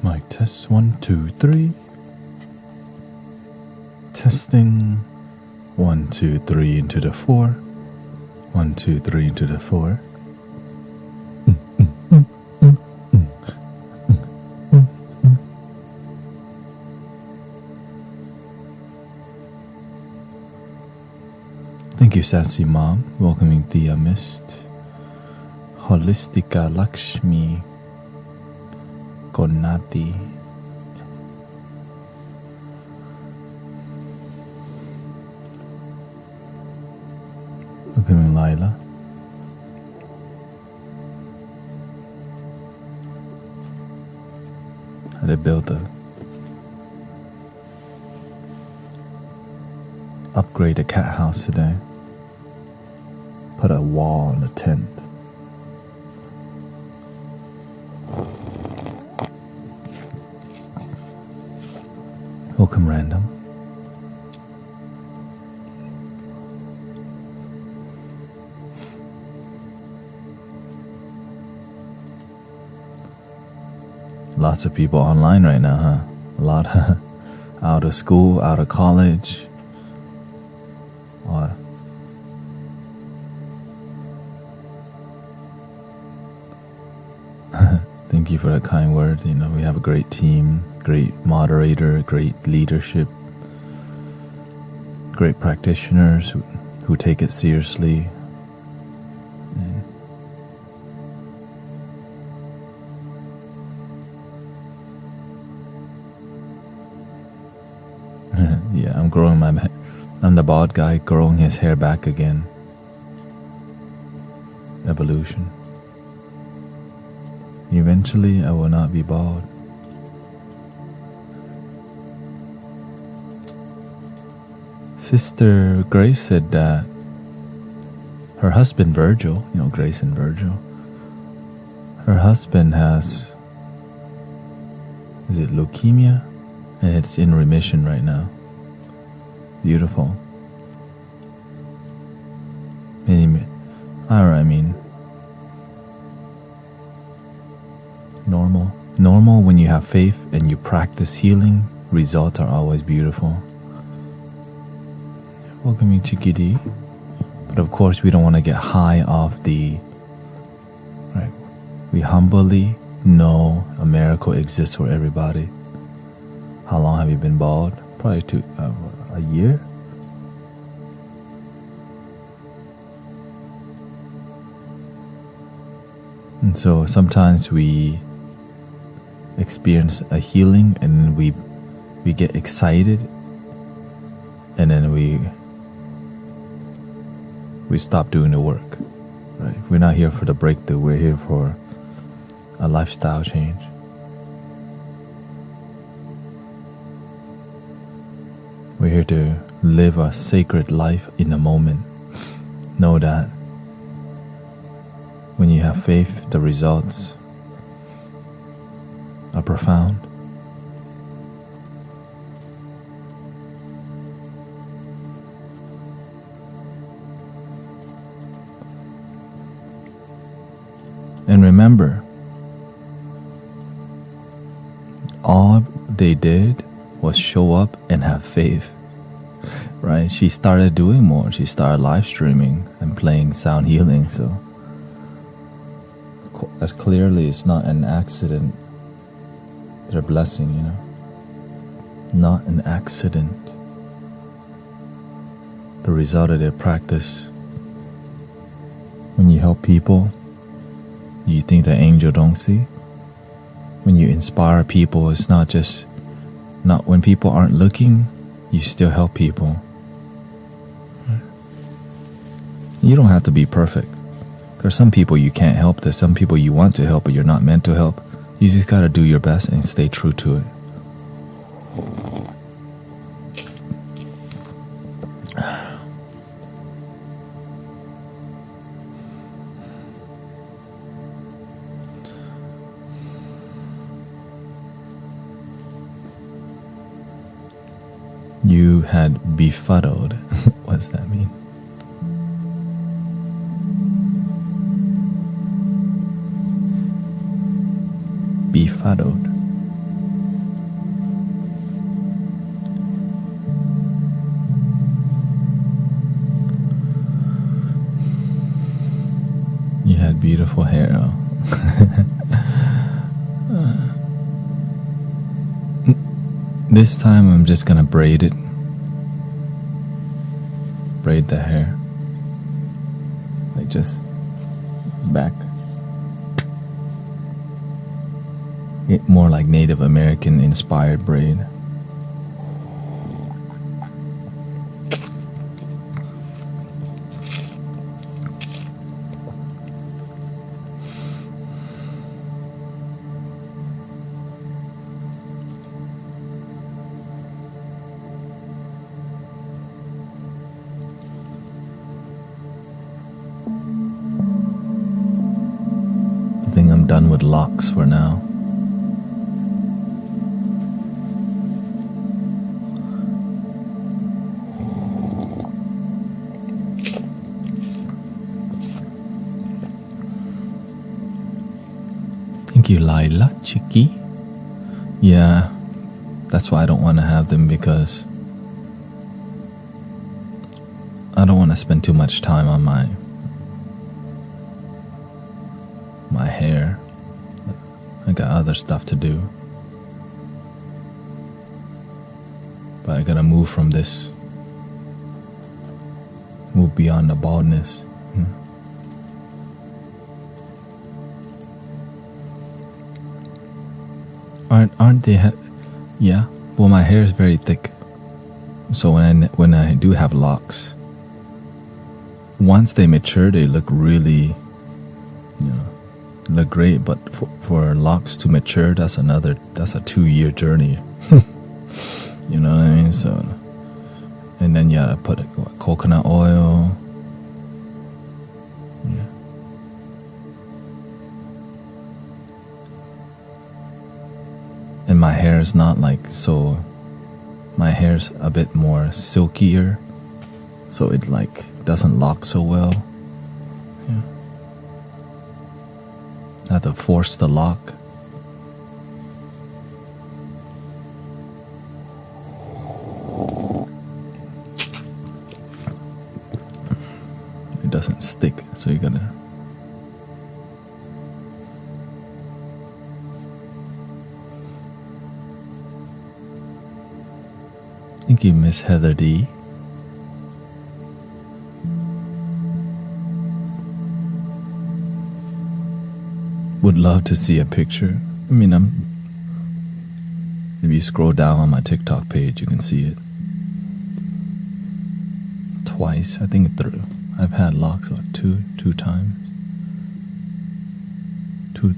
Mic test 1, 2, 3. Testing 1, 2, 3 into the 4. 1, 2, 3 into the 4. Thank you, Sassy Mom, welcoming Thea Mist, Holistica Lakshmi, Konati, welcoming Lila, they built upgrade a cat house today. Put a wall on the tent. Welcome, Random. Lots of people online right now, huh? A lot out of school, out of college. What? Thank you for that kind word. You know, we have a great team, great moderator, great leadership, great practitioners who take it seriously. Yeah, I'm the bald guy growing his hair back again. Evolution. Eventually, I will not be bald. Sister Grace said that her husband Virgil, you know, Grace and Virgil, her husband has, is it leukemia? And it's in remission right now. Beautiful. I mean, normal when you have faith and you practice healing, results are always beautiful. Welcome you, Chikidi. But of course, we don't want to get high off the, right? We humbly know a miracle exists for everybody. How long have you been bald? Probably a year. And so sometimes we experience a healing and we get excited, and then we stop doing the work. Right? We're not here for the breakthrough. We're here for a lifestyle change. We're here to live a sacred life in the moment. Know that when you have faith, the results are profound. And remember, all they did was show up and have faith, right? She started doing more. She started live streaming and playing sound healing. So as clearly, it's not an accident. They're a blessing, you know. Not an accident. The result of their practice. When you help people, you think the angel don't see? When you inspire people, it's not when people aren't looking, you still help people. You don't have to be perfect. There's some people you can't help. There's some people you want to help, but you're not meant to help. You just gotta do your best and stay true to it. You had befuddled. What does that mean? Befuddled. This time I'm just gonna braid it. Braid the hair. Like just back. It more like Native American inspired braid. I think I'm done with locks for now. Thank you, Laila, Chiki. Yeah, that's why I don't want to have them, because I don't want to spend too much time on my hair. I got other stuff to do. But I gotta move from this. Move beyond the baldness. Aren't they? Yeah. Well, my hair is very thick, so when I do have locks, once they mature, they look really, look great. But for locks to mature, that's a 2-year journey. You know what I mean? So, and then you gotta put coconut oil. Yeah. And my hair is not like so. My hair's a bit more silkier, so it like doesn't lock so well. Yeah. I have to force the lock. It doesn't stick, so you gotta. Thank you, Miss Heather D. Would love to see a picture. I mean, if you scroll down on my TikTok page, you can see it. Twice, I think through. I've had locks two times. Two.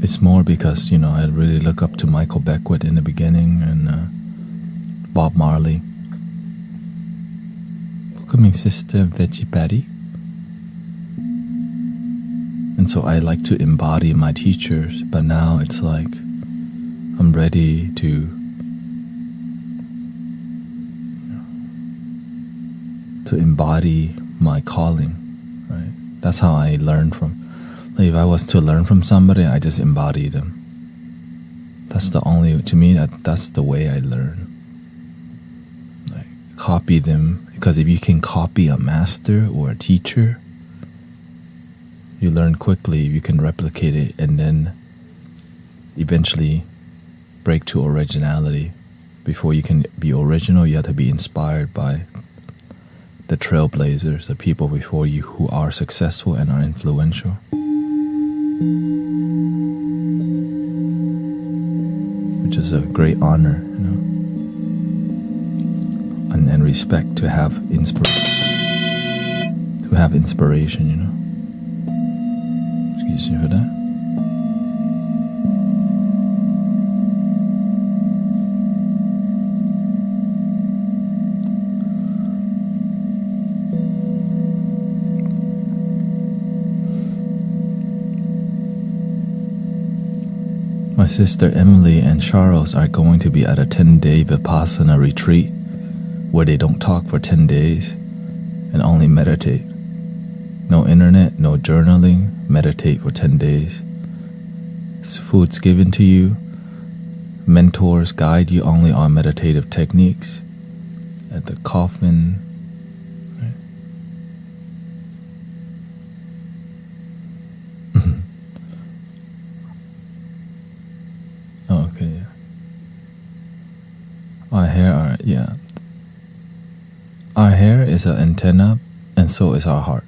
It's more because, I really look up to Michael Beckwith in the beginning, and Bob Marley. Welcoming Sister Veggie Patty. And so I like to embody my teachers, but now it's like I'm ready to embody my calling, right? That's how I learn from. Like if I was to learn from somebody, I just embody them. That's to me, that's the way I learn. Like copy them, because if you can copy a master or a teacher, you learn quickly. You can replicate it and then eventually break to originality. Before you can be original, you have to be inspired by the trailblazers, the people before you who are successful and are influential. Which is a great honor, and respect to have inspiration, Excuse me for that. My sister Emily and Charles are going to be at a 10-day Vipassana retreat where they don't talk for 10 days and only meditate. No internet, no journaling, meditate for 10 days. Food's given to you. Mentors guide you only on meditative techniques. At the coffin. Right? Our hair is an antenna, and so is our heart.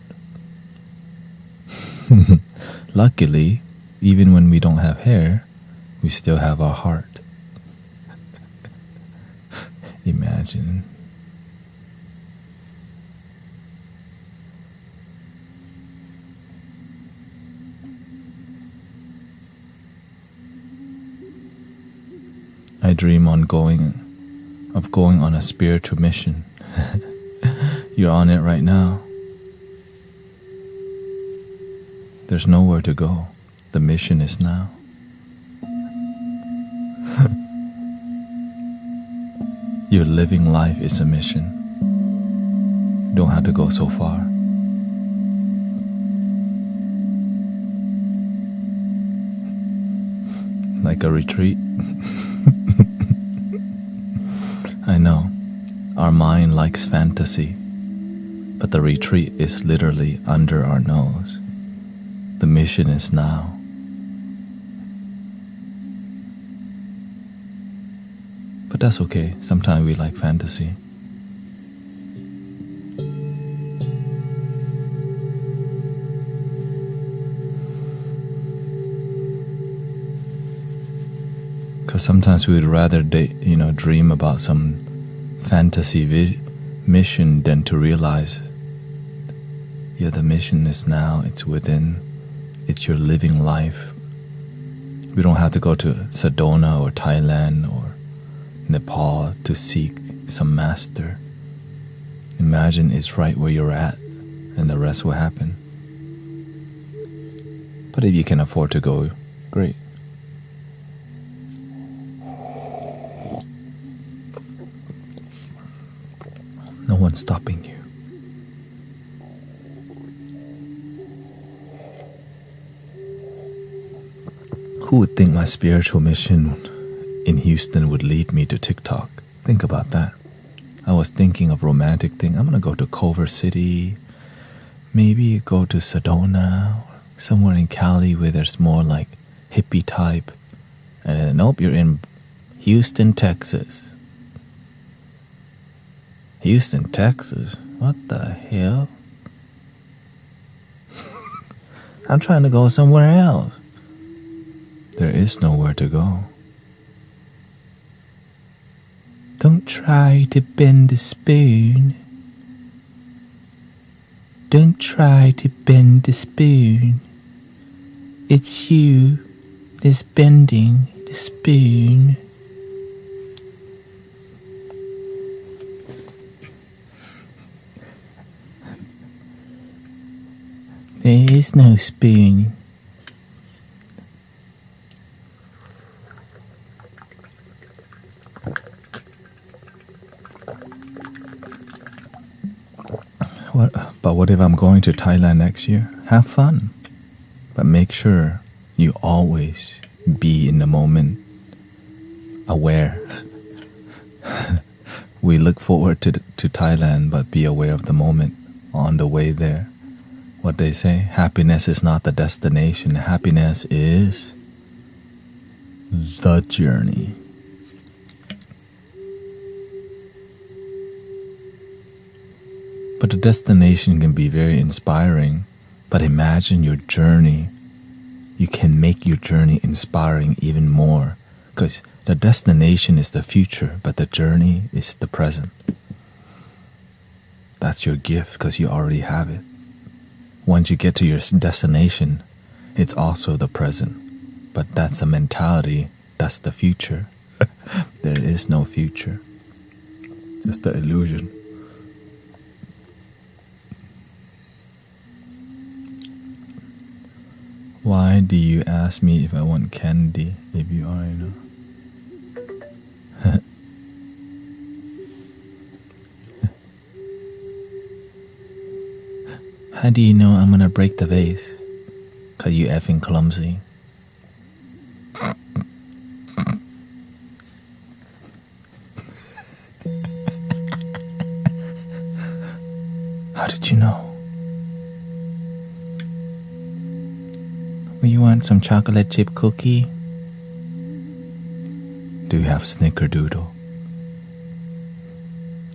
Luckily, even when we don't have hair, we still have our heart. Imagine. I dream of going on a spiritual mission. You're on it right now. There's nowhere to go. The mission is now. Your living life is a mission. You don't have to go so far. Like a retreat. I know, our mind likes fantasy, but the retreat is literally under our nose. The mission is now. But that's okay, sometimes we like fantasy. Because sometimes we'd rather dream about some fantasy mission than to realize, yeah, the mission is now, it's within, it's your living life. We don't have to go to Sedona or Thailand or Nepal to seek some master. Imagine it's right where you're at, and the rest will happen. But if you can afford to go, great. No one's stopping you. Who would think my spiritual mission in Houston would lead me to TikTok? Think about that. I was thinking of romantic thing. I'm gonna go to Culver City, maybe go to Sedona, somewhere in Cali where there's more like hippie type. And then, nope, you're in Houston, Texas. Houston, Texas? What the hell? I'm trying to go somewhere else. There is nowhere to go. Don't try to bend the spoon. Don't try to bend the spoon. It's you that's bending the spoon. There is no spoon. But what if I'm going to Thailand next year? Have fun. But make sure you always be in the moment, aware. We look forward to Thailand, but be aware of the moment on the way there. What they say, happiness is not the destination. Happiness is the journey. But the destination can be very inspiring. But imagine your journey. You can make your journey inspiring even more. Because the destination is the future, but the journey is the present. That's your gift because you already have it. Once you get to your destination, it's also the present. But that's a mentality. That's the future. There is no future. Just the illusion. Why do you ask me if I want candy if you already know? How do you know I'm gonna break the vase? 'Cause you effing clumsy. How did you know? You want some chocolate chip cookie? Do you have snickerdoodle?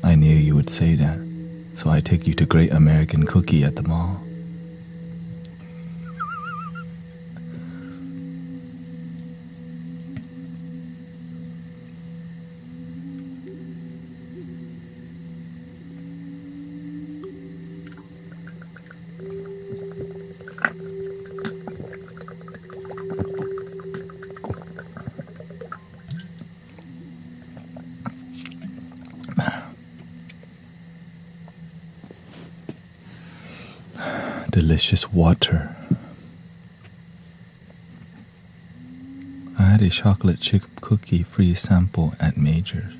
I knew you would say that. So I take you to Great American Cookie at the mall. Delicious water. I had a chocolate chip cookie free sample at Major's.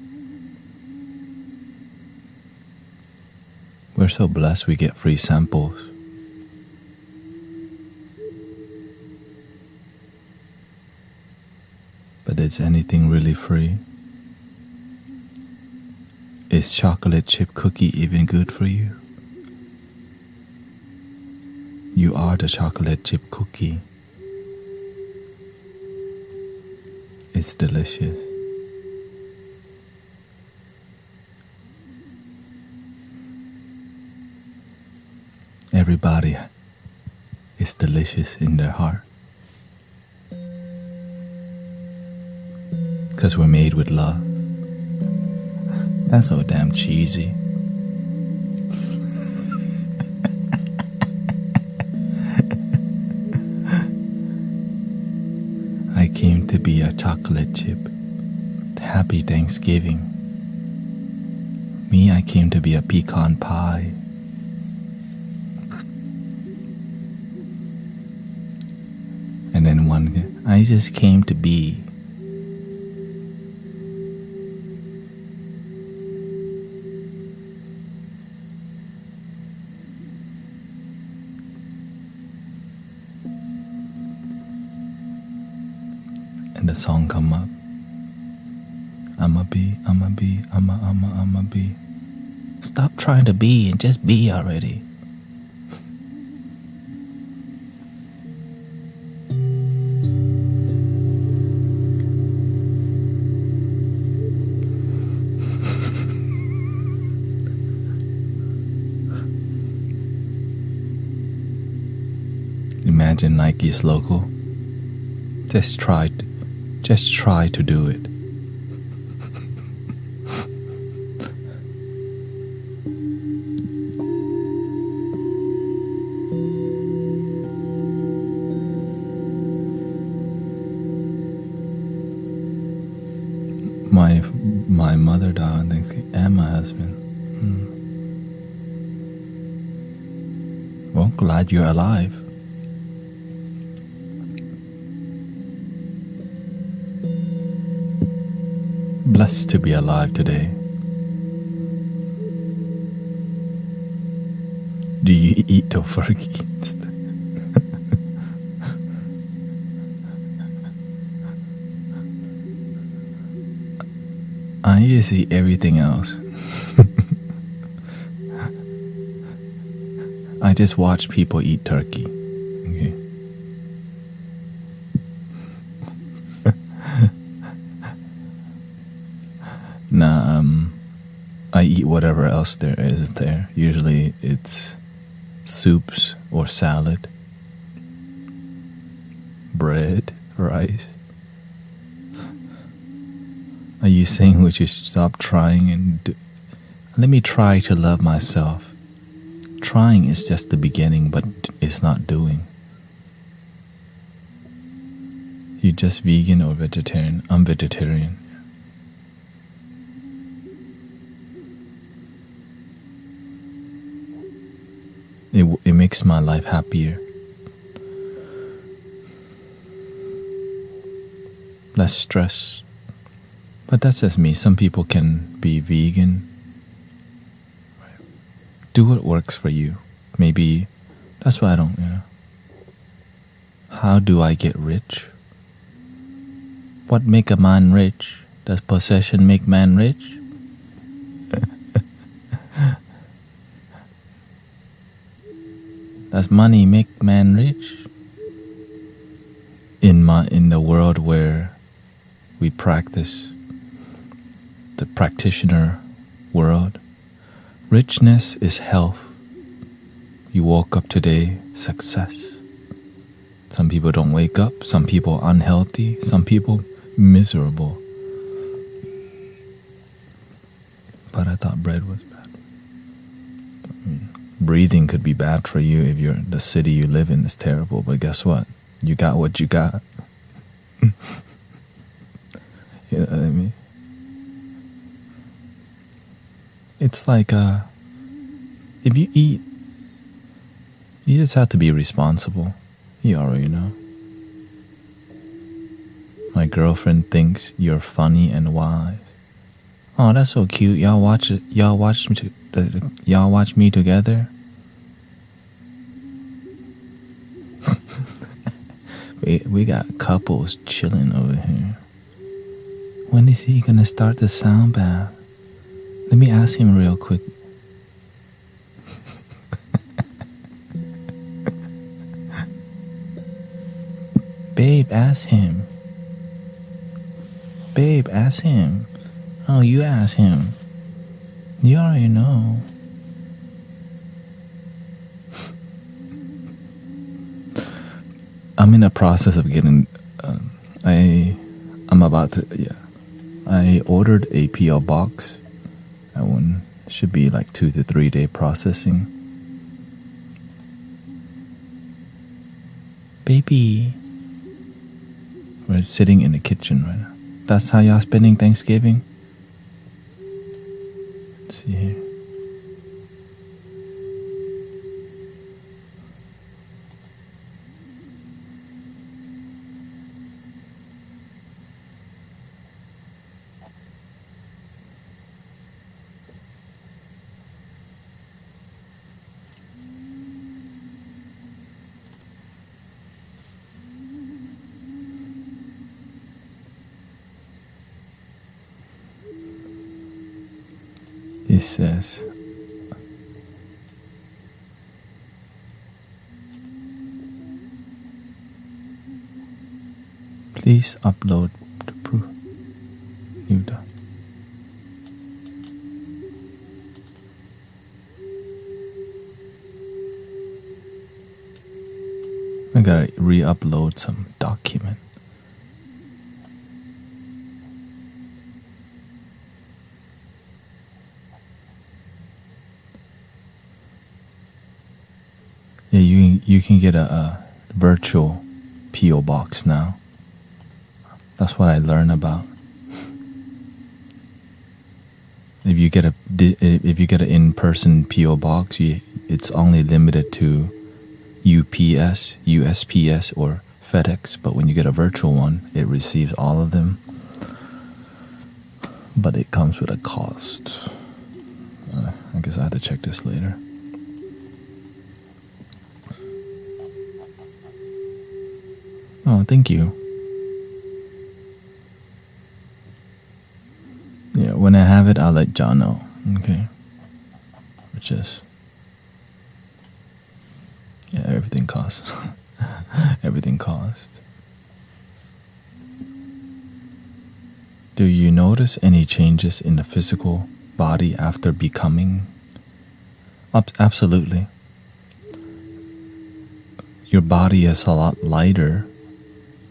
We're so blessed we get free samples. But is anything really free? Is chocolate chip cookie even good for you? You are the chocolate chip cookie. It's delicious. Everybody is delicious in their heart. 'Cause we're made with love. That's so damn cheesy. I came to be a chocolate chip. Happy Thanksgiving. Me, I came to be a pecan pie. And then I just came to be. And the song come up. I'ma be. Stop trying to be and just be already. Imagine Nike's logo. Just try to do it. My mother died and my husband. Well, glad you're alive. Blessed to be alive today. Do you eat tofurkey? I just eat everything else. I just watch people eat turkey. Okay. Nah, I eat whatever else there is there. Usually it's soups or salad, bread, rice. Are you saying we should stop trying and let me try to love myself? Trying is just the beginning, but it's not doing. You just vegan or vegetarian? I'm vegetarian. It makes my life happier. Less stress. But that's just me. Some people can be vegan. Do what works for you. Maybe that's why I don't, How do I get rich? What make a man rich? Does possession make man rich? Does money make man rich? In the world where we practice, the practitioner world, Richness is health. You woke up today, success. Some people don't wake up, some people unhealthy, some people miserable. But I thought bread was bad. Breathing could be bad for you if the city you live in is terrible, but guess what? You got what you got. You know what I mean? It's like if you eat, you just have to be responsible. You already know. My girlfriend thinks you're funny and wise. Oh, that's so cute. Y'all watch it. Y'all watch me together. we got couples chilling over here. When is he gonna start the sound bath? Let me ask him real quick. Babe, ask him. Babe, ask him. Oh, you ask him. You already know. I'm in the process of getting. I'm about to. Yeah, I ordered a PO box. That one should be like 2 to 3 day processing. Baby, we're sitting in the kitchen right now. That's how y'all spending Thanksgiving? Let's see here. It says, please upload the proof. Nuda. I gotta re-upload some document. Yeah, you can get a virtual PO box now. That's what I learned about. If you get an in-person PO box, it's only limited to UPS, USPS, or FedEx. But when you get a virtual one, it receives all of them. But it comes with a cost. I guess I have to check this later. Oh, thank you. Yeah, when I have it, I'll let John know. Okay. Which is... yeah, everything costs. Everything costs. Do you notice any changes in the physical body after becoming? Absolutely. Your body is a lot lighter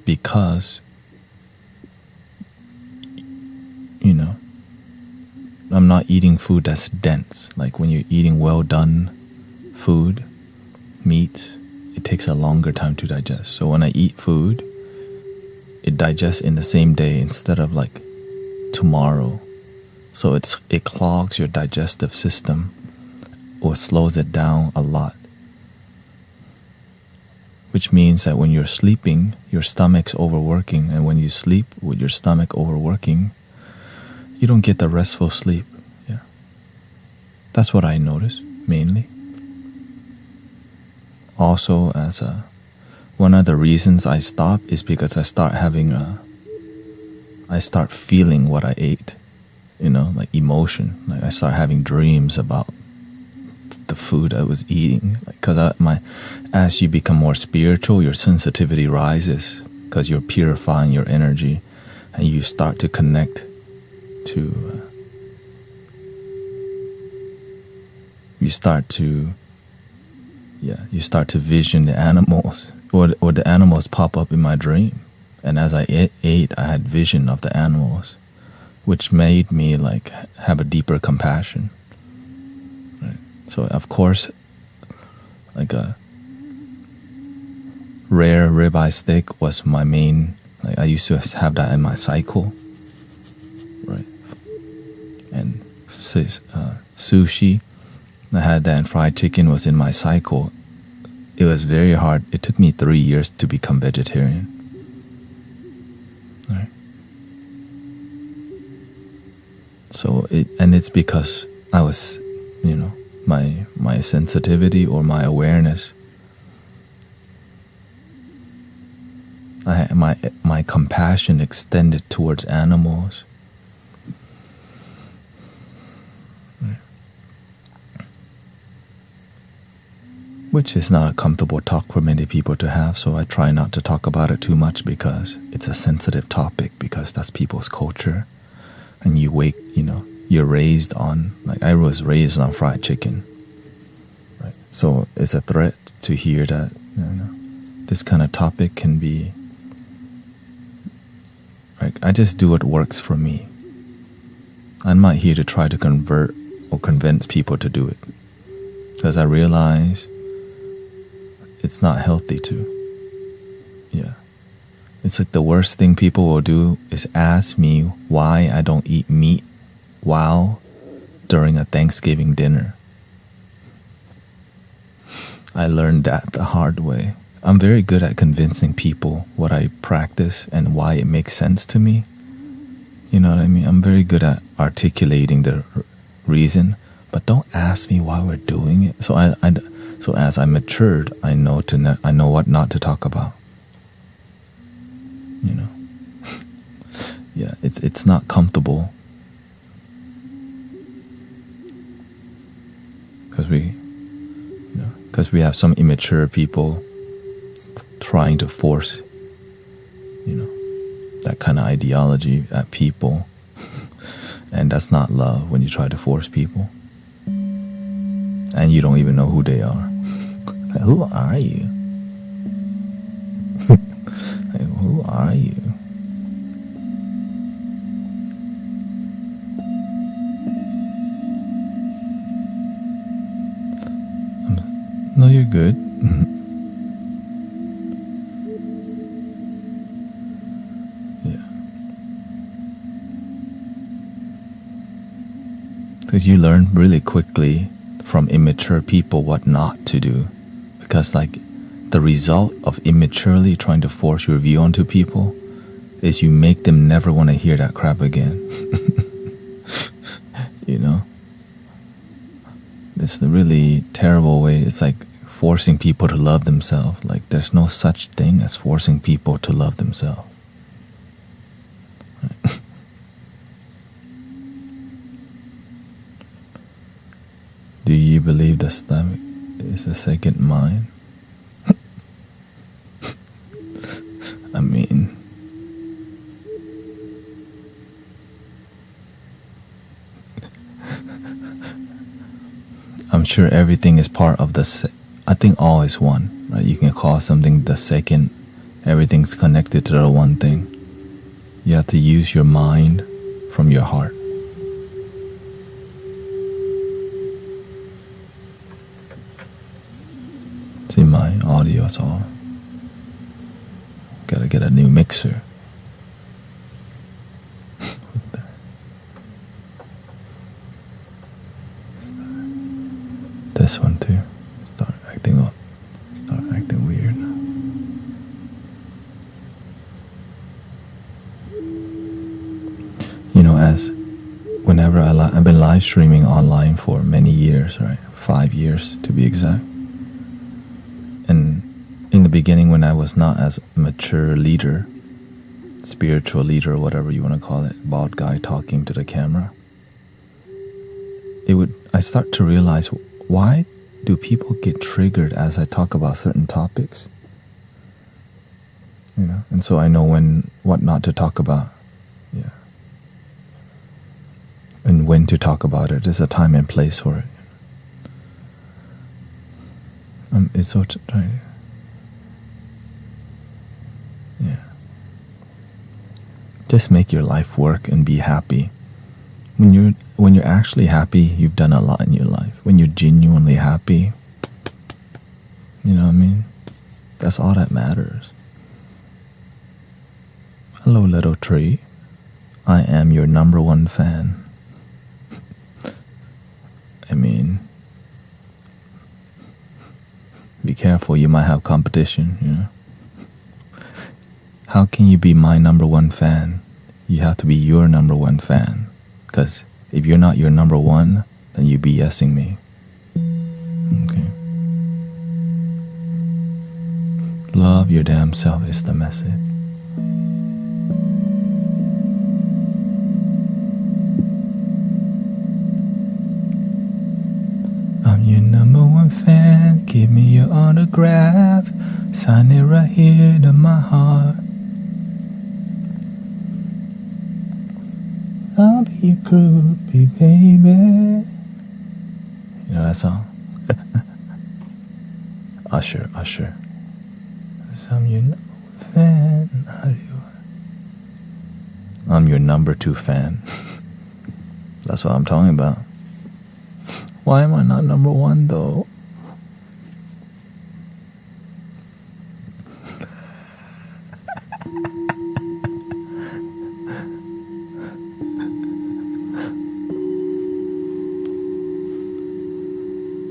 because, you know, I'm not eating food that's dense. Like when you're eating well done food, meat, it takes a longer time to digest. So when I eat food, it digests in the same day instead of like tomorrow. So it clogs your digestive system or slows it down a lot. Which means that when you're sleeping, your stomach's overworking, and when you sleep with your stomach overworking, you don't get the restful sleep. Yeah, that's what I notice mainly. Also, one of the reasons I stop is because I start feeling what I ate. You know, like emotion. Like I start having dreams about the food I was eating, because as you become more spiritual, your sensitivity rises because you're purifying your energy, and you start to connect to you start to vision the animals, or the animals pop up in my dream. And as I ate, I had vision of the animals, which made me like have a deeper compassion. Right? So of course, like a rare ribeye steak was my main. Like I used to have that in my cycle, right? And sushi, I had that, and fried chicken was in my cycle. It was very hard. It took me 3 years to become vegetarian. Right. So it's because I was, my sensitivity or my awareness. I had my compassion extended towards animals. Which is not a comfortable talk for many people to have, so I try not to talk about it too much because it's a sensitive topic, because that's people's culture. And you're raised on, like I was raised on fried chicken. Right? So it's a threat to hear that this kind of topic can be, right? I just do what works for me. I'm not here to try to convert or convince people to do it, because I realize it's not healthy to. Yeah. It's like the worst thing people will do is ask me why I don't eat meat during a Thanksgiving dinner. I learned that the hard way. I'm very good at convincing people what I practice and why it makes sense to me. You know what I mean? I'm very good at articulating the reason, but don't ask me why we're doing it. So as I matured, I know what not to talk about. Yeah, it's not comfortable, because we have some immature people trying to force, that kind of ideology at people, and that's not love when you try to force people, and you don't even know who they are. Like, who are you? Like, who are you? No, you're good. Yeah. Because you learn really quickly from immature people what not to do. Because like the result of immaturely trying to force your view onto people is you make them never want to hear that crap again. It's the really terrible way. It's like forcing people to love themselves. Like there's no such thing as forcing people to love themselves. Right? Do you believe the stomach is a second mind? I mean, I'm sure everything is part of I think all is one, right? You can call something the second. Everything's connected to the one thing. You have to use your mind from your heart. See, my audio is all. Gotta get a new mixer. This one too. Start acting weird. As whenever I've been live streaming online for many years, right? 5 years to be exact. And in the beginning, when I was not as mature leader, spiritual leader, whatever you want to call it, bald guy talking to the camera, I start to realize, why do people get triggered as I talk about certain topics? And so I know what not to talk about. Yeah. And when to talk about it. There's a time and place for it. It's so yeah. Just make your life work and be happy. When you're actually happy, you've done a lot in your life. When you're genuinely happy, you know what I mean? That's all that matters. Hello, little tree. I am your number one fan. I mean, be careful, you might have competition, you know? How can you be my number one fan? You have to be your number one fan. Because if you're not your number one, then you're BSing me. Okay. Love your damn self is the message. I'm your number one fan. Give me your autograph. Sign it right here to my heart. I'll be your groupie, baby. You know that song? Usher. I'm your number one fan. I'm your number two fan. That's what I'm talking about. Why am I not number one though?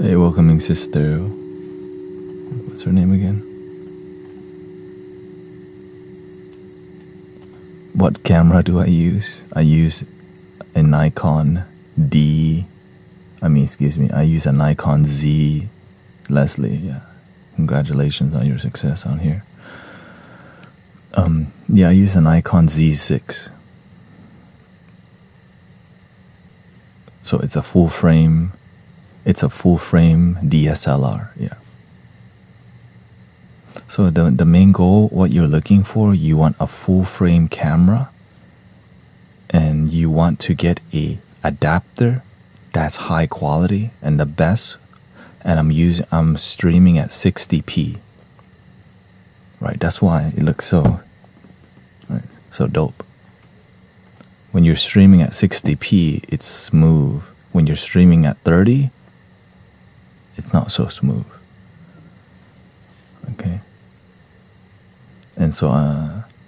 Hey, welcoming sister. What's her name again? What camera do I use? I use a Nikon I use a Nikon Z. Leslie, yeah. Congratulations on your success on here. I use a Nikon Z6. So it's a full frame DSLR, yeah. So the main goal, what you're looking for, you want a full frame camera and you want to get a adapter that's high quality and the best, and I'm streaming at 60p. Right, that's why it looks so dope. When you're streaming at 60p, it's smooth. When you're streaming at 30, it's not so smooth. Okay. And so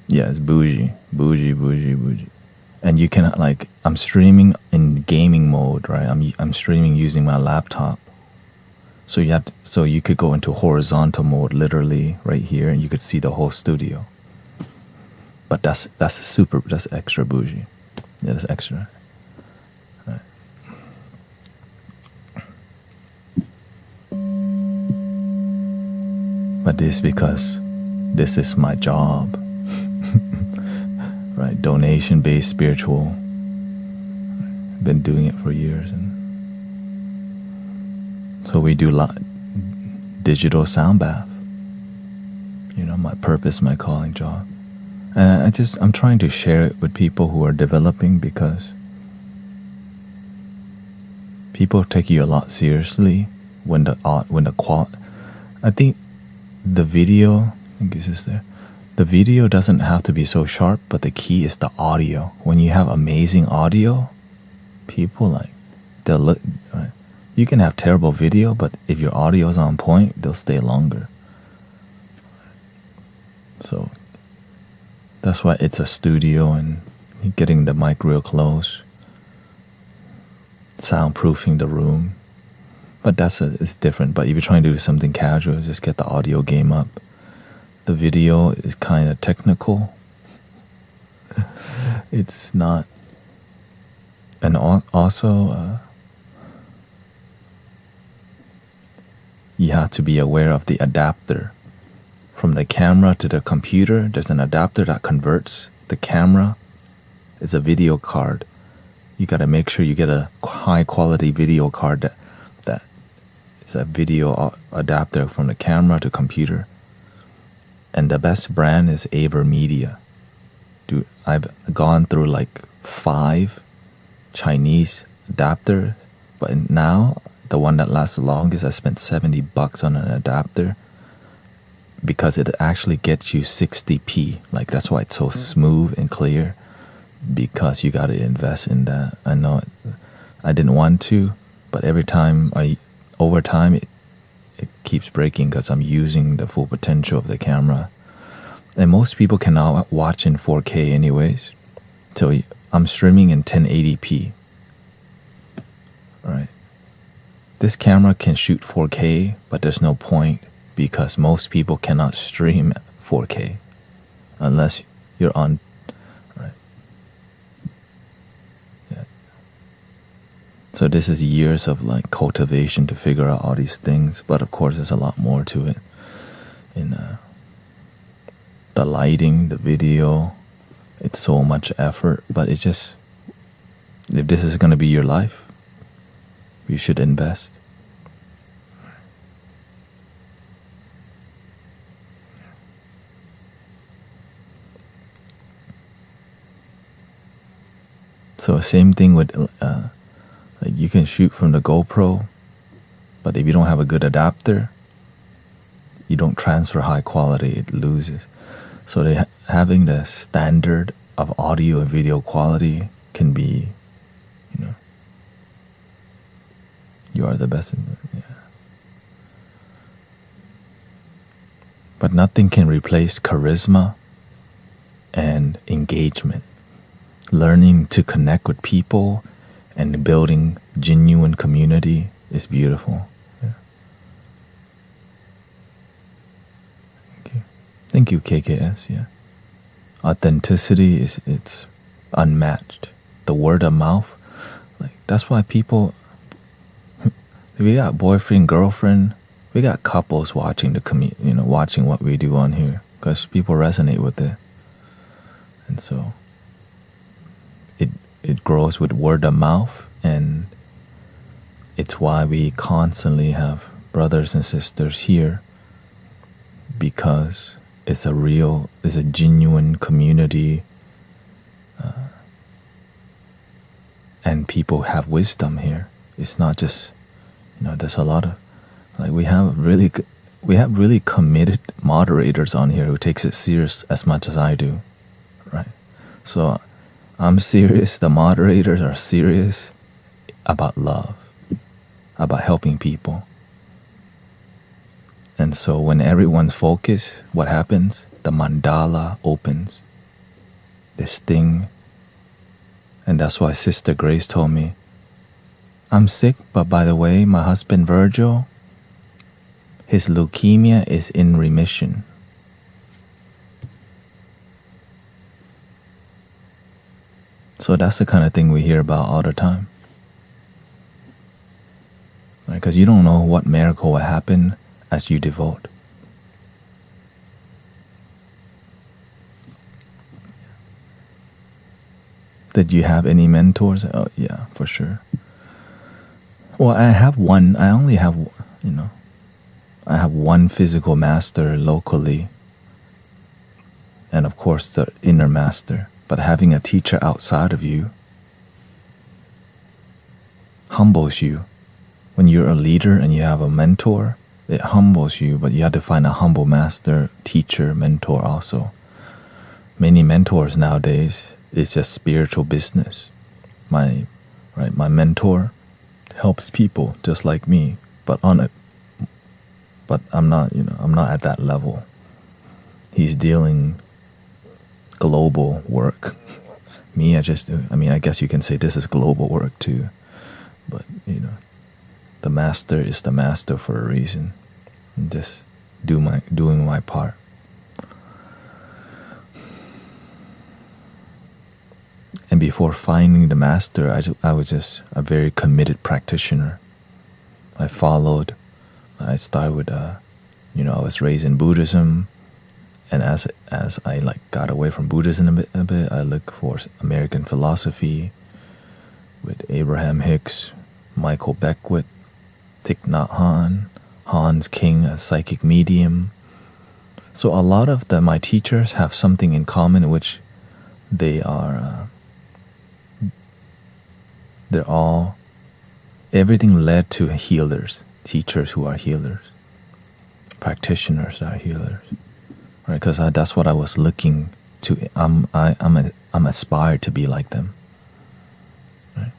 it's bougie. And you can I'm streaming in gaming mode, right? I'm streaming using my laptop. So you could go into horizontal mode literally right here and you could see the whole studio. But that's extra bougie. Yeah, that's extra. Right. But this because this is my job. Right, donation-based spiritual. Been doing it for years, and so we do digital sound bath. You know, my purpose, my calling job, and I'm trying to share it with people who are developing, because people take you a lot seriously when the quality. I think the video. The video doesn't have to be so sharp, but the key is the audio. When you have amazing audio, people they'll look. Right? You can have terrible video, but if your audio is on point, they'll stay longer. So that's why it's a studio and getting the mic real close, soundproofing the room. But it's different. But if you're trying to do something casual, just get the audio game up. The video is kind of technical. It's not. And also, you have to be aware of the adapter. From the camera to the computer, there's an adapter that converts. The camera is a video card. You got to make sure you get a high quality video card that is a video adapter from the camera to computer. And the best brand is AverMedia. Dude, I've gone through 5 Chinese adapters, but now the one that lasts the longest, I spent $70 on an adapter because it actually gets you 60p. Like, that's why it's so smooth and clear, because you got to invest in that. I know I didn't want to, but over time it keeps breaking because I'm using the full potential of the camera. And most people cannot watch in 4K anyways, so I'm streaming in 1080p. Right? This camera can shoot 4K, but there's no point because most people cannot stream 4K unless you're on. Right? Yeah. So this is years of like cultivation to figure out all these things, but of course there's a lot more to it. In the lighting, the video, it's so much effort, but it's just, if this is going to be your life, you should invest. So same thing with like you can shoot from the GoPro, but if you don't have a good adapter, you don't transfer high quality, it loses. So having the standard of audio and video quality can be, you are the best in it. Yeah. But nothing can replace charisma and engagement. Learning to connect with people and building genuine community is beautiful. Yeah. Thank you, KKS. Yeah. Authenticity it's unmatched. The word of mouth, like that's why people. We got boyfriend, girlfriend. We got couples watching watching what we do on here because people resonate with it, and so it grows with word of mouth, and it's why we constantly have brothers and sisters here, because it's a genuine community, and people have wisdom here. It's not just, there's a lot of, like, we have really committed moderators on here who takes it serious as much as I do, right? So I'm serious, the moderators are serious about love, about helping people. And so when everyone's focused, what happens? The mandala opens. This thing. And that's why Sister Grace told me, I'm sick, but by the way, my husband Virgil, his leukemia is in remission. So that's the kind of thing we hear about all the time. Because you don't know what miracle will happen as you devote. Did you have any mentors? Oh yeah, for sure. Well, I have one. I only have, I have one physical master locally, and of course the inner master. But having a teacher outside of you humbles you. When you're a leader and you have a mentor, it humbles you, but you have to find a humble master, teacher, mentor also. Many mentors nowadays, it's just spiritual business. My mentor helps people just like me, but I'm not at that level. He's dealing global work. Me, I guess you can say this is global work too. But, the master is the master for a reason. And just doing my part. And before finding the master, I was just a very committed practitioner. I started with, I was raised in Buddhism. And as I got away from Buddhism a bit, I looked for American philosophy with Abraham Hicks, Michael Beckwith, Thich Nhat Hanh, Hans King, a psychic medium. So a lot of my teachers have something in common, which they are they're all everything led to healers, teachers who are healers, practitioners that are healers, right? Because that's what I was looking to. I'm aspired to be like them, right?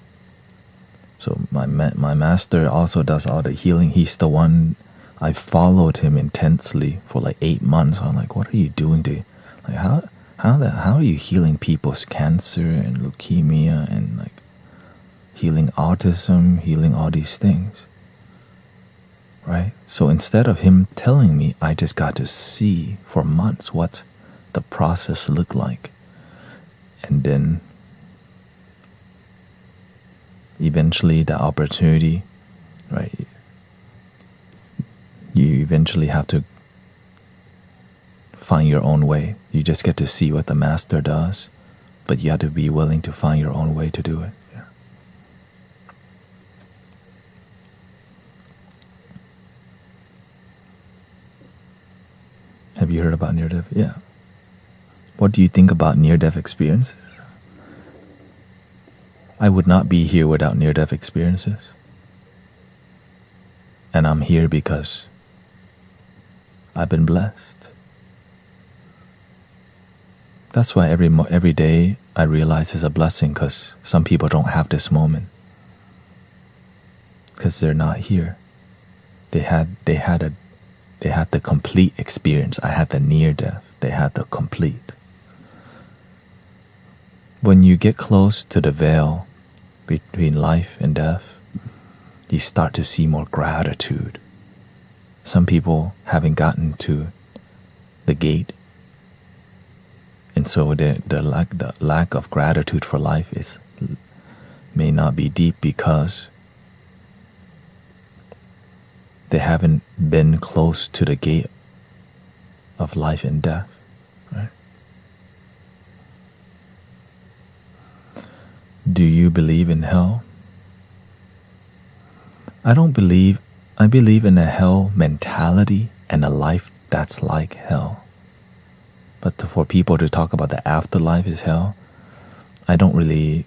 So my master also does all the healing. He's the one. I followed him intensely for like 8 months. I'm like, what are you doing to, like, how are you healing people's cancer and leukemia and like healing autism, healing all these things, right? So instead of him telling me, I just got to see for months what the process looked like. And then eventually the opportunity, right? You eventually have to find your own way. You just get to see what the master does, but you have to be willing to find your own way to do it. Yeah. Have you heard about near-death? Yeah. What do you think about near-death experiences? I would not be here without near-death experiences. And I'm here because I've been blessed. That's why every day I realize is a blessing, because some people don't have this moment because they're not here. They had the complete experience. I had the near death. They had the complete. When you get close to the veil between life and death, you start to see more gratitude. Some people haven't gotten to the gate, and so the lack of gratitude for life may not be deep because they haven't been close to the gate of life and death, right? Do you believe in hell? I believe in a hell mentality and a life that's like hell. But for people to talk about the afterlife is hell, I don't believe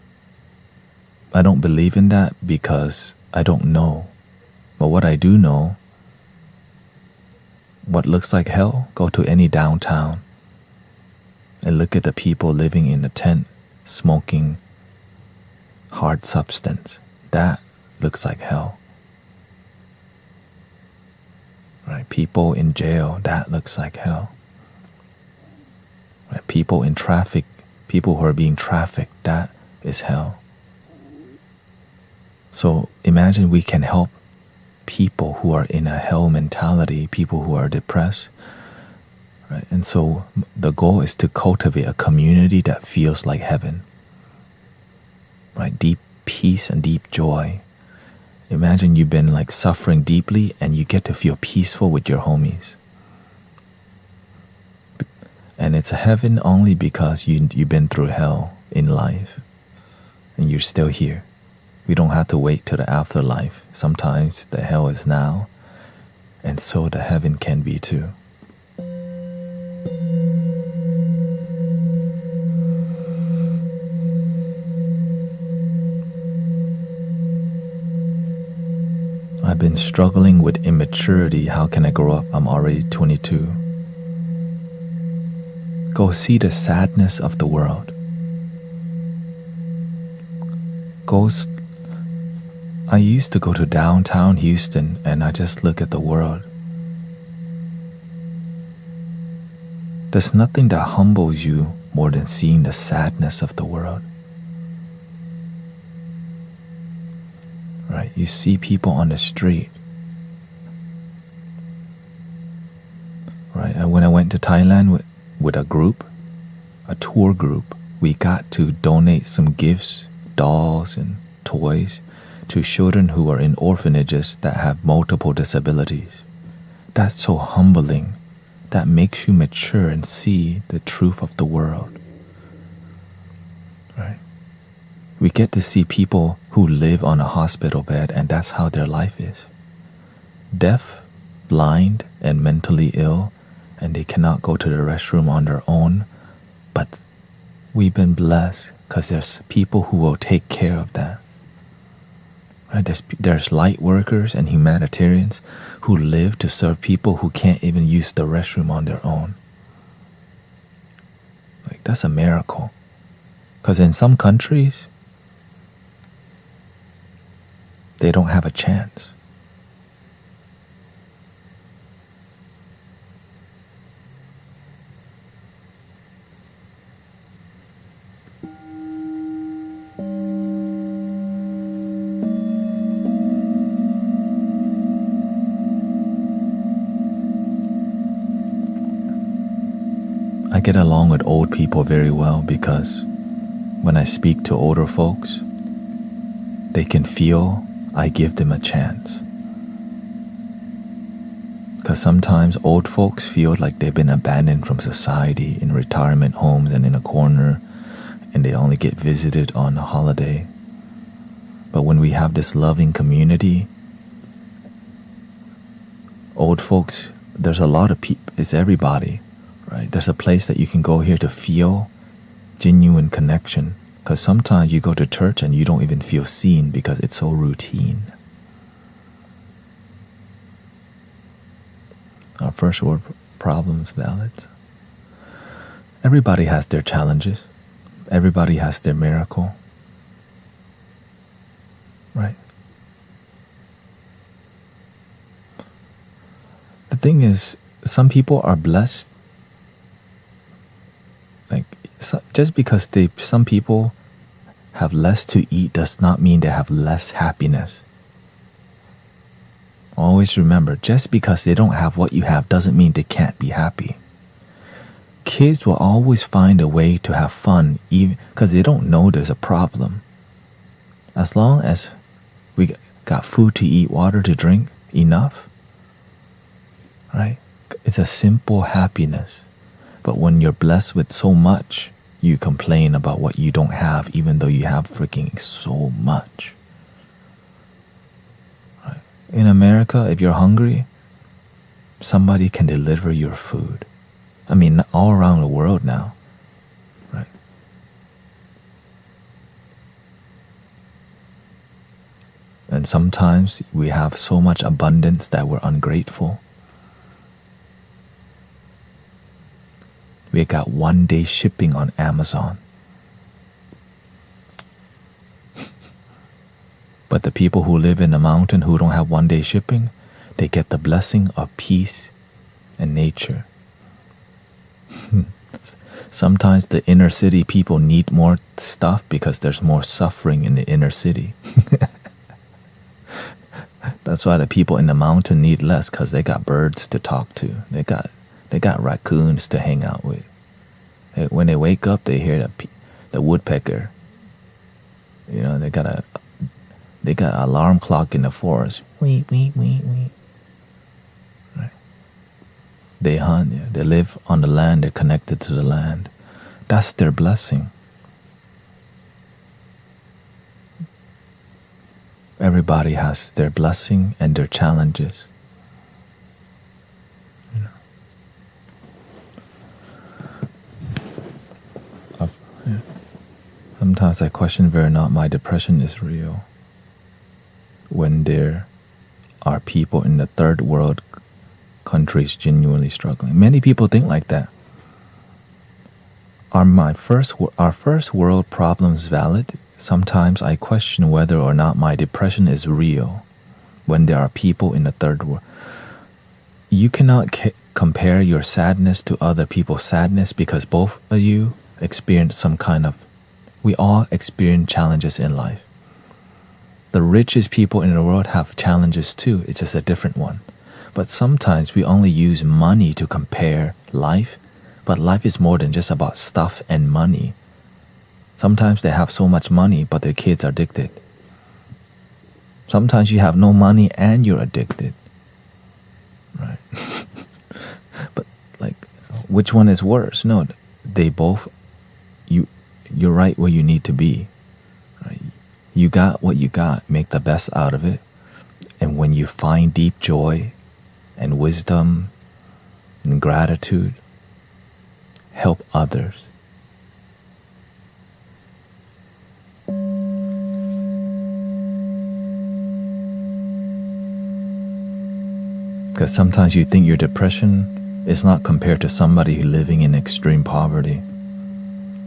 in that because I don't know. But what I do know, what looks like hell, go to any downtown and look at the people living in a tent, smoking hard substance. That looks like hell. Right? People in jail, that looks like hell. Right? People in traffic, people who are being trafficked, that is hell. So imagine we can help people who are in a hell mentality, people who are depressed, right? And so the goal is to cultivate a community that feels like heaven, right? Deep peace and deep joy. Imagine you've been like suffering deeply and you get to feel peaceful with your homies. And it's a heaven only because you've been through hell in life and you're still here. We don't have to wait till the afterlife. Sometimes the hell is now, and so the heaven can be too. I've been struggling with immaturity. How can I grow up? I'm already 22. Go see the sadness of the world. I used to go to downtown Houston and I just look at the world. There's nothing that humbles you more than seeing the sadness of the world. Right? You see people on the street. Right? And when I went to Thailand with a group, a tour group, we got to donate some gifts, dolls and toys to children who are in orphanages that have multiple disabilities. That's so humbling. That makes you mature and see the truth of the world. Right? We get to see people who live on a hospital bed and that's how their life is. Deaf, blind, and mentally ill, and they cannot go to the restroom on their own, but we've been blessed because there's people who will take care of that. Right? There's light workers and humanitarians who live to serve people who can't even use the restroom on their own. Like, that's a miracle. Because in some countries, they don't have a chance. I get along with old people very well because when I speak to older folks, they can feel I give them a chance. Because sometimes old folks feel like they've been abandoned from society in retirement homes and in a corner, and they only get visited on a holiday. But when we have this loving community, old folks, there's a lot of people, it's everybody, right? There's a place that you can go here to feel genuine connection. Because sometimes you go to church and you don't even feel seen because it's so routine. Our first world problems valid. Everybody has their challenges. Everybody has their miracle. Right? The thing is, some people are blessed. Like, just because some people have less to eat does not mean they have less happiness. Always remember, just because they don't have what you have doesn't mean they can't be happy. Kids will always find a way to have fun even because they don't know there's a problem. As long as we got food to eat, water to drink, enough, right? It's a simple happiness. But when you're blessed with so much, you complain about what you don't have even though you have freaking so much. Right? In America, if you're hungry, somebody can deliver your food. I mean, all around the world now. Right? And sometimes we have so much abundance that we're ungrateful. We got 1-day shipping on Amazon. But the people who live in the mountain who don't have 1-day shipping, they get the blessing of peace and nature. Sometimes the inner city people need more stuff because there's more suffering in the inner city. That's why the people in the mountain need less, because they got birds to talk to. They got raccoons to hang out with. When they wake up, they hear the woodpecker. You know, they got an alarm clock in the forest. Wee, wee, wee, wee. Right. They hunt. Yeah. They live on the land. They're connected to the land. That's their blessing. Everybody has their blessing and their challenges. Sometimes I question whether or not my depression is real when there are people in the third world countries genuinely struggling. Many people think like that. Are our first world problems valid? Sometimes I question whether or not my depression is real when there are people in the third world. You cannot compare your sadness to other people's sadness because both of you experience we all experience challenges in life. The richest people in the world have challenges too. It's just a different one. But sometimes we only use money to compare life. But life is more than just about stuff and money. Sometimes they have so much money, but their kids are addicted. Sometimes you have no money and you're addicted. Right? But which one is worse? No, they both, you're right where you need to be. Right? You got what you got, make the best out of it. And when you find deep joy and wisdom and gratitude, help others. Because sometimes you think your depression is not compared to somebody living in extreme poverty.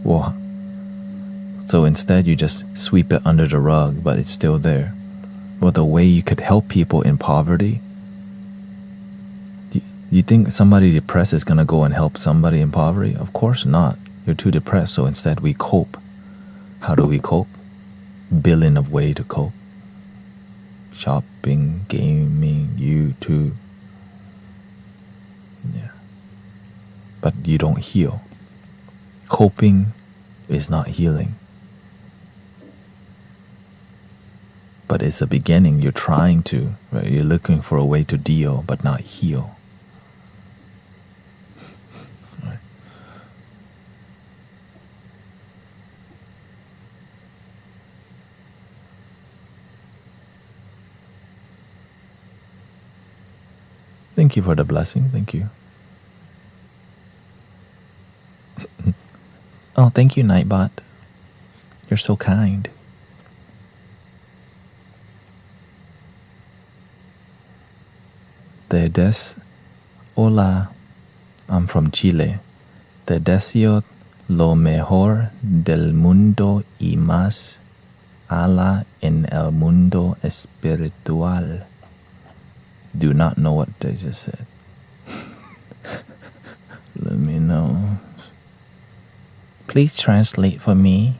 Well, so instead you just sweep it under the rug, but it's still there. Well, the way you could help people in poverty, you think somebody depressed is going to go and help somebody in poverty? Of course not. You're too depressed, so instead we cope. How do we cope? Billion of ways to cope. Shopping, gaming, YouTube. Yeah. But you don't heal. Coping is not healing. But it's a beginning. You're trying to, right? You're looking for a way to deal, but not heal. Right. Thank you for the blessing. Thank you. Oh, thank you, Nightbot. You're so kind. Hola, I'm from Chile. Te deseo lo mejor del mundo y más allá en el mundo espiritual. Do not know what they just said. Let me know. Please translate for me.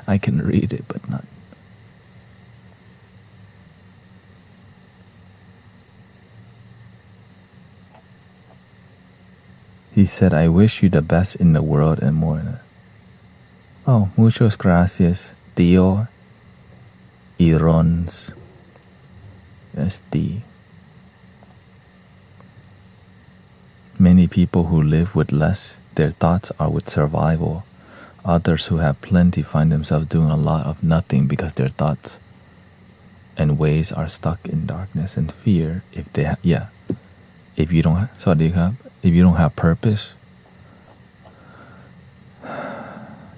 I can read it, but not. He said, I wish you the best in the world and more. Oh, muchas gracias, tío Irons. SD. Many people who live with less, their thoughts are with survival. Others who have plenty find themselves doing a lot of nothing because their thoughts and ways are stuck in darkness and fear. If you don't have purpose,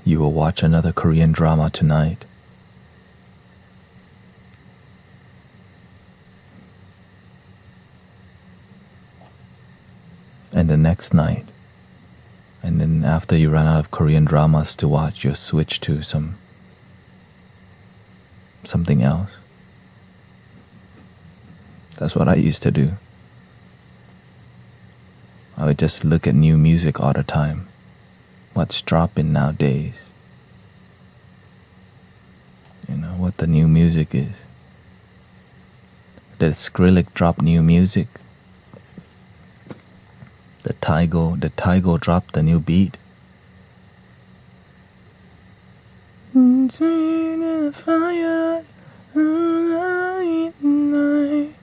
you will watch another Korean drama tonight. And the next night. And then after you run out of Korean dramas to watch, you'll switch to something else. That's what I used to do. I would just look at new music all the time. What's dropping nowadays? You know, what the new music is. Did Skrillex drop new music? The Taigo dropped the new beat. Fire, night,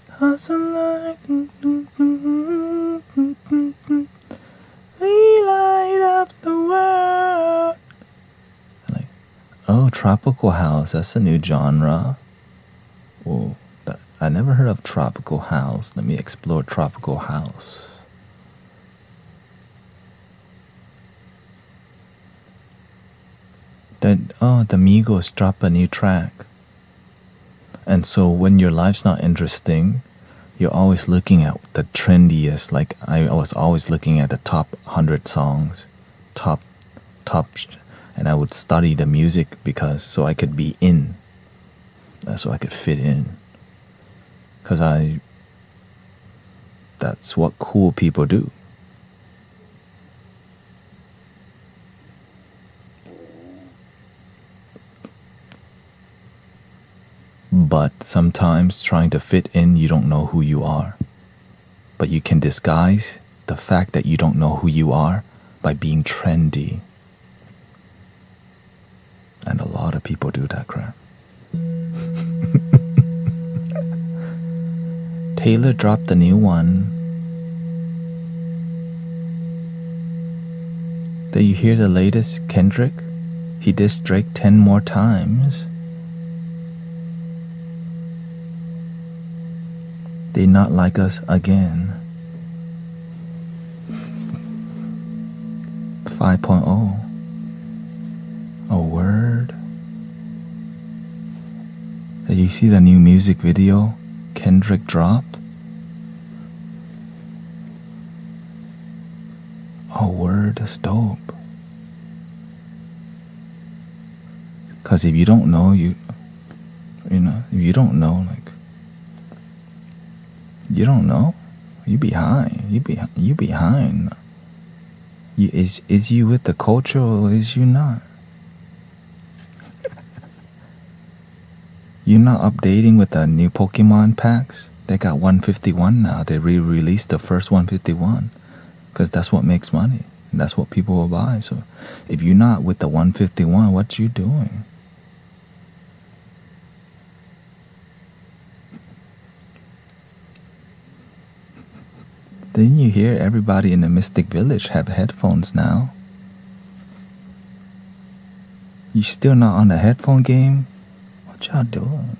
hustle like we light up the world. Like, oh, tropical house, that's a new genre. Whoa. I never heard of tropical house. Let me explore tropical house. The Migos drop a new track. And so when your life's not interesting, you're always looking at the trendiest. Like I was always looking at the top 100 songs, top, and I would study the music so I could be in, so I could fit in. Because that's what cool people do. But sometimes trying to fit in, you don't know who you are. But you can disguise the fact that you don't know who you are by being trendy. And a lot of people do that crap. Taylor dropped the new one. Did you hear the latest Kendrick? He dissed Drake 10 more times. They not like us again. 5.0. A word. Did you see the new music video Kendrick dropped? Oh, word, that's dope. Cause if you don't know, if you don't know, like, you don't know, you behind. You behind. Is you with the culture or is you not? You're not updating with the new Pokemon packs? They got 151 now. They re-released the first 151 because that's what makes money. And that's what people will buy. So if you're not with the 151, what you doing? Didn't you hear everybody in the Mystic Village have headphones now? You still not on the headphone game? What y'all doing?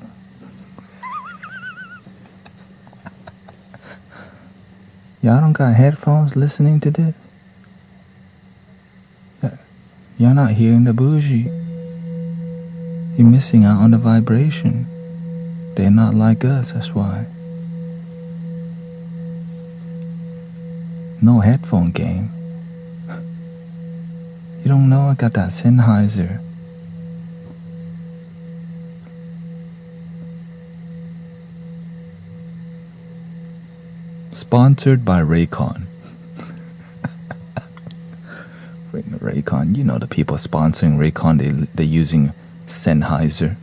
Y'all don't got headphones listening to this? Y'all not hearing the bougie. You're missing out on the vibration. They're not like us, that's why. No headphone game. You don't know I got that Sennheiser. Sponsored by Raycon. Raycon, you know the people sponsoring Raycon, they're using Sennheiser.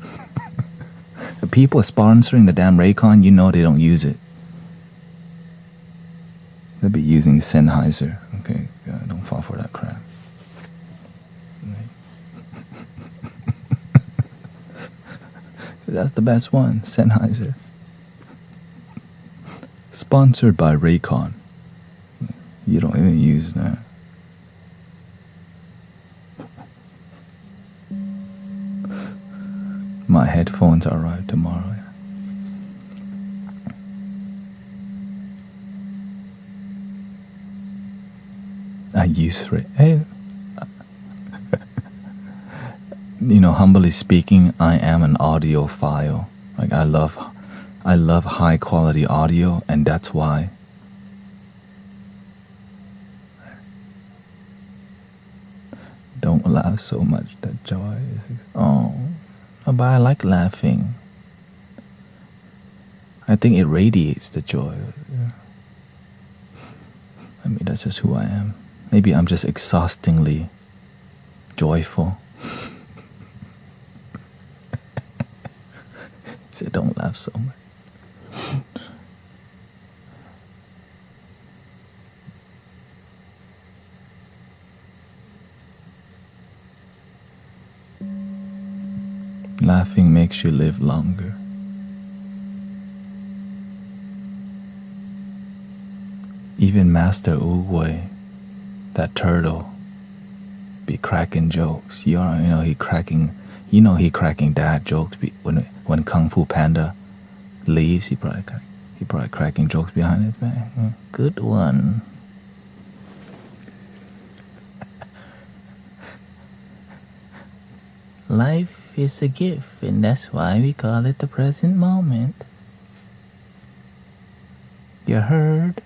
The people sponsoring the damn Raycon, you know they don't use it. They'll be using Sennheiser. Okay, don't fall for that crap. That's the best one, Sennheiser. Sponsored by Raycon. You don't even use that. My headphones arrive tomorrow. I use hey. Humbly speaking, I am an audiophile. Like I love high quality audio, and that's why. Don't laugh so much, that joy is. But I like laughing. I think it radiates the joy. I mean, that's just who I am. Maybe I'm just exhaustingly joyful. So don't laugh so much. Laughing makes you live longer. Even Master Uguay, that turtle, be cracking jokes. He cracking dad jokes. When Kung Fu Panda leaves, he probably cracking jokes behind his back. Good one. Life is a gift, and that's why we call it the present moment. You heard?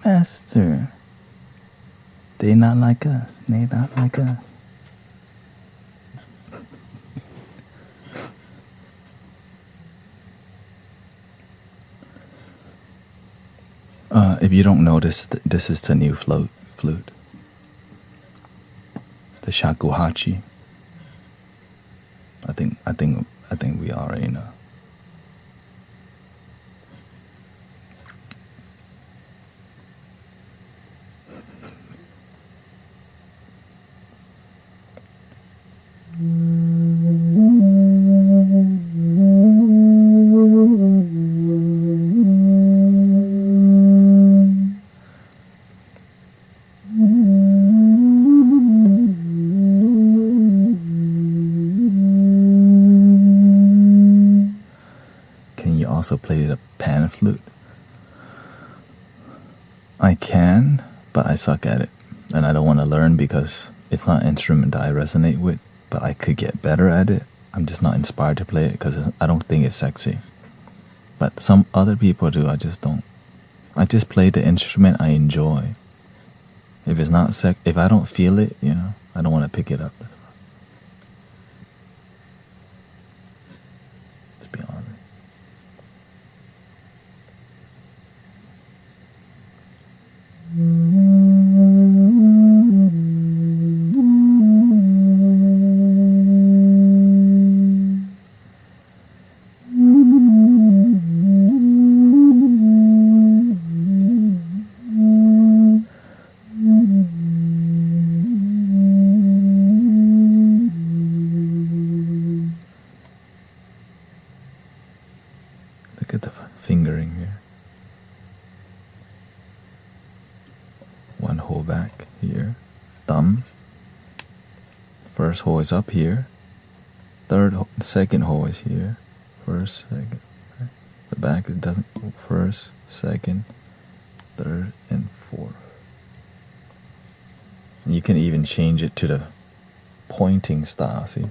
Master, they not like us. They not like us. If you don't notice, this is the new flute. The shakuhachi. I think we already know. Also play the pan flute. I can, but I suck at it, and I don't want to learn because it's not an instrument that I resonate with, but I could get better at it. I'm just not inspired to play it because I don't think it's sexy. But some other people do. I just don't. I just play the instrument I enjoy. If it's not if I don't feel it, I don't want to pick it up. Let's be honest. Look at the fingering here. One hole back here. Thumb. First hole is up here. Second hole is here. First, second. Right? The back it doesn't go first, second, third, and fourth. And you can even change it to the pointing style, see?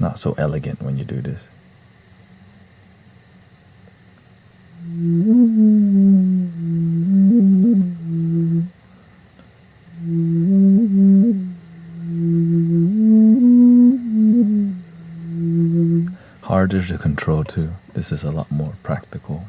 Not so elegant when you do this. Harder to control too. This is a lot more practical.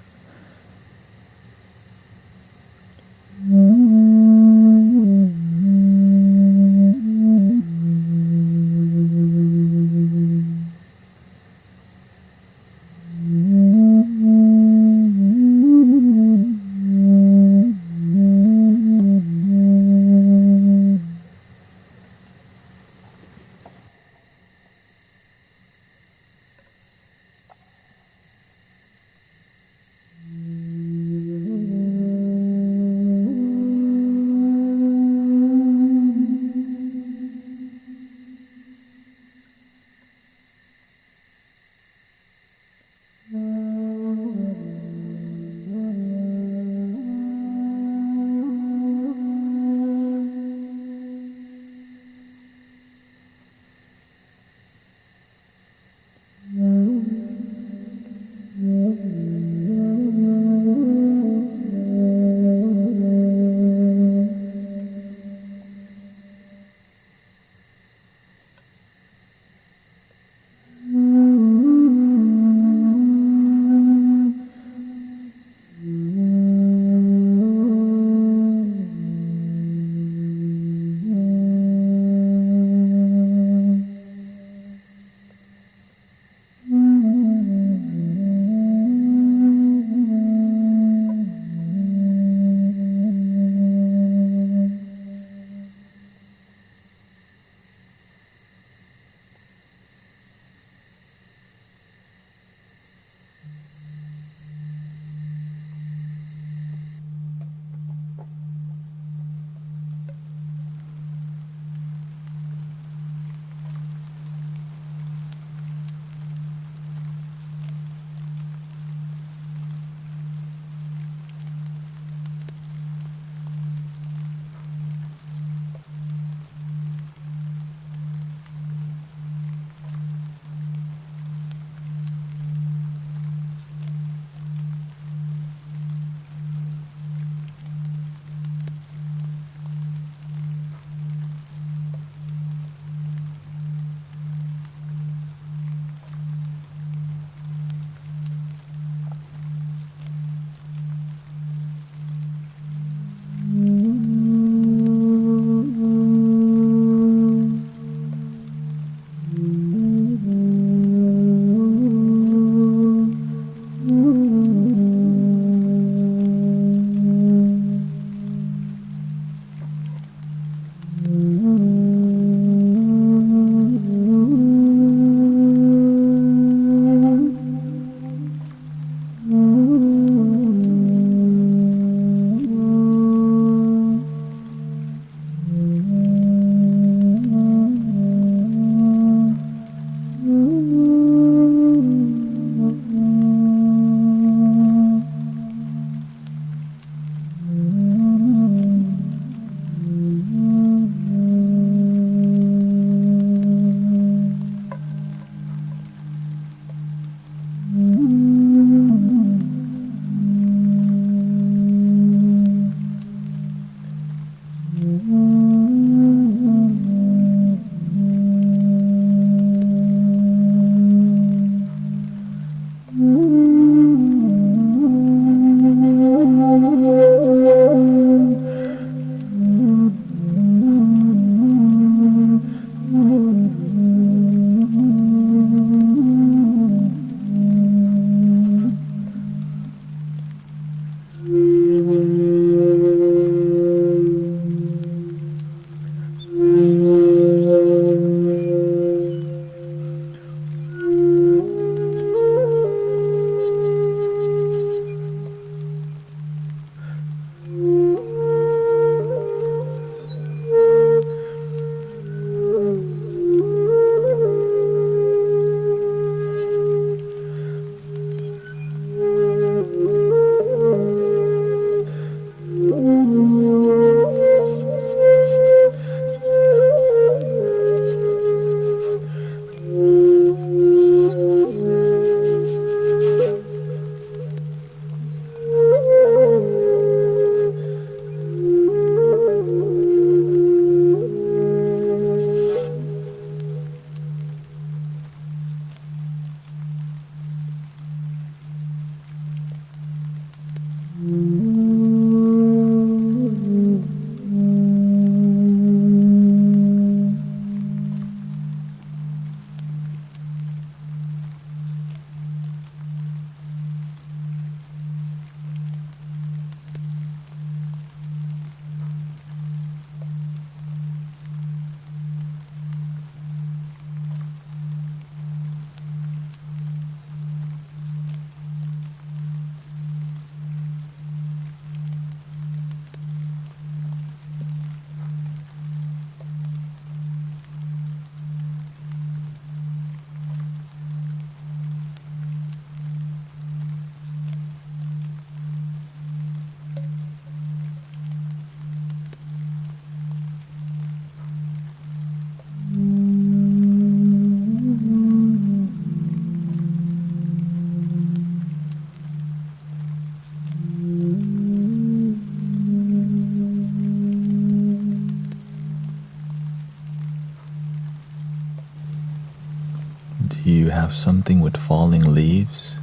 you have something with falling leaves?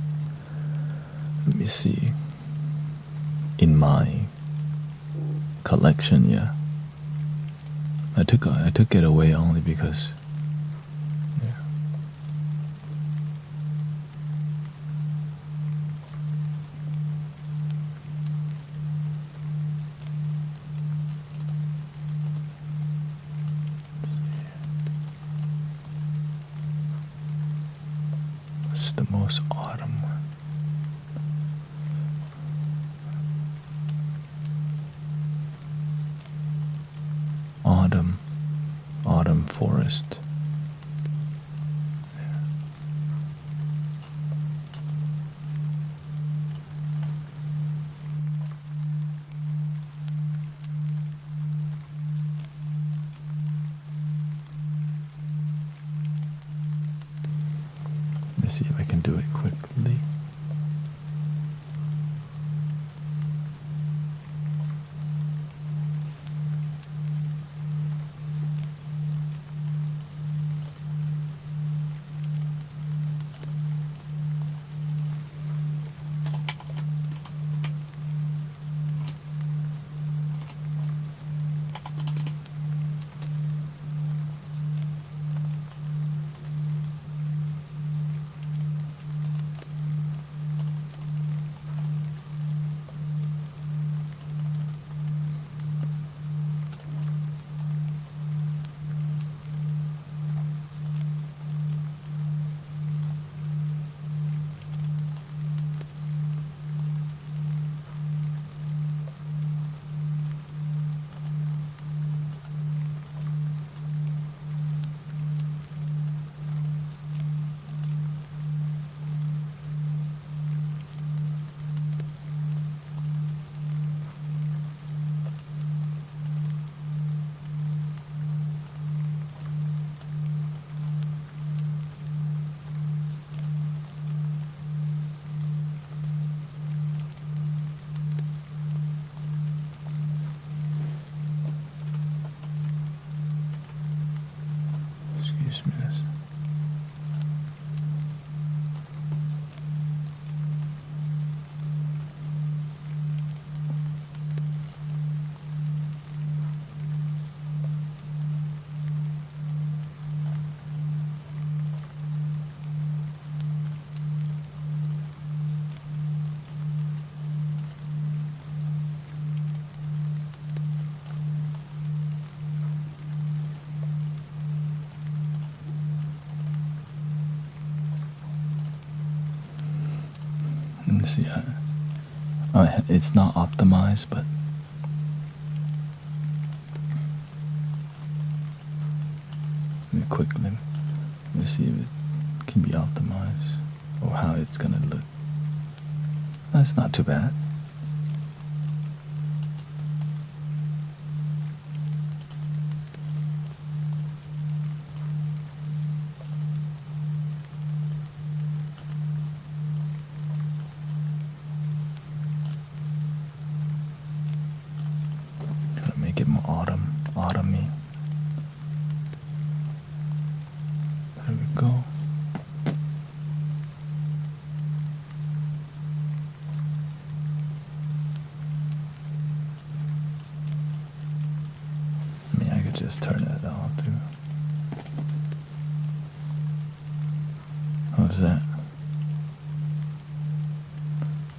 Let me see. In my collection, yeah. I took it away only because, yeah. What's the most autumn one? Autumn forest. Let me see if I can do it quickly. Excuse me. Let me see. It's not optimized, but let me see if it can be optimized or how it's gonna look. That's not too bad. Make it more autumny. There we go. I mean, I could just turn that off too. How's that?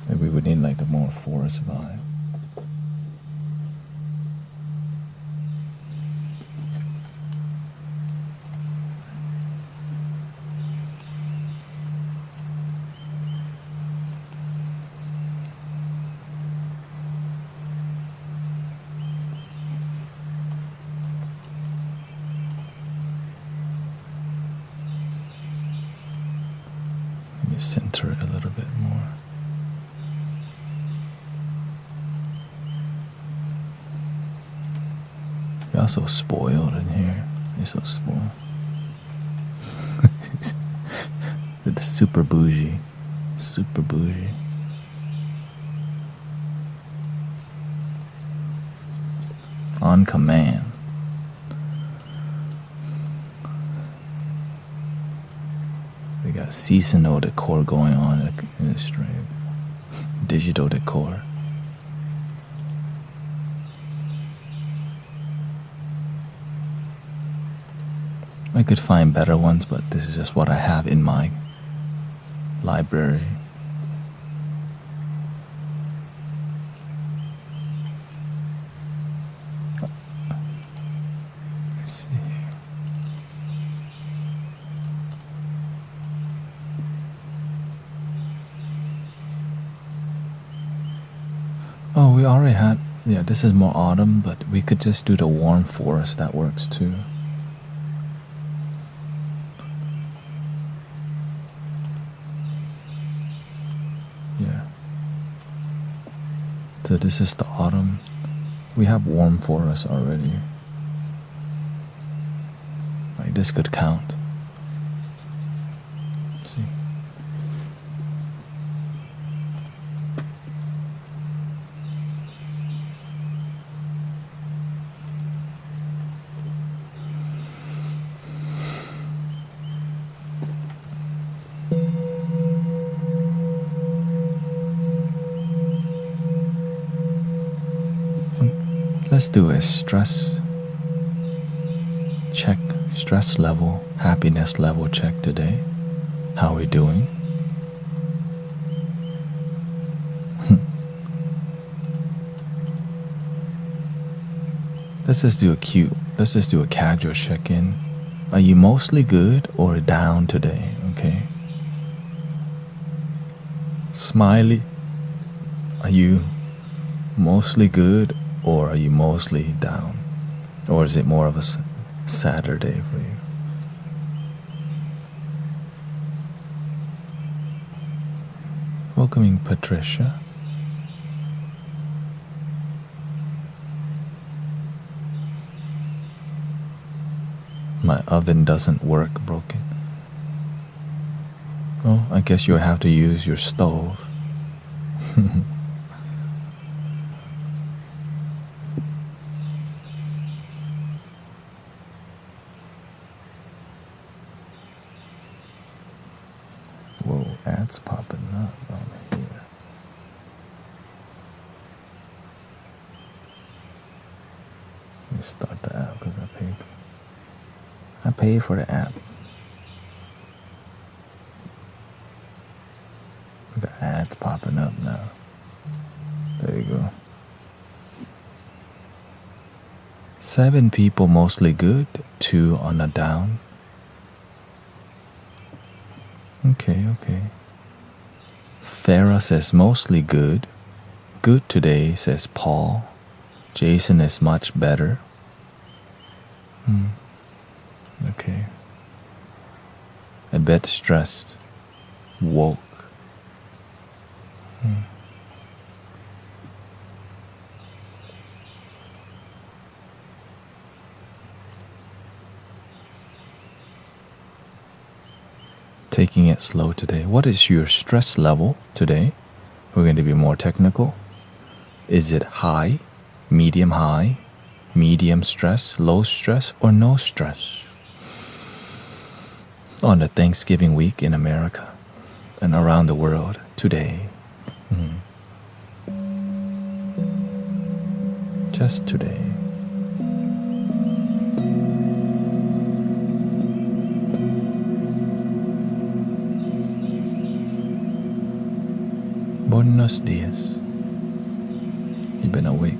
Maybe we would need like a more forest vibe. Center it a little bit more. You're also spoiled in here. You're so spoiled. It's super bougie. Super bougie. On command. got seasonal decor going on in the stream. Digital decor. I could find better ones, but this is just what I have in my library. Let's see. Oh, we already had, yeah, this is more autumn, but we could just do the warm forest. That works too. Yeah. So this is the autumn. We have warm forest already. Like this could count. Let's see. Let's do a stress check, stress level, happiness level check today. How are we doing? Let's just do a casual check-in. Are you mostly good or down today? Okay. Smiley. Are you mostly good or are you mostly down? Or is it more of a Saturday for you? Welcoming Patricia. My oven doesn't work, broken. Oh, I guess you'll have to use your stove. Whoa, ads popping up on here. Let me start the app because I paid for the app. We got ads popping up now. There you go. 7 people mostly good, 2 on a down. Okay. Farah says mostly good. Good today, says Paul. Jason is much better. Okay. A bit stressed. Woke. Taking it slow today. What is your stress level today? We're going to be more technical. Is it high, medium stress, low stress, or no stress? On the Thanksgiving week in America and around the world today. Just today. Buenos dias. You've been awake.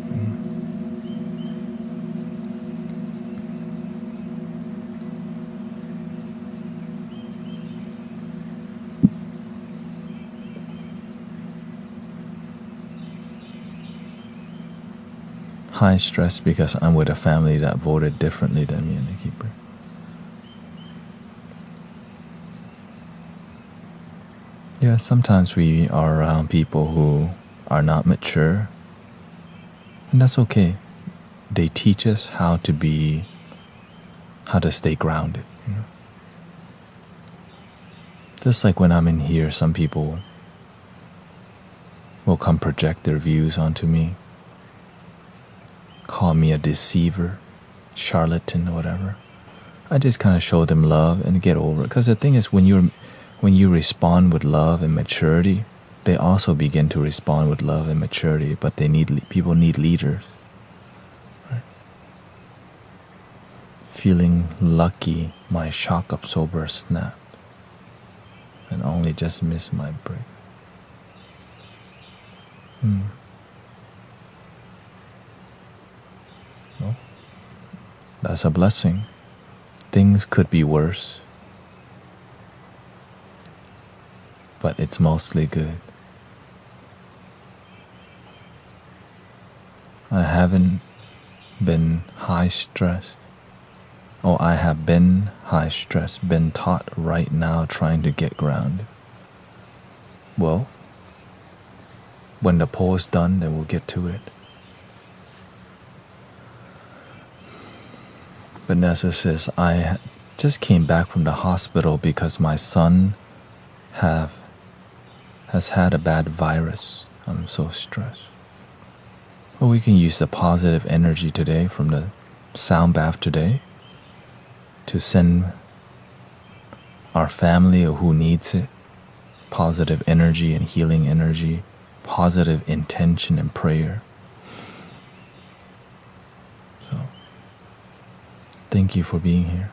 High stress because I'm with a family that voted differently than me and the keeper. Yeah, sometimes we are around people who are not mature, and that's okay. They teach us how to stay grounded. Just like when I'm in here, some people will come project their views onto me, call me a deceiver, charlatan, or whatever. I just kind of show them love and get over it. Because the thing is, when when you respond with love and maturity, they also begin to respond with love and maturity, but people need leaders. Right? Feeling lucky, my shock absorber snapped and only just missed my break. Well, that's a blessing. Things could be worse, but it's mostly good. I haven't been high stressed. I have been high stressed, been taught right now trying to get grounded. Well, when the poll is done, then we'll get to it. Vanessa says, I just came back from the hospital because my son has had a bad virus. I'm so stressed. Well, we can use the positive energy today from the sound bath today to send our family or who needs it positive energy and healing energy, positive intention and prayer. So, thank you for being here.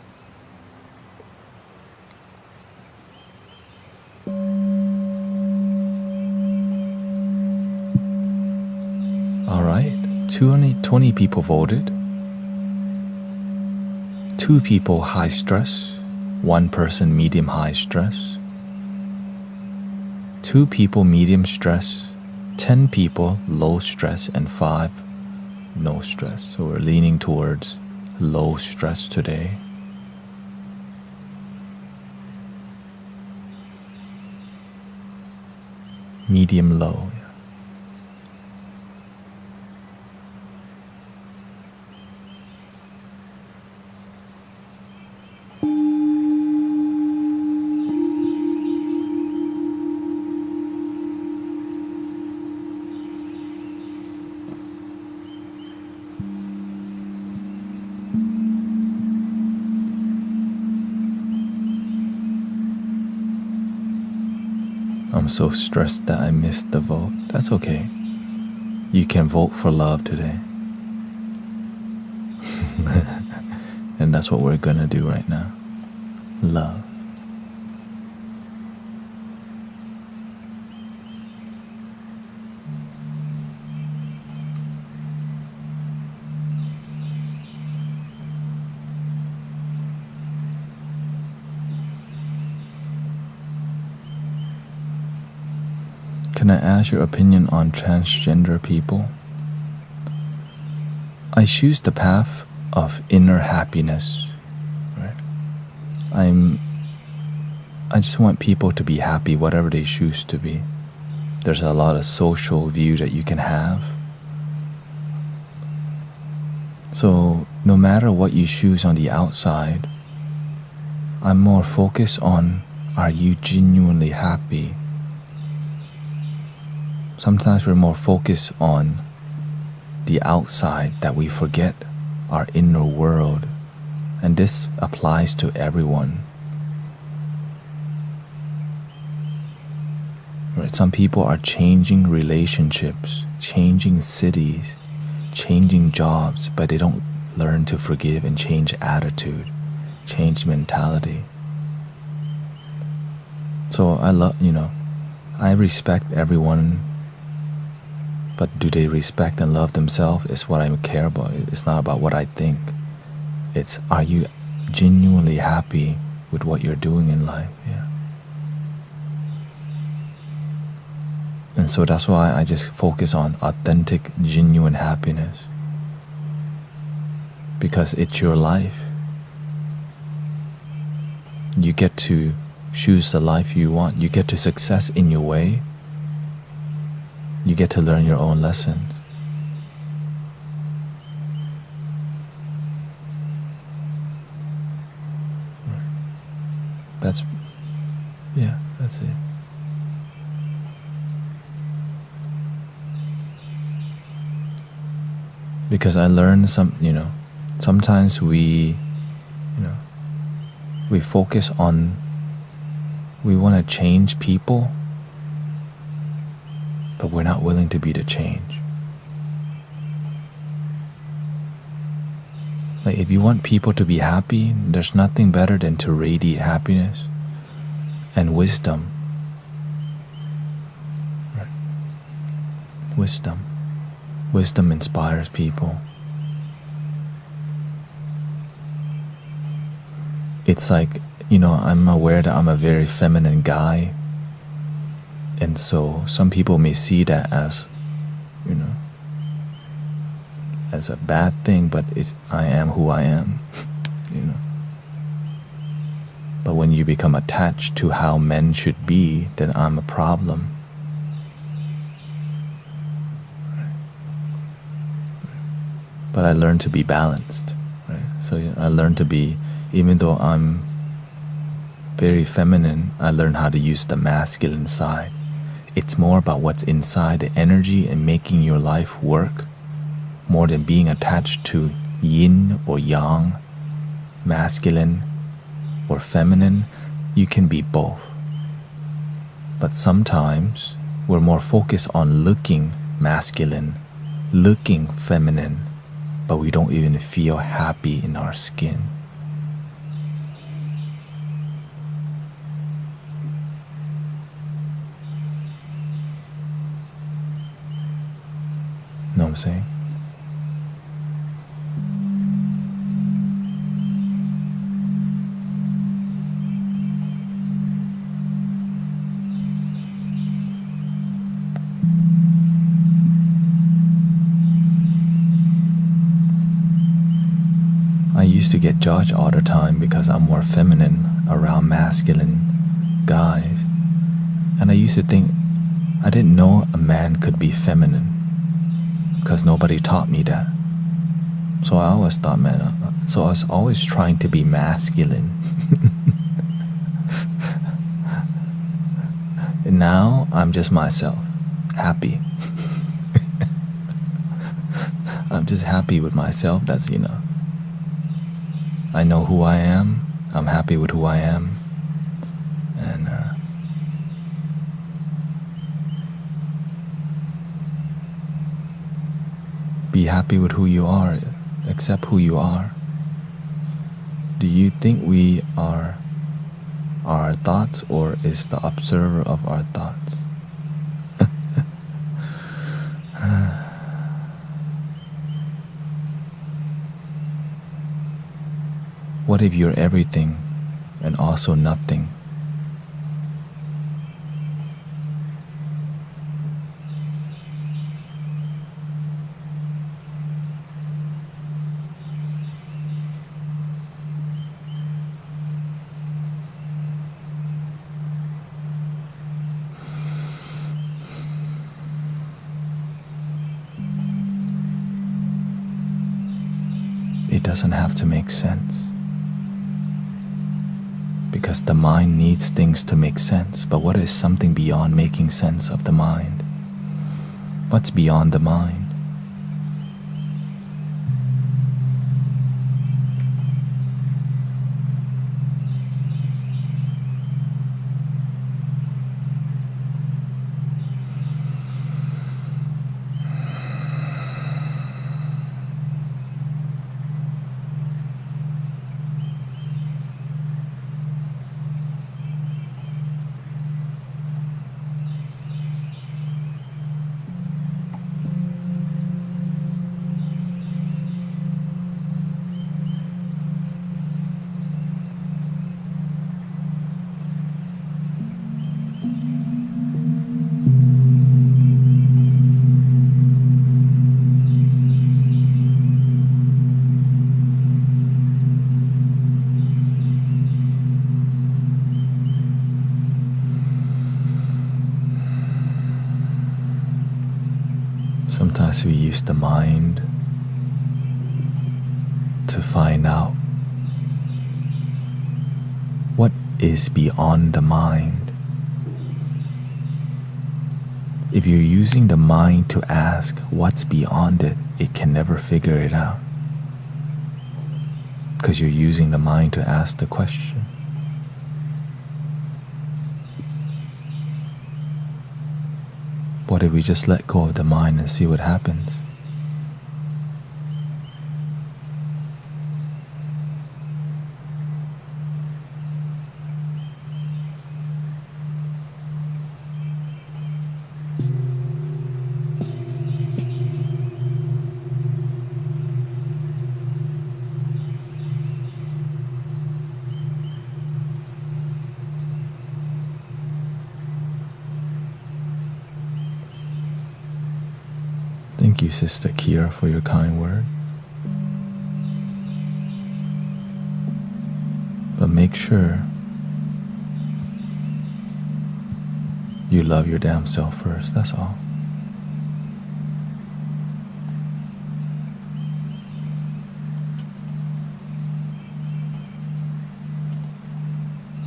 All right, 20 people voted. 2 people high stress, 1 person medium high stress, 2 people medium stress, 10 people low stress, and 5 no stress. So we're leaning towards low stress today. Medium low. I'm so stressed that I missed the vote. That's okay. You can vote for love today. And that's what we're gonna do right now. Love. Can I ask your opinion on transgender people? I choose the path of inner happiness. Right? I just want people to be happy, whatever they choose to be. There's a lot of social view that you can have. So no matter what you choose on the outside, I'm more focused on, are you genuinely happy? Sometimes we're more focused on the outside that we forget our inner world, and this applies to everyone. Right? Some people are changing relationships, changing cities, changing jobs, but they don't learn to forgive and change attitude, change mentality. So I respect everyone. But do they respect and love themselves is what I care about. It's not about what I think. It's, are you genuinely happy with what you're doing in life? Yeah. And so that's why I just focus on authentic, genuine happiness. Because it's your life. You get to choose the life you want. You get to success in your way. You get to learn your own lessons. That's it. Because I learned sometimes we focus on We want to change people, but we're not willing to be the change. Like, if you want people to be happy, there's nothing better than to radiate happiness and wisdom. Wisdom inspires people. It's like, I'm aware that I'm a very feminine guy, and so some people may see that as, as a bad thing, but I am who I am, But when you become attached to how men should be, then I'm a problem. But I learned to be balanced, right? So I learned to be, even though I'm very feminine, I learned how to use the masculine side. It's more about what's inside, the energy, and making your life work, more than being attached to yin or yang, masculine or feminine. You can be both. But sometimes we're more focused on looking masculine, looking feminine, but we don't even feel happy in our skin. Know what I'm saying? I used to get judged all the time because I'm more feminine around masculine guys. And I used to think I didn't know a man could be feminine because nobody taught me that. So I always thought, so I was always trying to be masculine. And now I'm just myself, happy. I'm just happy with myself. That's, I know who I am. I'm happy with who I am. And be happy with who you are. Accept who you are. Do you think we are our thoughts, or is the observer of our thoughts? What if you're everything and also nothing? It doesn't have to make sense, because the mind needs things to make sense. But what is something beyond making sense of the mind? What's beyond the mind? Sometimes we use the mind to find out what is beyond the mind. If you're using the mind to ask what's beyond it, it can never figure it out, because you're using the mind to ask the question. we just let go of the mind and see what happens? Thank you, Sister Kira, for your kind word. But make sure you love your damn self first, that's all.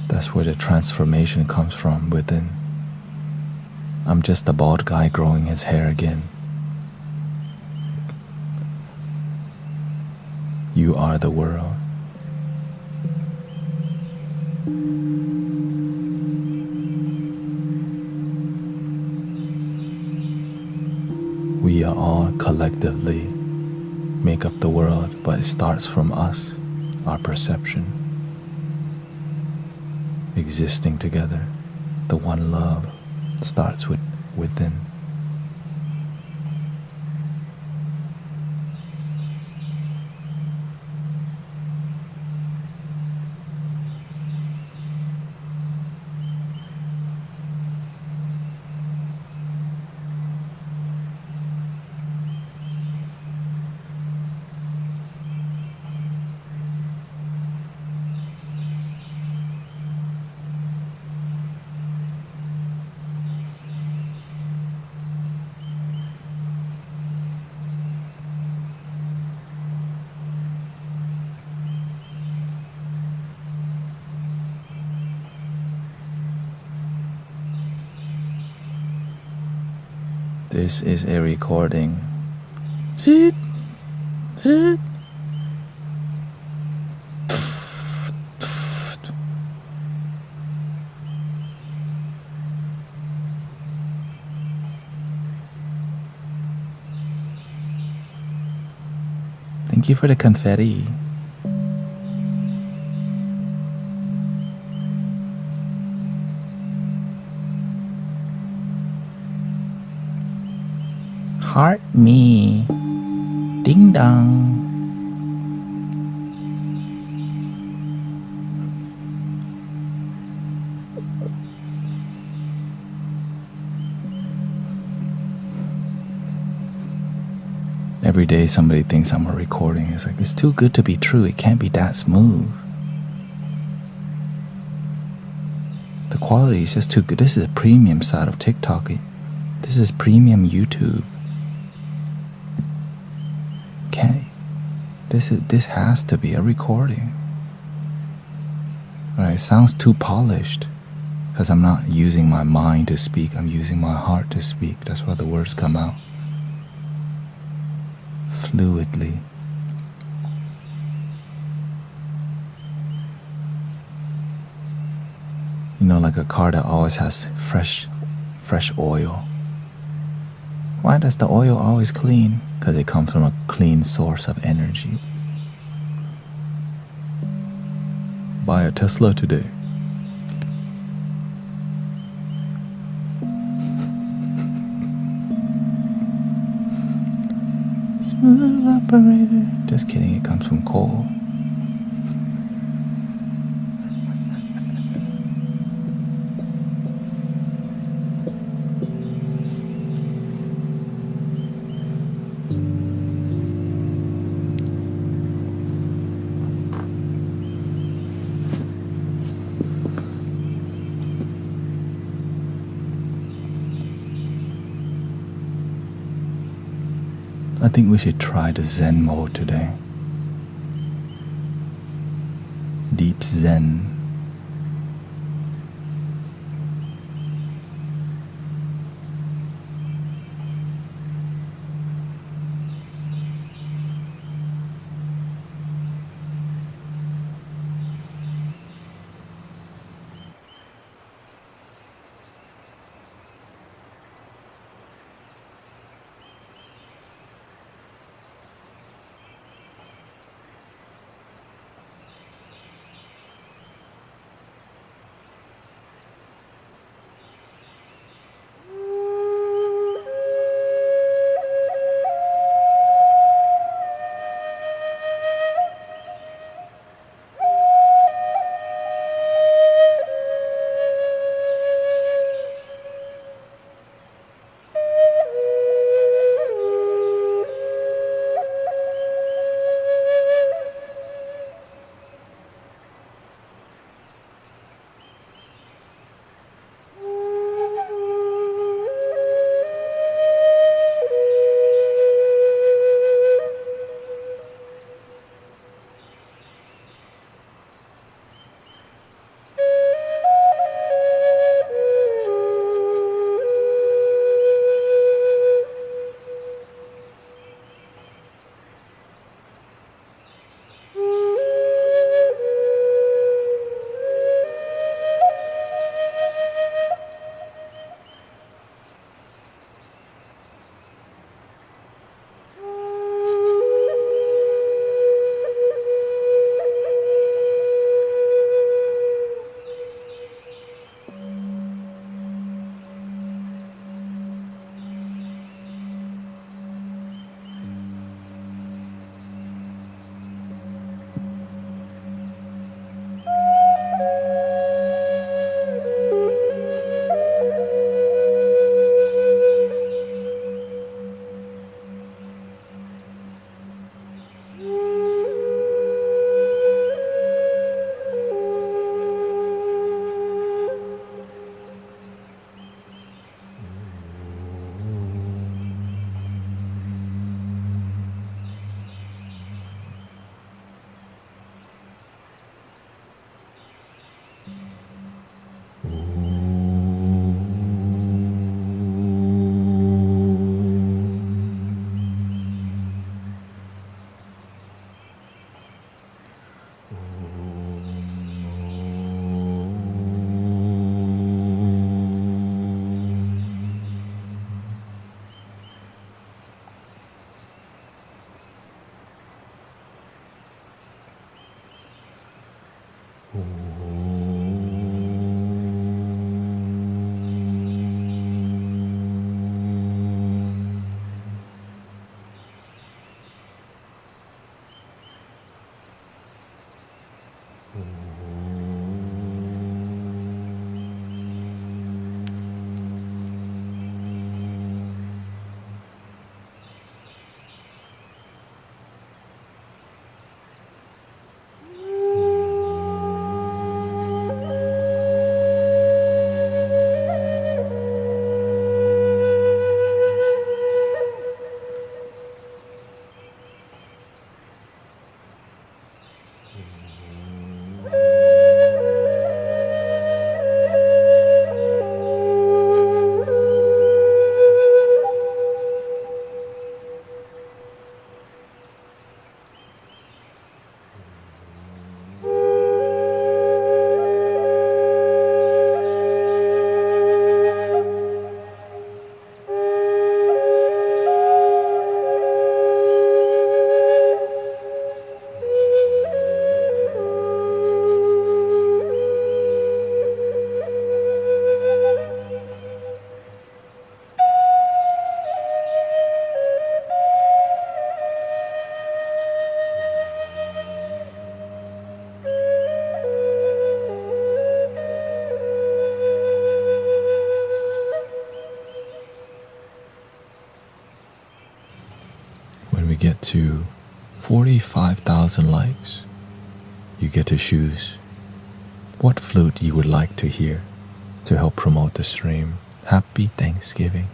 That's where the transformation comes from, within. I'm just a bald guy growing his hair again. You are the world. We are all collectively make up the world, but it starts from us, our perception, existing together. The one love starts within. This is a recording. Thank you for the confetti. Heart me. Ding dong. Every day somebody thinks I'm a recording. It's like, it's too good to be true. It can't be that smooth. The quality is just too good. This is a premium side of TikTok. This is premium YouTube. This has to be a recording. Right? It sounds too polished because I'm not using my mind to speak. I'm using my heart to speak. That's why the words come out fluidly. You know, like a car that always has fresh oil. Why does the oil always clean? Because it comes from a clean source of energy. Buy a Tesla today. Smooth operator. Just kidding, it comes from coal. I think we should try the Zen mode today. Deep Zen. When we get to 45,000 likes, you get to choose what flute you would like to hear to help promote the stream. Happy Thanksgiving.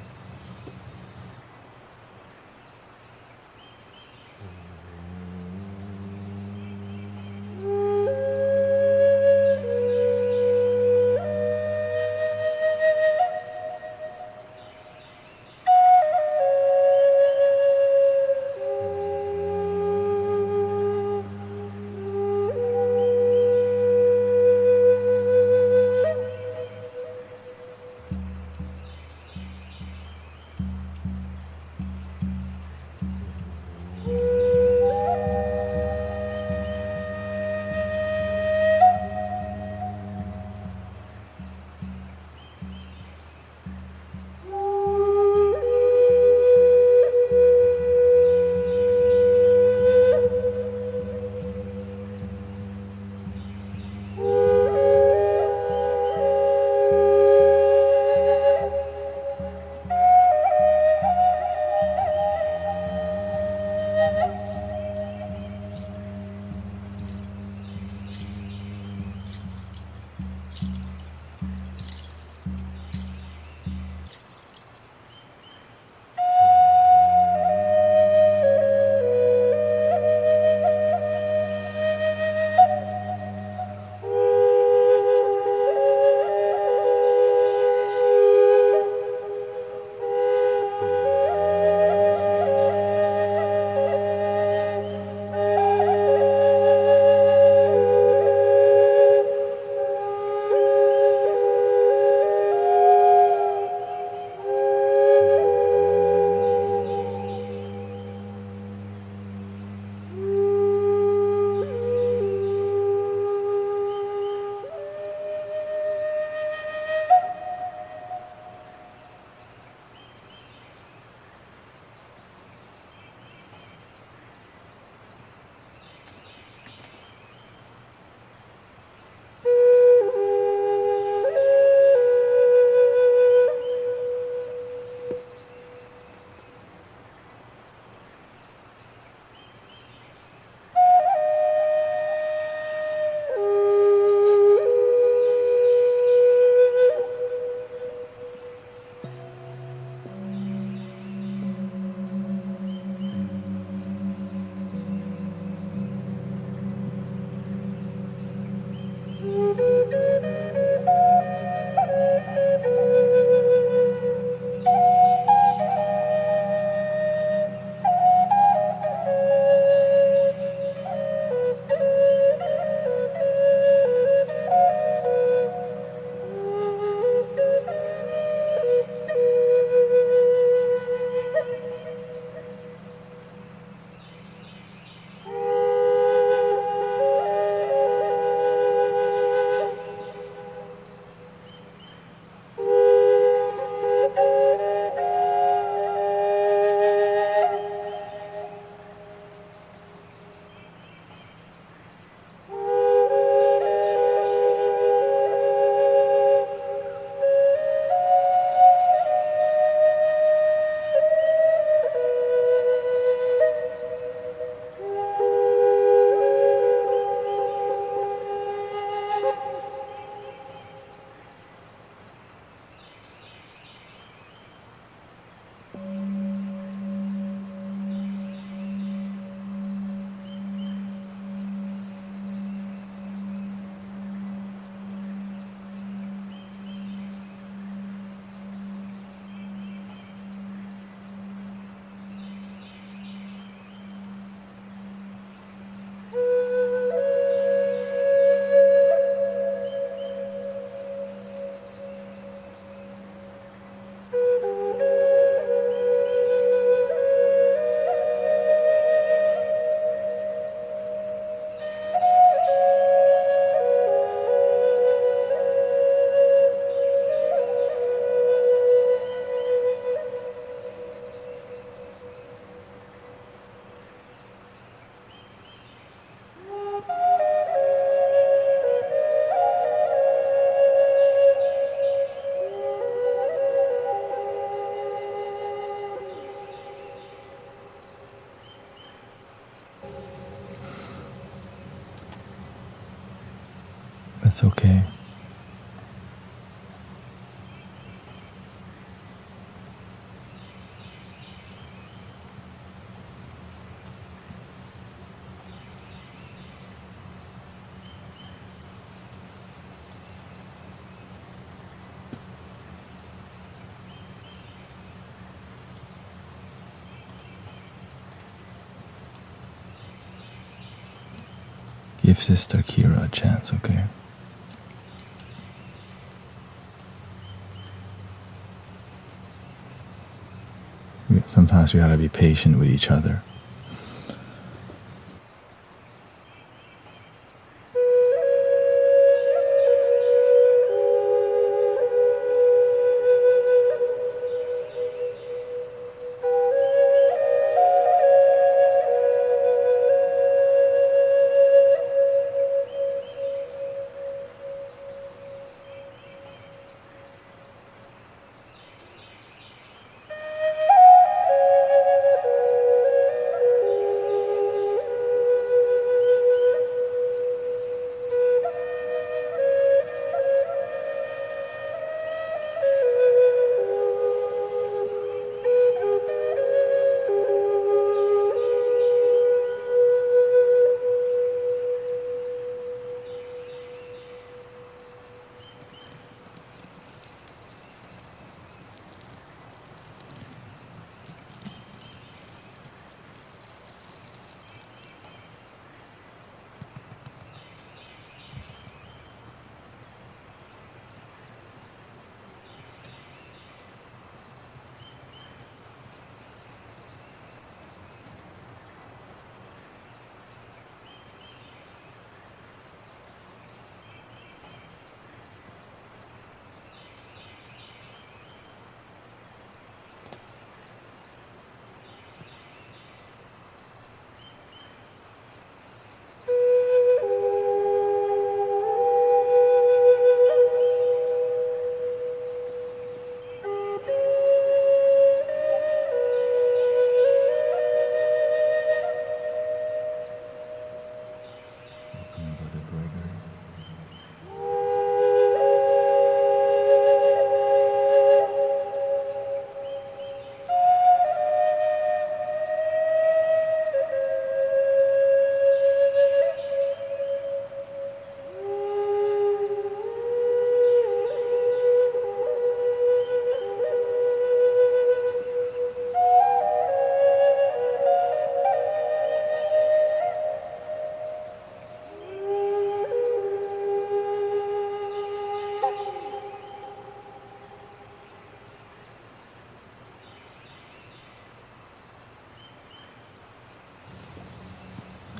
That's okay. Give Sister Kira a chance, okay? Sometimes we gotta be patient with each other.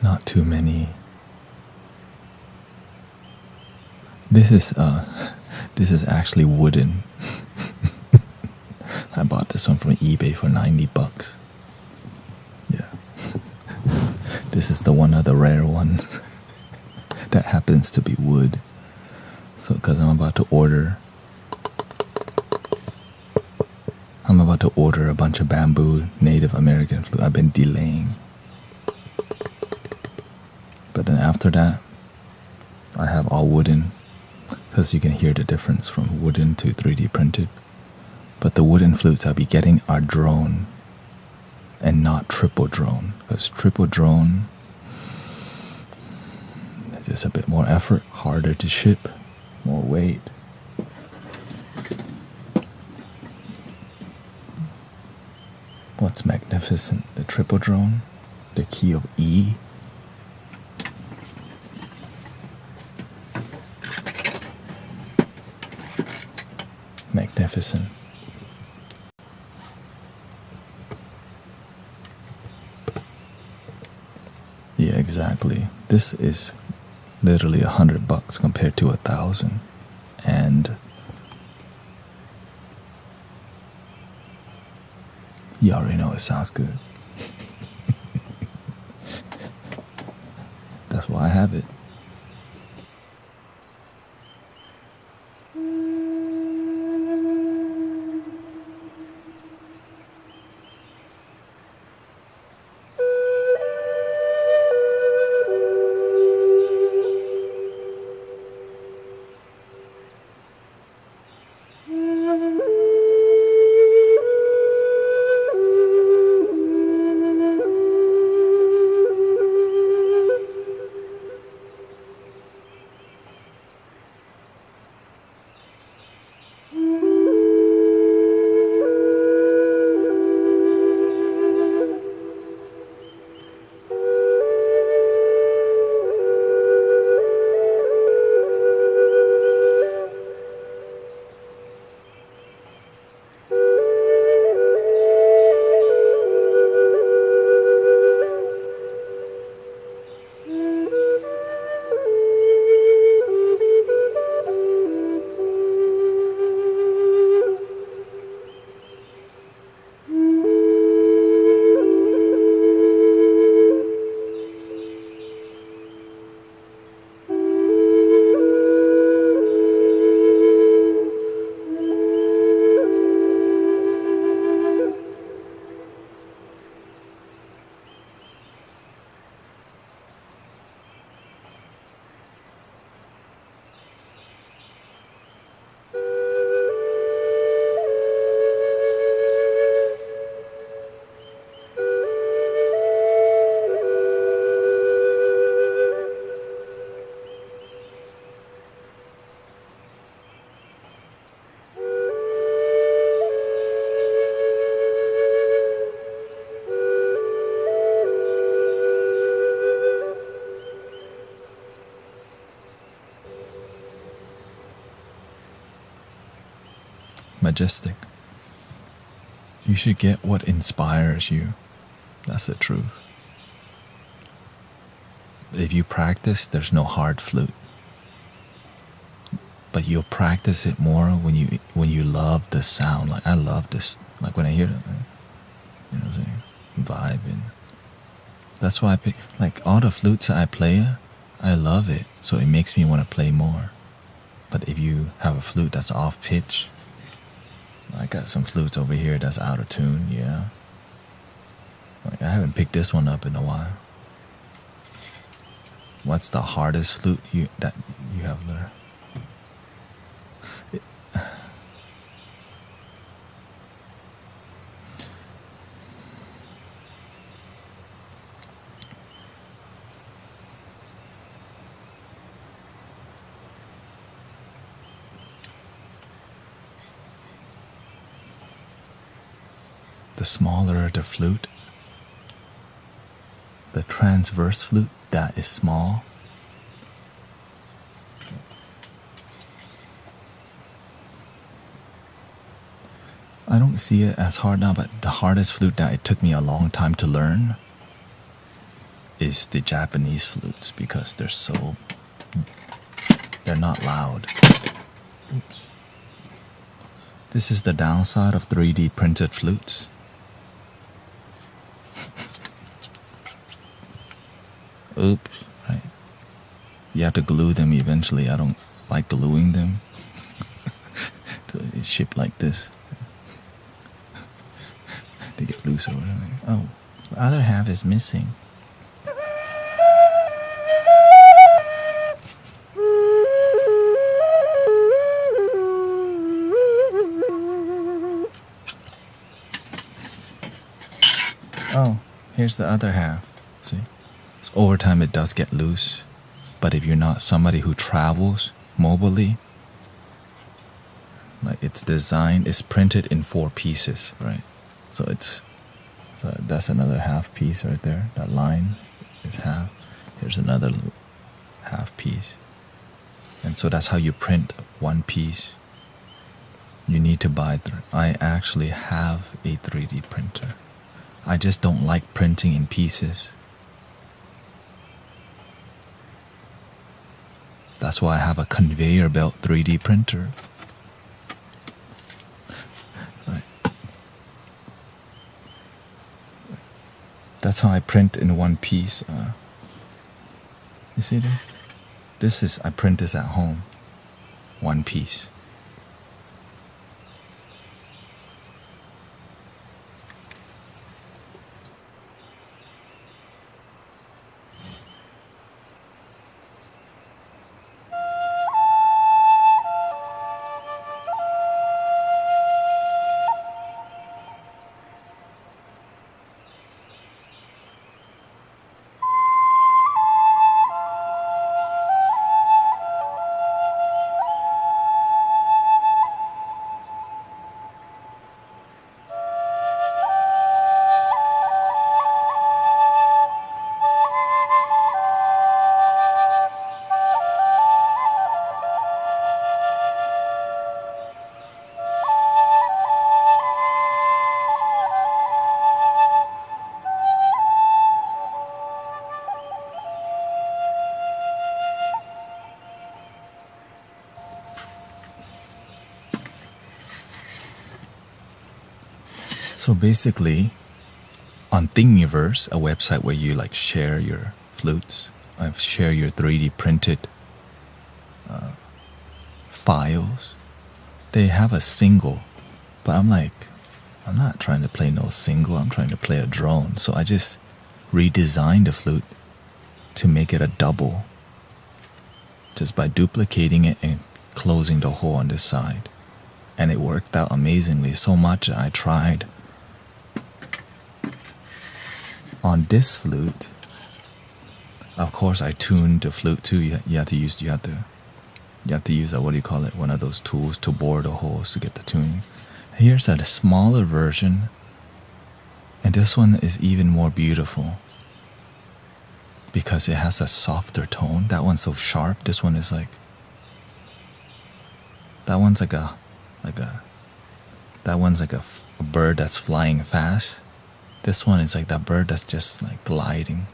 Not too many. This is actually wooden. I bought this one from eBay for $90. Yeah. This is the one of the rare ones that happens to be wood. So, because I'm about to order a bunch of bamboo Native American flute. I've been delaying. But then after that, I have all wooden, because you can hear the difference from wooden to 3D printed. But the wooden flutes I'll be getting are drone and not triple drone, because triple drone is just a bit more effort, harder to ship, more weight. What's magnificent? The triple drone, the key of E. Magnificent. Yeah, exactly. This is literally $100 compared to 1,000, and you already know it sounds good. That's why I have it. majestic. You should get what inspires you. That's the truth. If you practice, there's no hard flute. But you'll practice it more when you love the sound. Like I love this. Like when I hear it, you know what I'm saying? Vibe. And that's why I pick, like all the flutes that I play, I love it. So it makes me want to play more. But if you have a flute that's off pitch, I got some flutes over here that's out of tune, yeah. Like I haven't picked this one up in a while. What's the hardest flute that you have there? The smaller the flute, the transverse flute, that is small. I don't see it as hard now, but the hardest flute that it took me a long time to learn is the Japanese flutes because they're not loud. Oops. This is the downside of 3D printed flutes. Oops, right. You have to glue them eventually. I don't like gluing them. It's shipped like this. They get loose or whatever. Oh, the other half is missing. Oh, here's the other half. See? So over time it does get loose. But if you're not somebody who travels mobily, like it's printed in 4 pieces, right? So that's another half piece right there. That line is half. Here's another half piece. And so that's how you print one piece. You need to buy I actually have a 3D printer. I just don't like printing in pieces. That's why I have a conveyor belt 3D printer. Right. That's how I print in one piece. You see this? I print this at home. One piece. So basically, on Thingiverse, a website where you like share your flutes, share your 3D printed files, they have a single, but I'm not trying to play no single, I'm trying to play a drone. So I just redesigned the flute to make it a double, just by duplicating it and closing the hole on this side. And it worked out amazingly, so much I tried. On this flute, of course, I tuned the flute too. You have to use a, what do you call it? One of those tools to bore the holes to get the tuning. Here's a smaller version, and this one is even more beautiful because it has a softer tone. That one's so sharp. This one is that one's like a That one's like a bird that's flying fast. This one is like that bird that's just like gliding.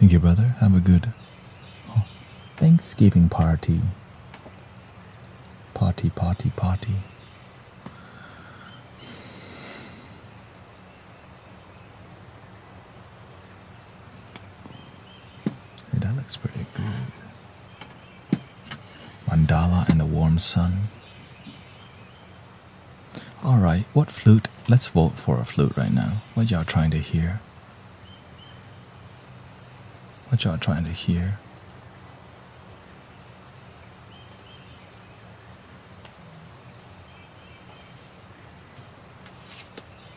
Thank you, brother. Have a good Thanksgiving party. Party. Hey, that looks pretty good. Mandala and the warm sun. Alright, what flute? Let's vote for a flute right now. What y'all trying to hear? What y'all trying to hear?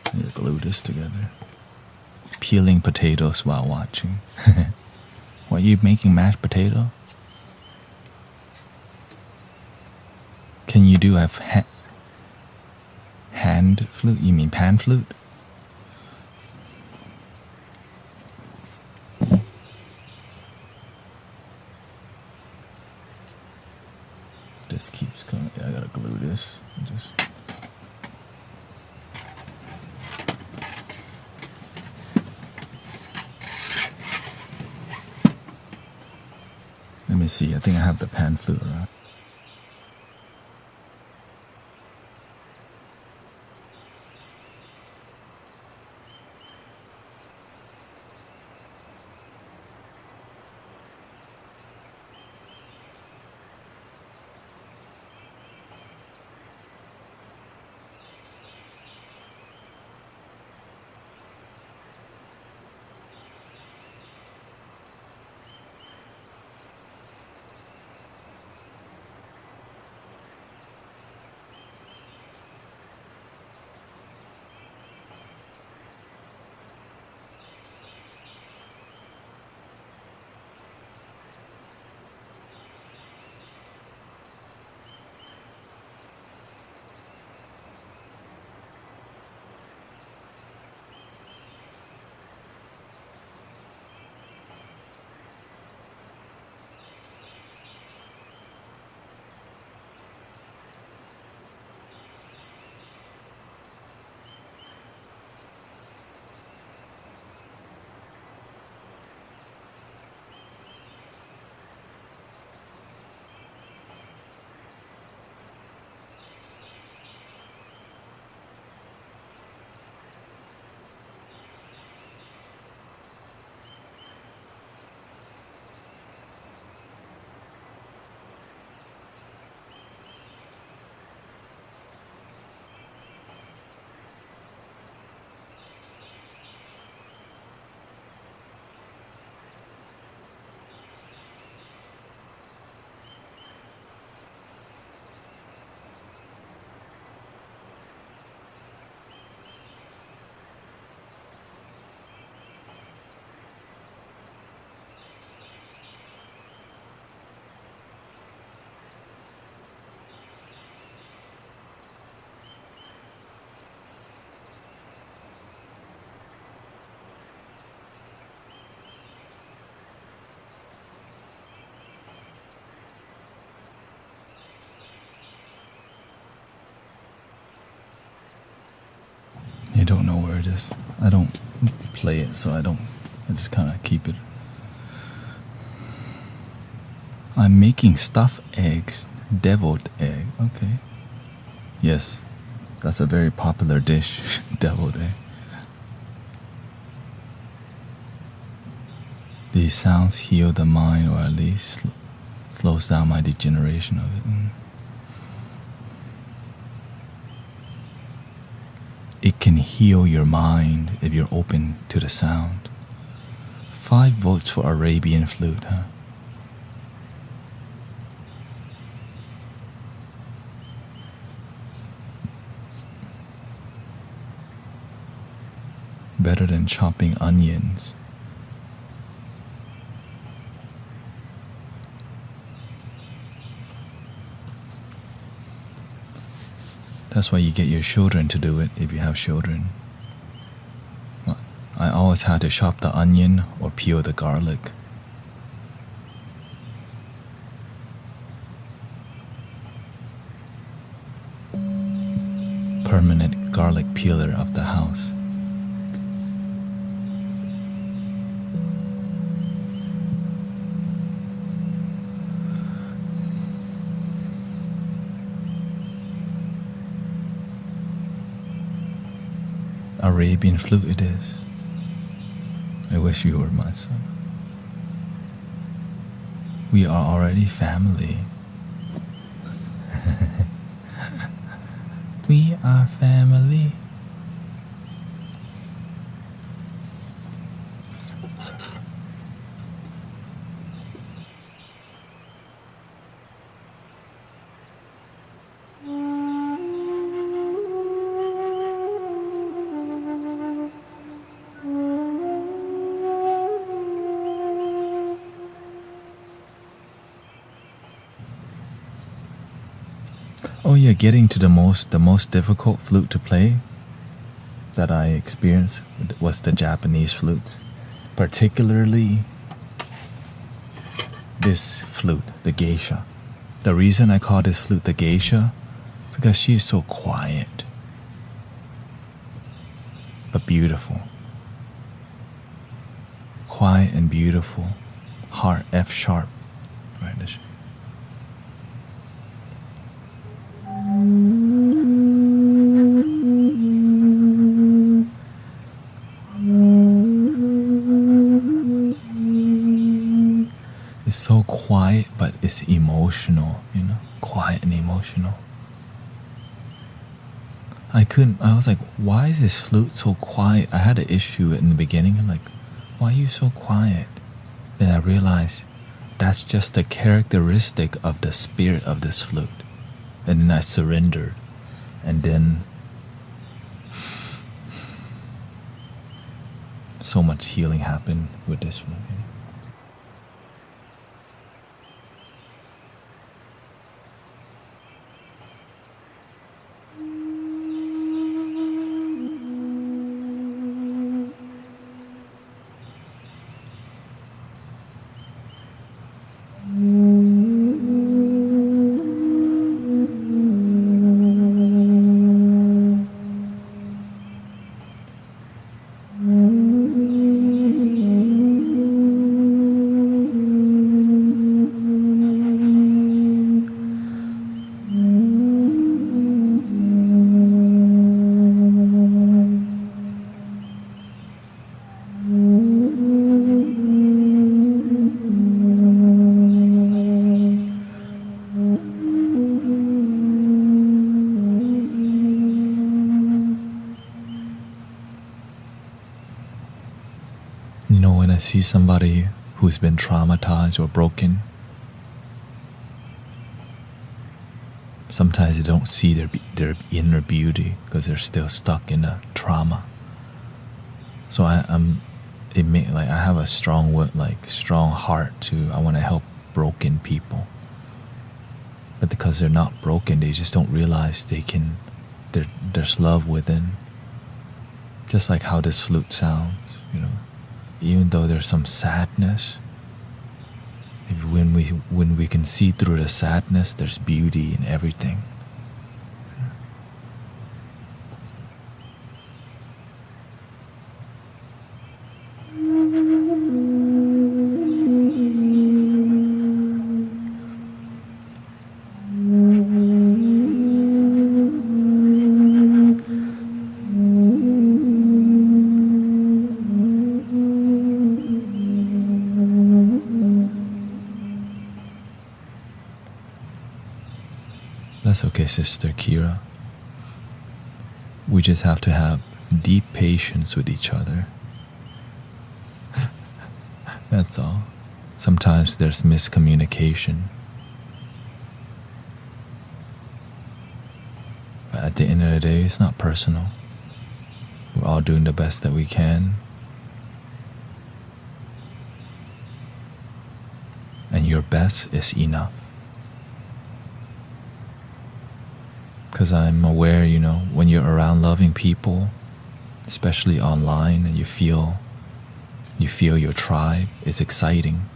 I need to glue this together. Peeling potatoes while watching. What, you making mashed potato? Can you do a hand flute? You mean pan flute? This keeps coming. I gotta glue this. Just. Let me see. I think I have the pan flute around. don't know where it is. I don't play it, so I just kind of keep it. I'm making stuffed eggs, deviled egg. Okay. Yes, that's a very popular dish, deviled egg. These sounds heal the mind, or at least slows down my degeneration of it. It can heal your mind if you're open to the sound. 5 votes for Arabian flute, huh? Better than chopping onions. That's why you get your children to do it if you have children. I always had to chop the onion or peel the garlic. Permanent garlic peeler of the house. Arabian flute it is. I wish you were my son. We are already family. We are family. Oh yeah, getting to the most difficult flute to play that I experienced was the Japanese flutes. Particularly this flute, the geisha. The reason I call this flute the geisha, because she is so quiet, but beautiful. Quiet and beautiful. Heart F sharp. Right, this. It's so quiet, but it's emotional, quiet and emotional. I was like, why is this flute so quiet? I had an issue in the beginning. I'm like, why are you so quiet? Then I realized that's just the characteristic of the spirit of this flute. And then I surrendered. And then so much healing happened with this flute. When I see somebody who's been traumatized or broken, sometimes they don't see their inner beauty because they're still stuck in a trauma. So I have a strong heart I want to help broken people. But because they're not broken, they just don't realize there's love within. Just like how this flute sounds, Even though there's some sadness, when we can see through the sadness, there's beauty in everything. That's okay, Sister Kira. We just have to have deep patience with each other. That's all. Sometimes there's miscommunication. But at the end of the day, it's not personal. We're all doing the best that we can. And your best is enough. Because I'm aware, when you're around loving people, especially online, and you feel your tribe, it's exciting.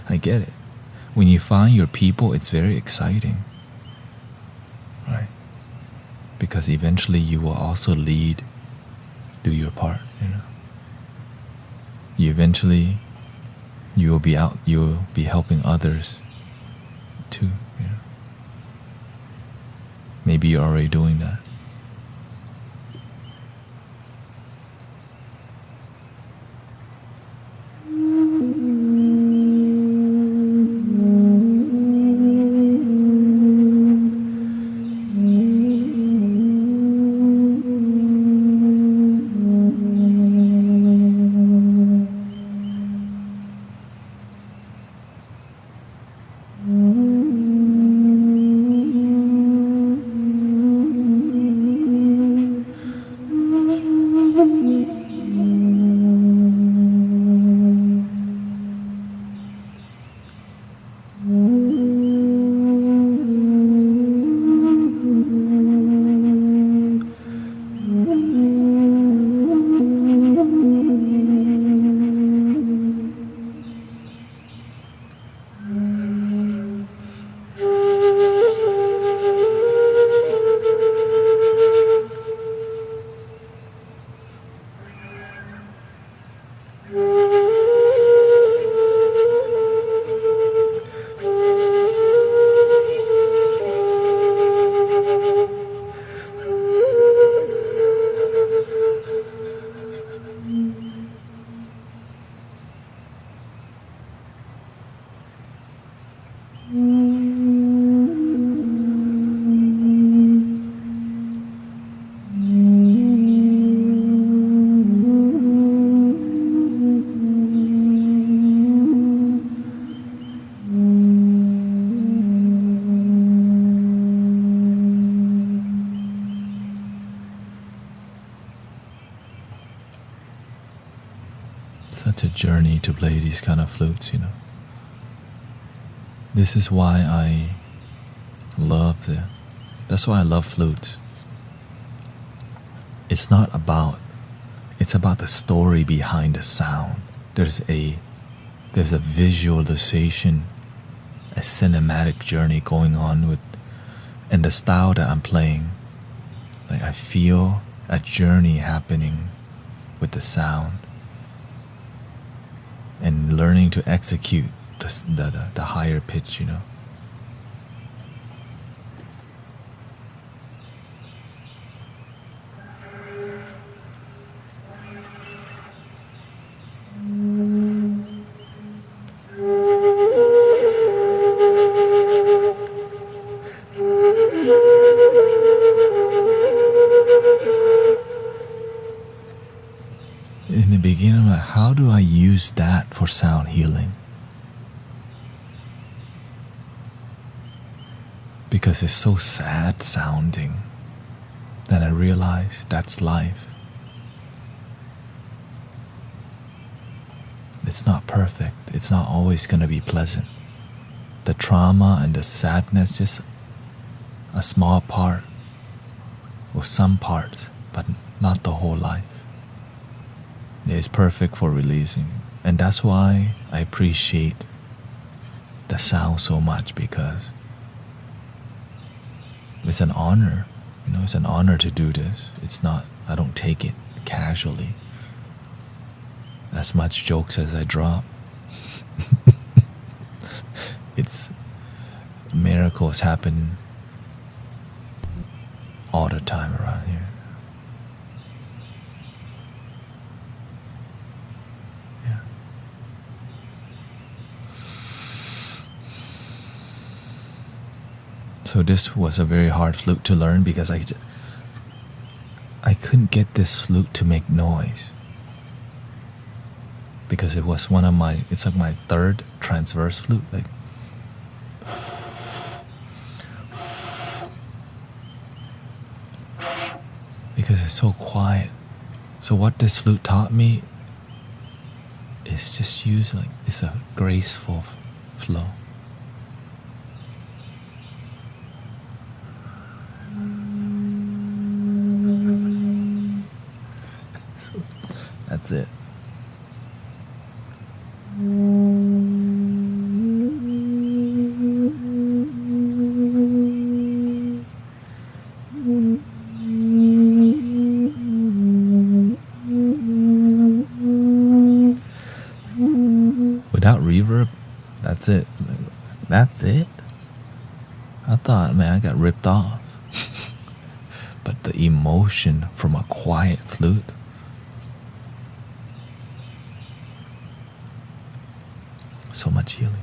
I get it. When you find your people, it's very exciting. Right? Because eventually you will also lead, do your part, You eventually, you will be helping others too, Maybe you're already doing that. Such a journey to play these kind of flutes, This is why that's why I love flutes. It's about the story behind the sound. There's a visualization, a cinematic journey going on and the style that I'm playing. Like I feel a journey happening with the sound. And learning to execute the higher pitch, In the beginning, I'm like, how do I use that for sound healing? Because it's so sad sounding. Then I realized that's life. It's not perfect. It's not always going to be pleasant. The trauma and the sadness just a small part or some parts, but not the whole life. It's perfect for releasing. And that's why I appreciate the sound so much, because it's an honor. It's an honor to do this. I don't take it casually. As much jokes as I drop. Miracles happen all the time around here. Yeah. So this was a very hard flute to learn because I couldn't get this flute to make noise. Because it was it's like my third transverse flute. Like, because it's so quiet. So what this flute taught me is just it's a graceful flow. That's it. Without reverb, that's it. That's it? I thought, man, I got ripped off. But the emotion from a quiet flute, so much healing.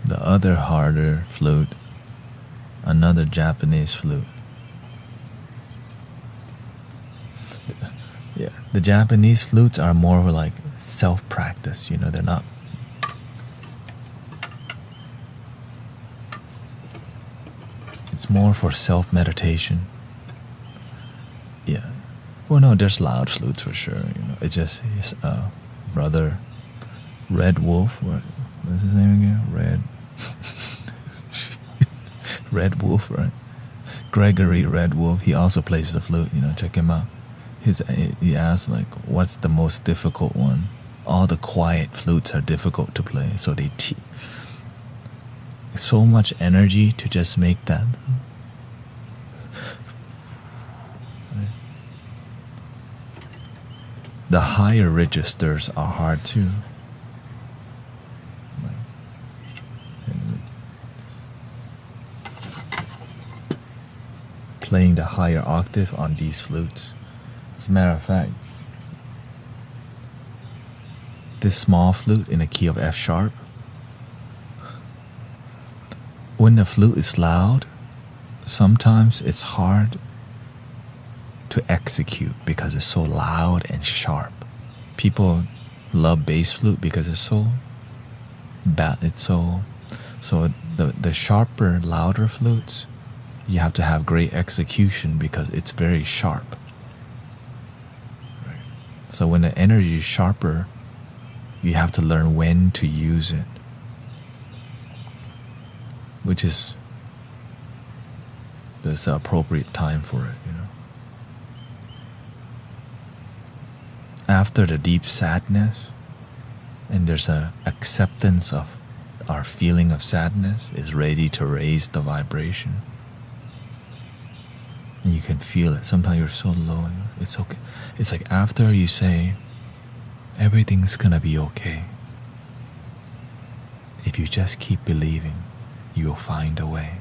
The other harder flute, another Japanese flute. Yeah, the Japanese flutes are more like self-practice, they're not. It's more for self-meditation. Yeah. Well, no, there's loud flutes for sure, It's just his brother, Red Wolf, what's his name again? Red Wolf, right? Gregory Red Wolf. He also plays the flute. Check him out. He asked like, what's the most difficult one? All the quiet flutes are difficult to play, so they so much energy to just make that. The higher registers are hard too. Playing the higher octave on these flutes. As a matter of fact, this small flute in a key of F sharp, when the flute is loud, sometimes it's hard to execute because it's so loud and sharp. People love bass flute because it's so bad. It's so the sharper, louder flutes, you have to have great execution because it's very sharp. Right. So when the energy is sharper, you have to learn when to use it, which is there's the appropriate time for it, After the deep sadness, and there's an acceptance of our feeling of sadness is ready to raise the vibration. And you can feel it. Sometimes you're so low. It's okay. It's like after you say, everything's gonna be okay. If you just keep believing, you'll find a way.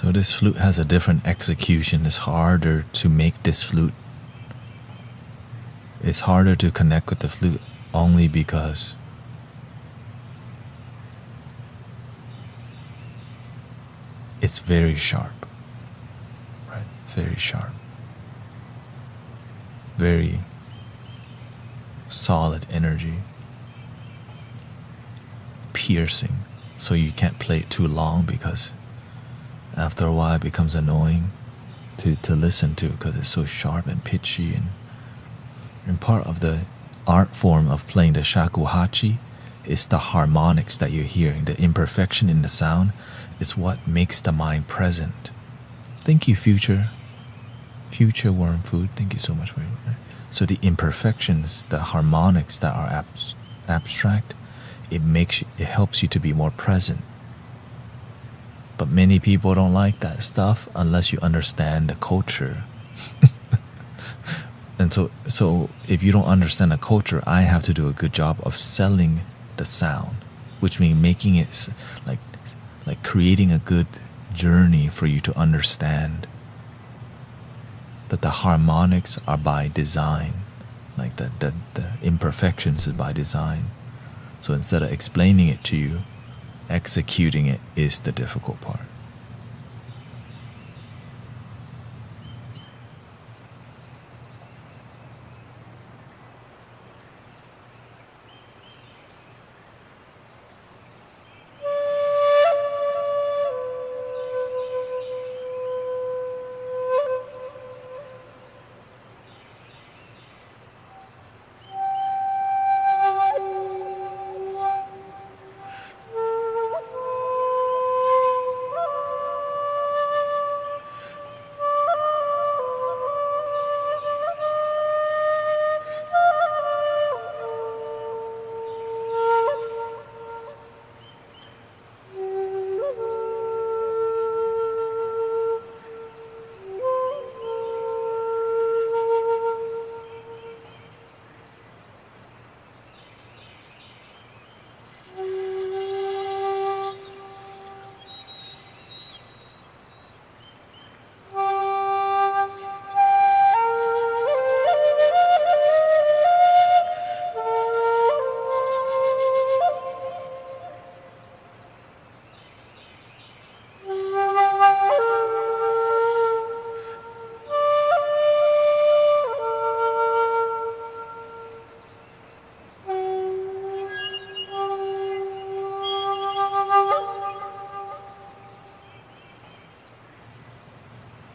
So this flute has a different execution. It's harder to make this flute. It's harder to connect with the flute only because it's very sharp, right? Very sharp. Very solid energy. Piercing. So you can't play it too long because after a while it becomes annoying to listen to because it's so sharp and pitchy, and part of the art form of playing the shakuhachi is the harmonics that you're hearing. The imperfection in the sound is what makes the mind present. Thank you, future worm food. Thank you so much for it. So the imperfections, the harmonics that are abstract, it helps you to be more present. But many people don't like that stuff unless you understand the culture. And so if you don't understand the culture, I have to do a good job of selling the sound, which means making it like creating a good journey for you to understand that the harmonics are by design, like the imperfections is by design. So instead of explaining it to you, executing it is the difficult part.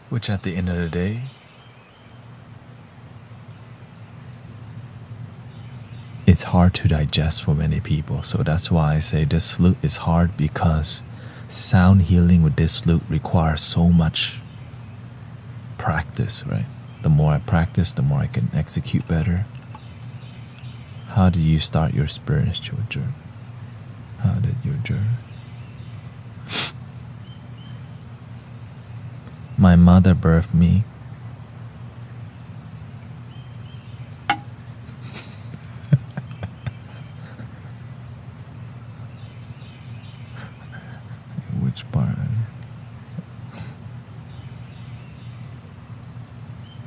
Which at the end of the day, it's hard to digest for many people. So that's why I say this flute is hard, because sound healing with this flute requires so much practice, right? The more I practice, the more I can execute better. How did you start your spiritual journey? How did your journey? My mother birthed me. Which part?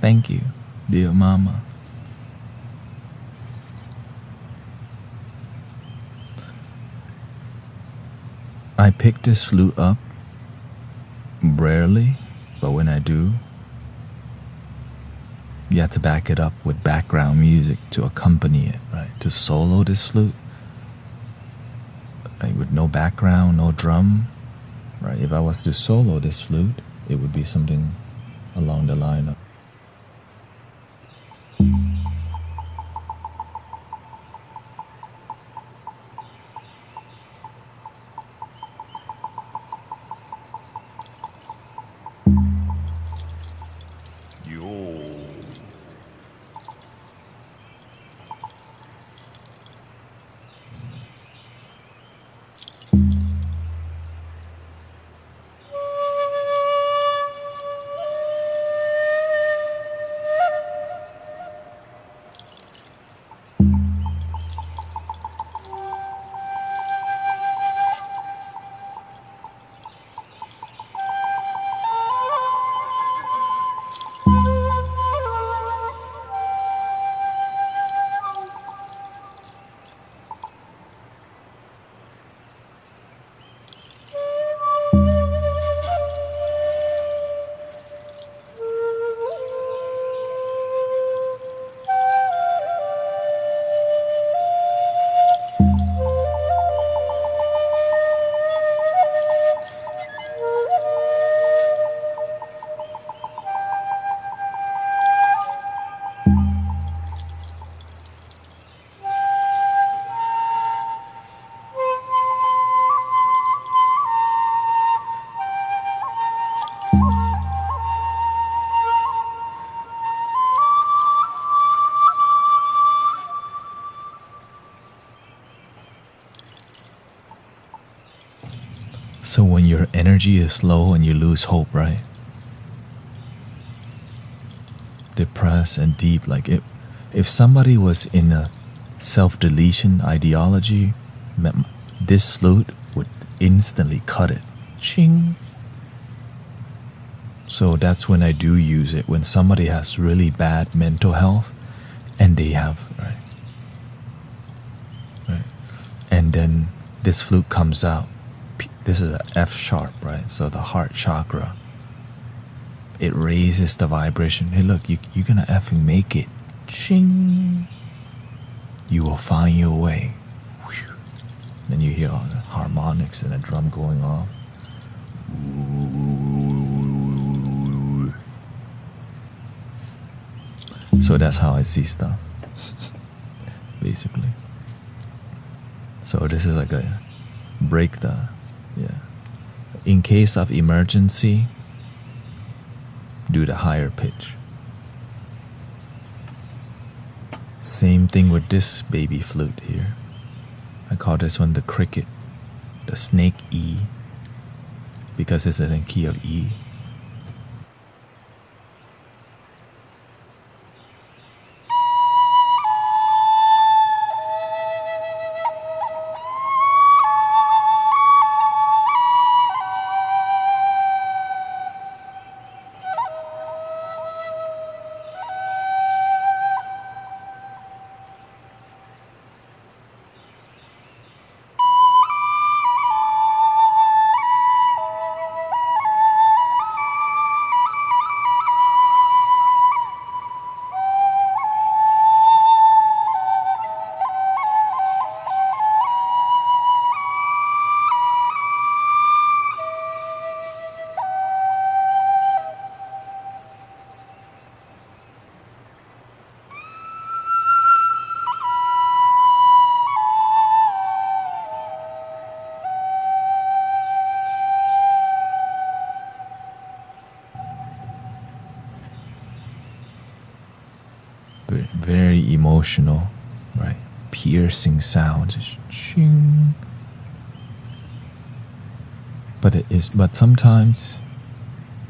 Thank you, dear mama. I pick this flute up rarely, but when I do, you have to back it up with background music to accompany it, right? To solo this flute, right? With no background, no drum, right? If I was to solo this flute, it would be something along the line of So when your energy is low and you lose hope, right? Depressed and deep, like if somebody was in a self-deletion ideology, this flute would instantly cut it. Ching. So that's when I do use it, when somebody has really bad mental health and they have, right? And then this flute comes out. This is an F sharp, right? So the heart chakra. It raises the vibration. Hey, look, you're gonna effing make it. Ching. You will find your way. Whew. Then you hear all the harmonics and the drum going off. So that's how I see stuff, basically. So this is like a break the, yeah. In case of emergency, do the higher pitch. Same thing with this baby flute here. I call this one the cricket, the snake E, because it's in the key of E. Very emotional, right? Piercing sounds. Ching. But sometimes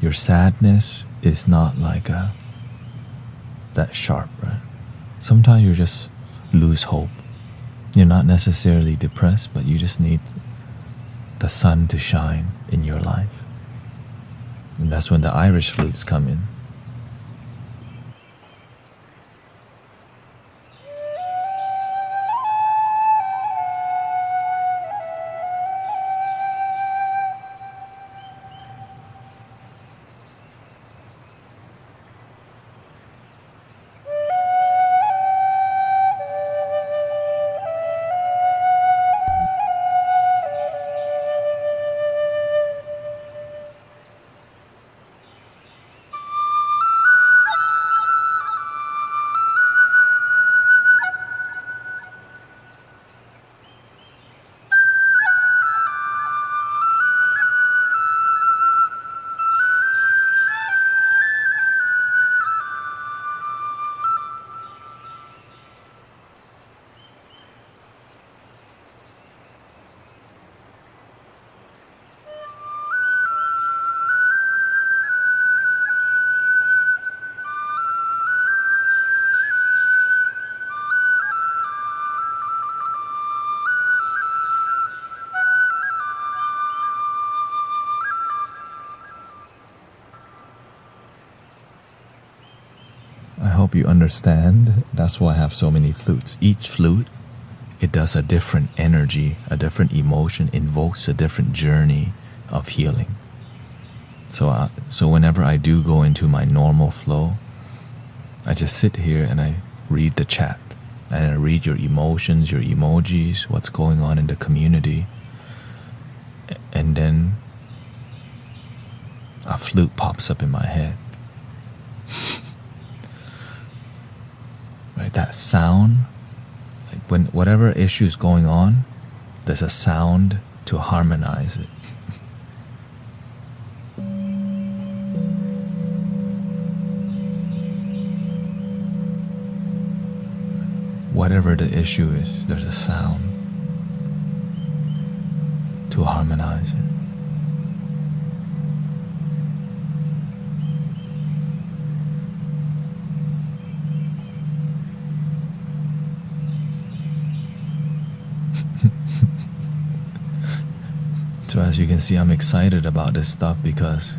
your sadness is not like that sharp, right? Sometimes you just lose hope. You're not necessarily depressed, but you just need the sun to shine in your life. And that's when the Irish flutes come in. I hope you understand. That's why I have so many flutes. Each flute, it does a different energy, a different emotion, invokes a different journey of healing. So whenever I do go into my normal flow, I just sit here and I read the chat. And I read your emotions, your emojis, what's going on in the community. And then a flute pops up in my head. Right, that sound, like when whatever issue is going on, there's a sound to harmonize it. Whatever the issue is, there's a sound to harmonize it. So as you can see, I'm excited about this stuff because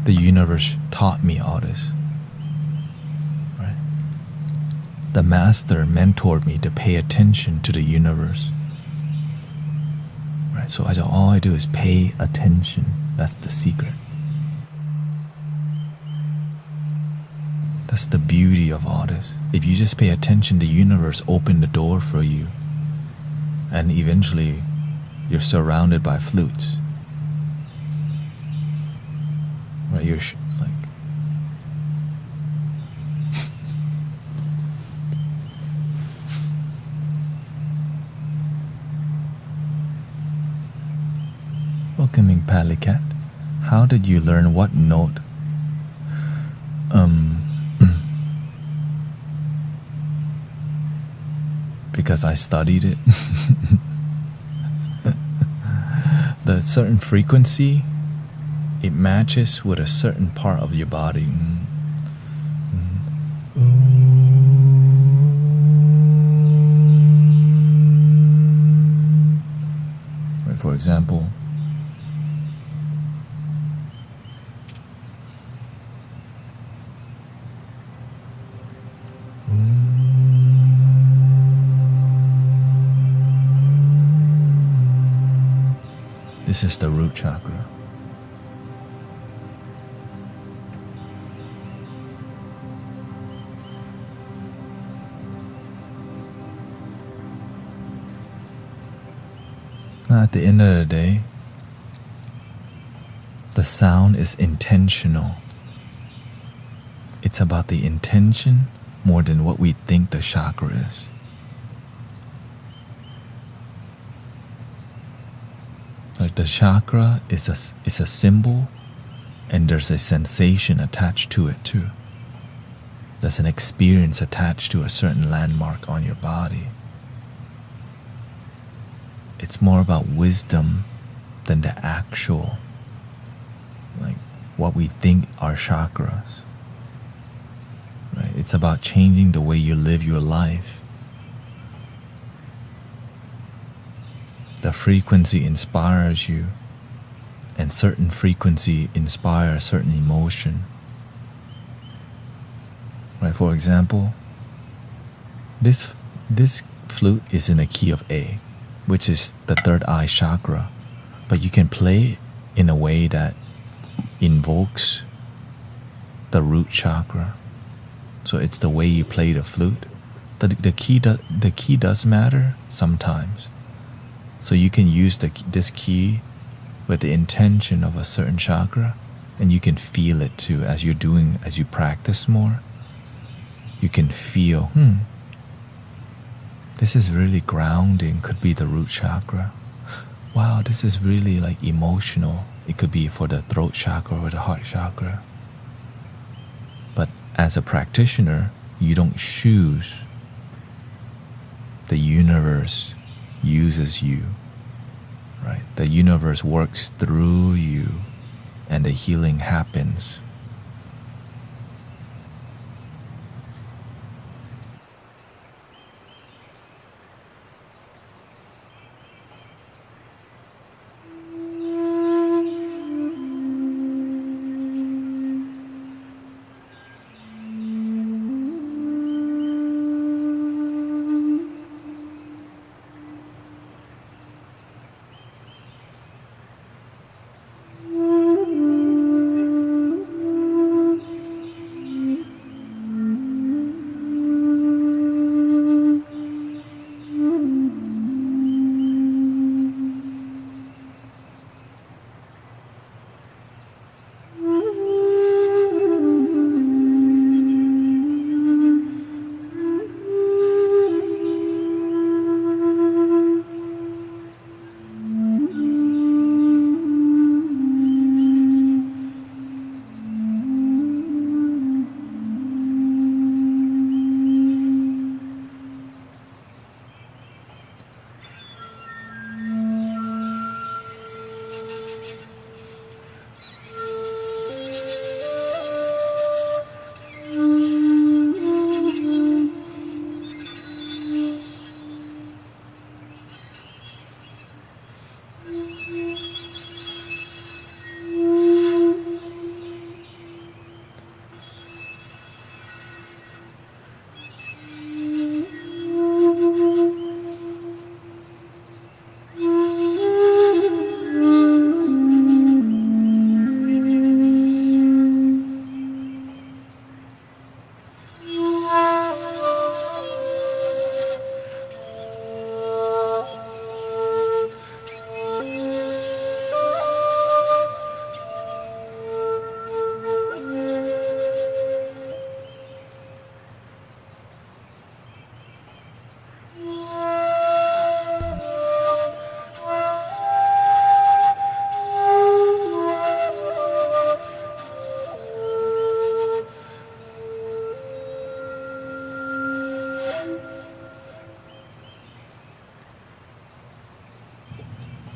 the universe taught me all this. Right? The master mentored me to pay attention to the universe. Right? So all I do is pay attention. That's the secret. That's the beauty of all this. If you just pay attention, the universe opened the door for you. And eventually, you're surrounded by flutes. Right? You're like... Welcoming Palicat. How did you learn what note? Because I studied it. The certain frequency, it matches with a certain part of your body. Right, for example, this is the root chakra. Now, at the end of the day, the sound is intentional. It's about the intention more than what we think the chakra is. Like the chakra is a symbol, and there's a sensation attached to it too. There's an experience attached to a certain landmark on your body. It's more about wisdom than the actual, like what we think are chakras. Right? It's about changing the way you live your life. The frequency inspires you, and certain frequency inspires certain emotion. Right? For example, this flute is in a key of A, which is the third eye chakra, but you can play it in a way that invokes the root chakra. So it's the way you play the flute. The key does matter sometimes. So you can use this key with the intention of a certain chakra, and you can feel it too as you practice more. You can feel, this is really grounding, could be the root chakra. Wow, this is really like emotional. It could be for the throat chakra or the heart chakra. But as a practitioner, you don't choose. The universe uses you, right? The universe works through you, and the healing happens.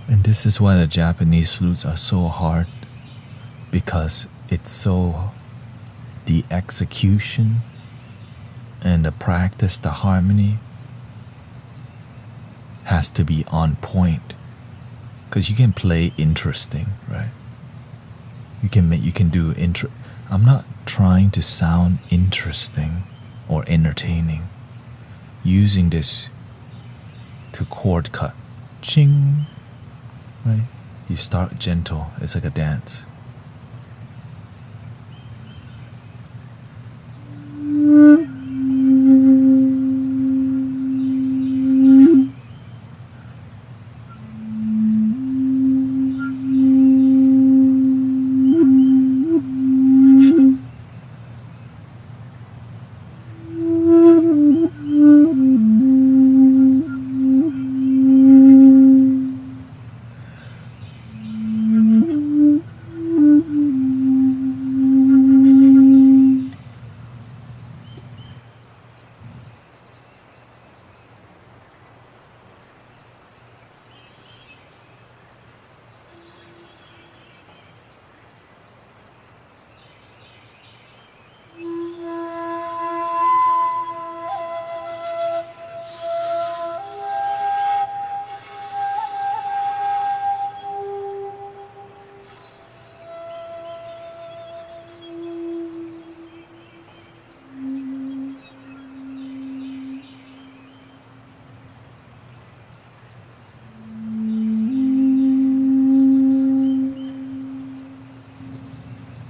And this is why the Japanese flutes are so hard, because it's so, the execution and the practice, the harmony has to be on point. Because you can play interesting, right? You can do I'm not trying to sound interesting or entertaining. Using this to chord cut, ching, right? You start gentle. It's like a dance.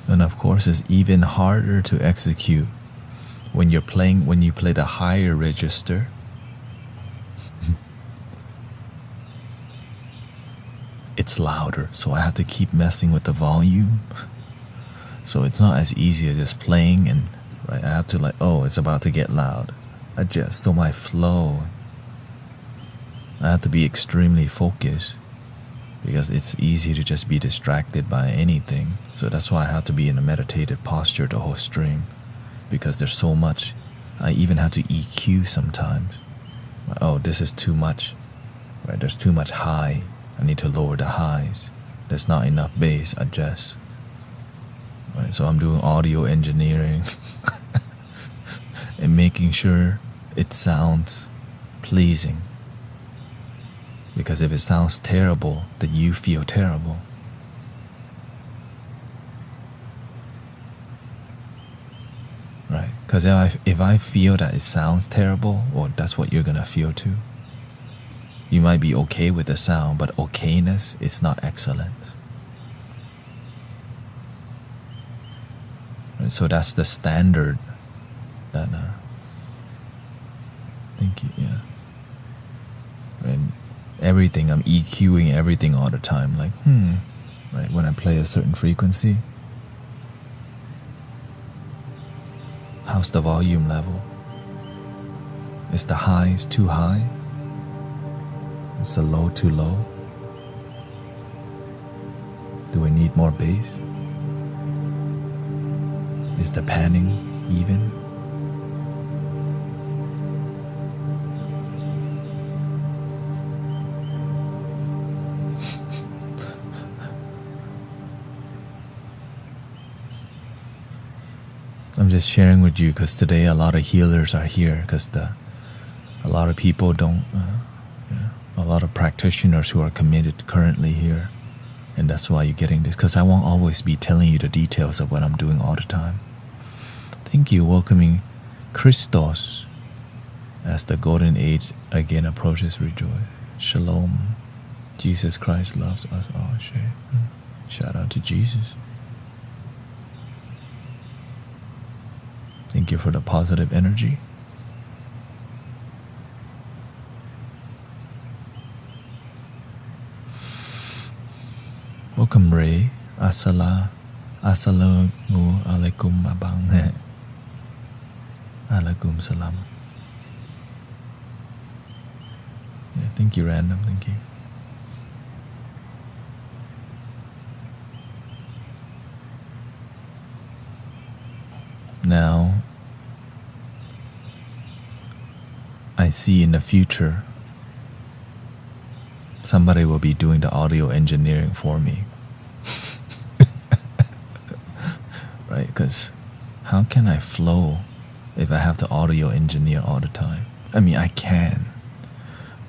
And of course, it's even harder to execute when you play the higher register. It's louder, so I have to keep messing with the volume. So it's not as easy as just playing, and right, I have to it's about to get loud. Adjust. So my flow, I have to be extremely focused, because it's easy to just be distracted by anything. So that's why I have to be in a meditative posture the whole stream, because there's so much. I even have to EQ sometimes. Oh, this is too much, right? There's too much high. I need to lower the highs. There's not enough bass. Adjust. Right, so I'm doing audio engineering and making sure it sounds pleasing. Because if it sounds terrible, then you feel terrible. Right? Because if I feel that it sounds terrible, well, that's what you're gonna feel too. You might be okay with the sound, but okayness is not excellence. Right? So that's the standard that thank you, yeah. And everything, I'm EQing everything all the time, right? When I play a certain frequency, how's the volume level? Is the highs too high? Is the low too low? Do we need more bass? Is the panning even? I'm just sharing with you because today a lot of healers are here, because a lot of people don't, a lot of practitioners who are committed currently here, and that's why you're getting this, because I won't always be telling you the details of what I'm doing all the time. Thank you, welcoming Christos as the golden age again approaches. Rejoice. Shalom. Jesus Christ loves us all. Shout out to Jesus. Thank you for the positive energy. Welcome Ray. Assalamu alaikum abang. Alaikum salam. Yeah, thank you random, thank you. Now, I see in the future somebody will be doing the audio engineering for me. Right? Because how can I flow if I have to audio engineer all the time? I mean, I can,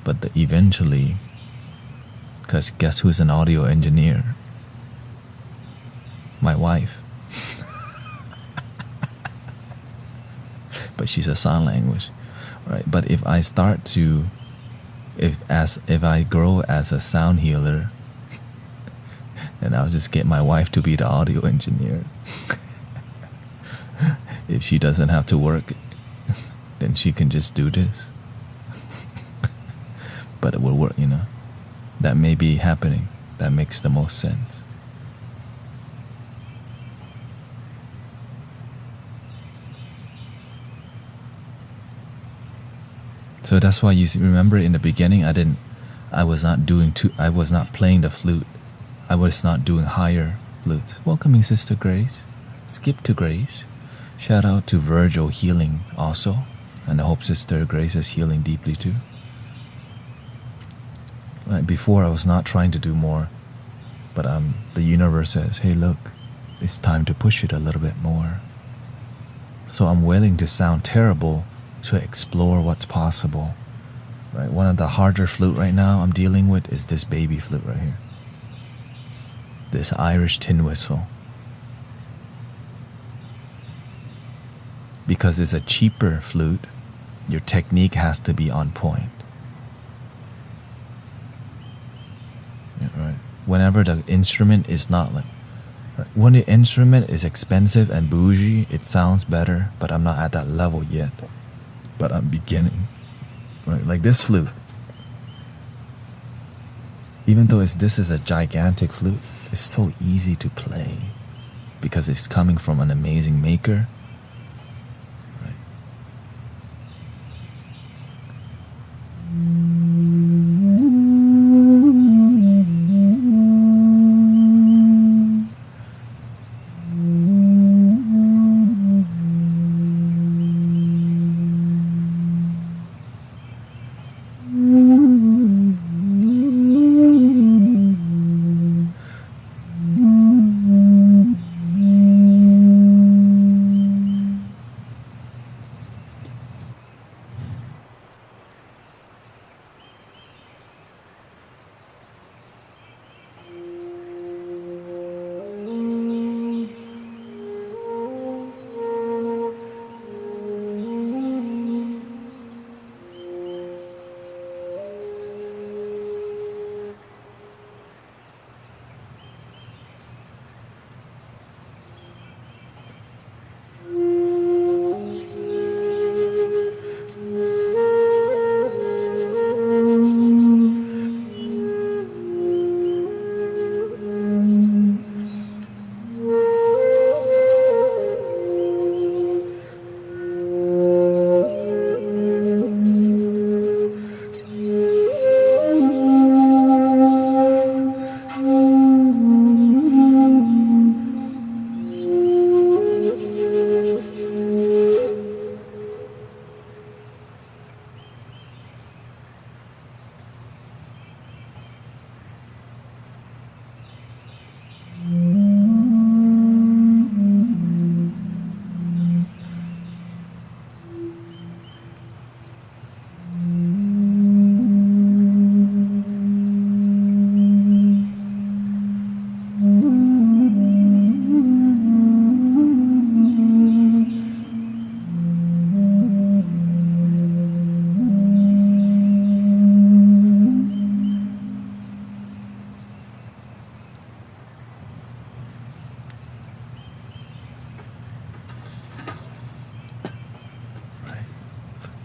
but eventually, because guess who's an audio engineer? My wife. But she's a sign language, right? But if I start to, if I grow as a sound healer, then I'll just get my wife to be the audio engineer. If she doesn't have to work, then she can just do this. But it will work, you know. That may be happening. That makes the most sense. So that's why you remember in the beginning, I was not playing the flute. I was not doing higher flutes. Welcoming Sister Grace. Skip to Grace. Shout out to Virgil healing also. And I hope Sister Grace is healing deeply too. Right, before I was not trying to do more, but the universe says, hey look, it's time to push it a little bit more. So I'm willing to sound terrible to explore what's possible. Right, one of the harder flute right now I'm dealing with is this baby flute right here. This Irish tin whistle. Because it's a cheaper flute, your technique has to be on point. Yeah, right. Whenever the instrument is not like, right, when the instrument is expensive and bougie, it sounds better, but I'm not at that level yet. But I'm beginning. Right, like this flute. Even though this is a gigantic flute, it's so easy to play because it's coming from an amazing maker.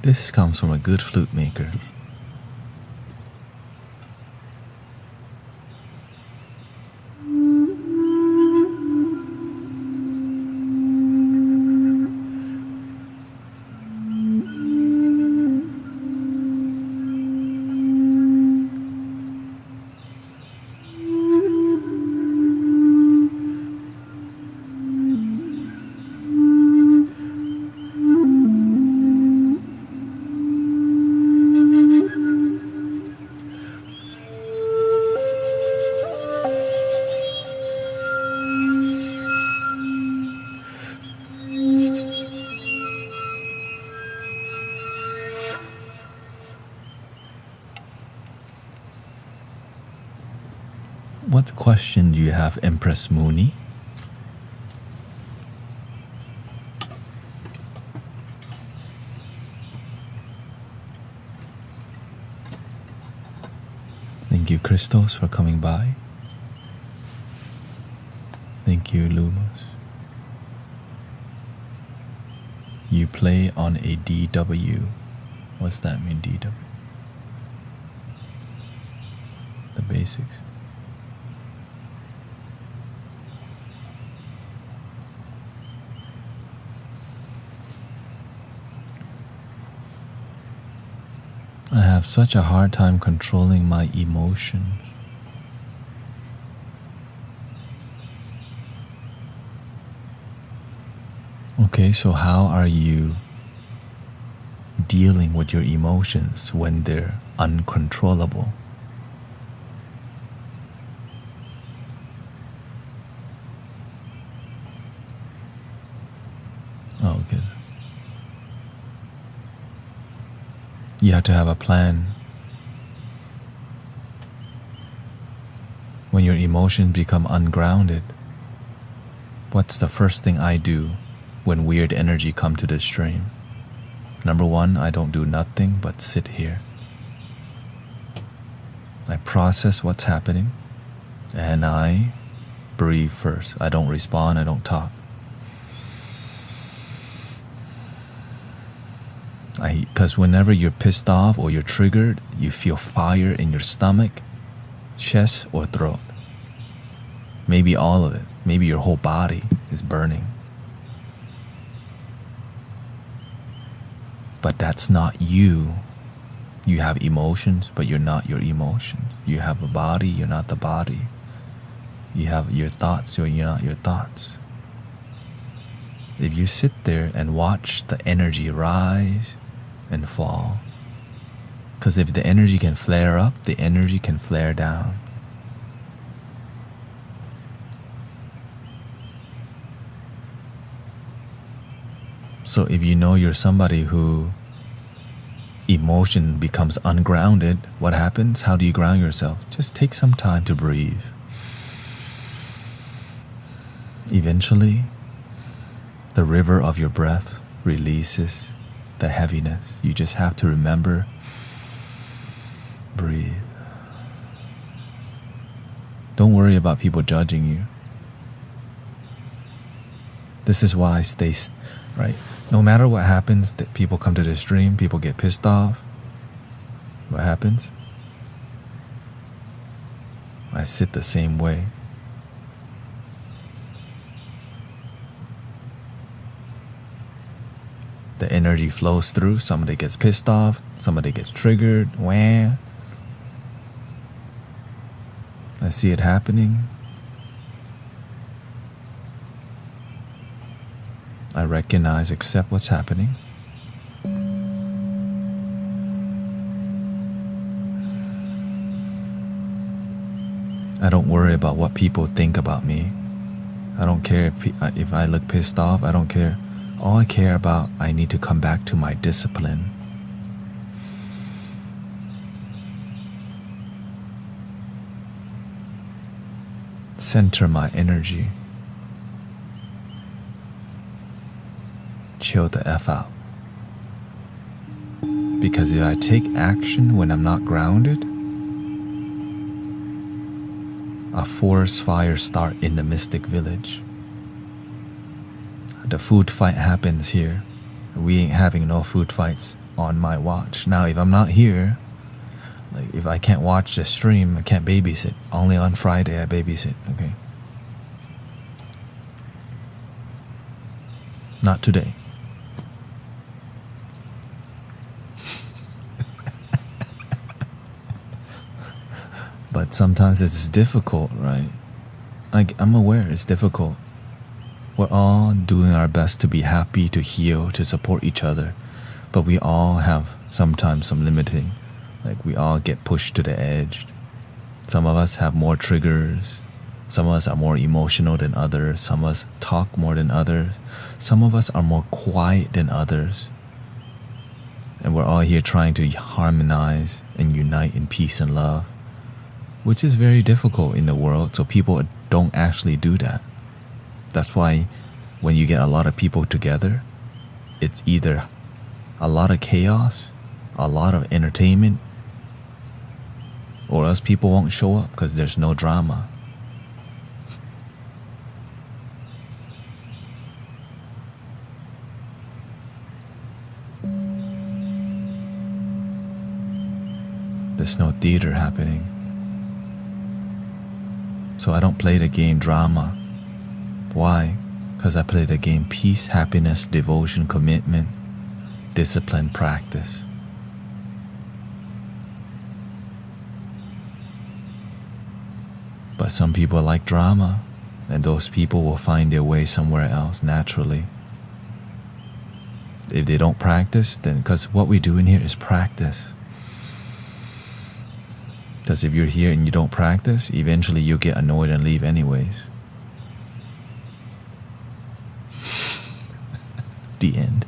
This comes from a good flute maker. What question do you have, Empress Mooney? Thank you, Christos, for coming by. Thank you, Lumos. You play on a DW. What's that mean, DW? The basics. I have such a hard time controlling my emotions. Okay, so how are you dealing with your emotions when they're uncontrollable? Oh, good. You have to have a plan. When your emotions become ungrounded, what's the first thing I do when weird energy come to the stream? Number one, I don't do nothing but sit here. I process what's happening and I breathe first. I don't respond, I don't talk. Because whenever you're pissed off or you're triggered, you feel fire in your stomach, chest, or throat. Maybe all of it. Maybe your whole body is burning. But that's not you. You have emotions, but you're not your emotions. You have a body, you're not the body. You have your thoughts, you're not your thoughts. If you sit there and watch the energy rise and fall, because if the energy can flare up, the energy can flare down. So if you know you're somebody who emotion becomes ungrounded, what happens? How do you ground yourself? Just take some time to breathe. Eventually, the river of your breath releases the heaviness. You just have to remember, breathe. Don't worry about people judging you. This is why I stay, right? No matter what happens, that people come to the stream, people get pissed off. What happens? I sit the same way. The energy flows through. Somebody gets pissed off. Somebody gets triggered. Wah. I see it happening. I recognize, accept what's happening. I don't worry about what people think about me. I don't care if I look pissed off. I don't care. All I care about, I need to come back to my discipline. Center my energy. Chill the F out. Because if I take action when I'm not grounded, a forest fire starts in the mystic village. The food fight happens here. We ain't having no food fights on my watch. Now, if I'm not here, like if I can't watch the stream, I can't babysit. Only on Friday I babysit, okay? Not today. But sometimes it's difficult, right? I'm aware it's difficult. We're all doing our best to be happy, to heal, to support each other. But we all have sometimes some limiting. Like we all get pushed to the edge. Some of us have more triggers. Some of us are more emotional than others. Some of us talk more than others. Some of us are more quiet than others. And we're all here trying to harmonize and unite in peace and love. which is very difficult in the world, so people don't actually do that. That's why when you get a lot of people together, it's either a lot of chaos, a lot of entertainment, or else people won't show up because there's no drama. There's no theater happening. So I don't play the game drama. Why? Because I play the game peace, happiness, devotion, commitment, discipline, practice. But some people like drama, and those people will find their way somewhere else naturally. If they don't practice, then because what we do in here is practice. Because if you're here and you don't practice, eventually you'll get annoyed and leave anyways. The end.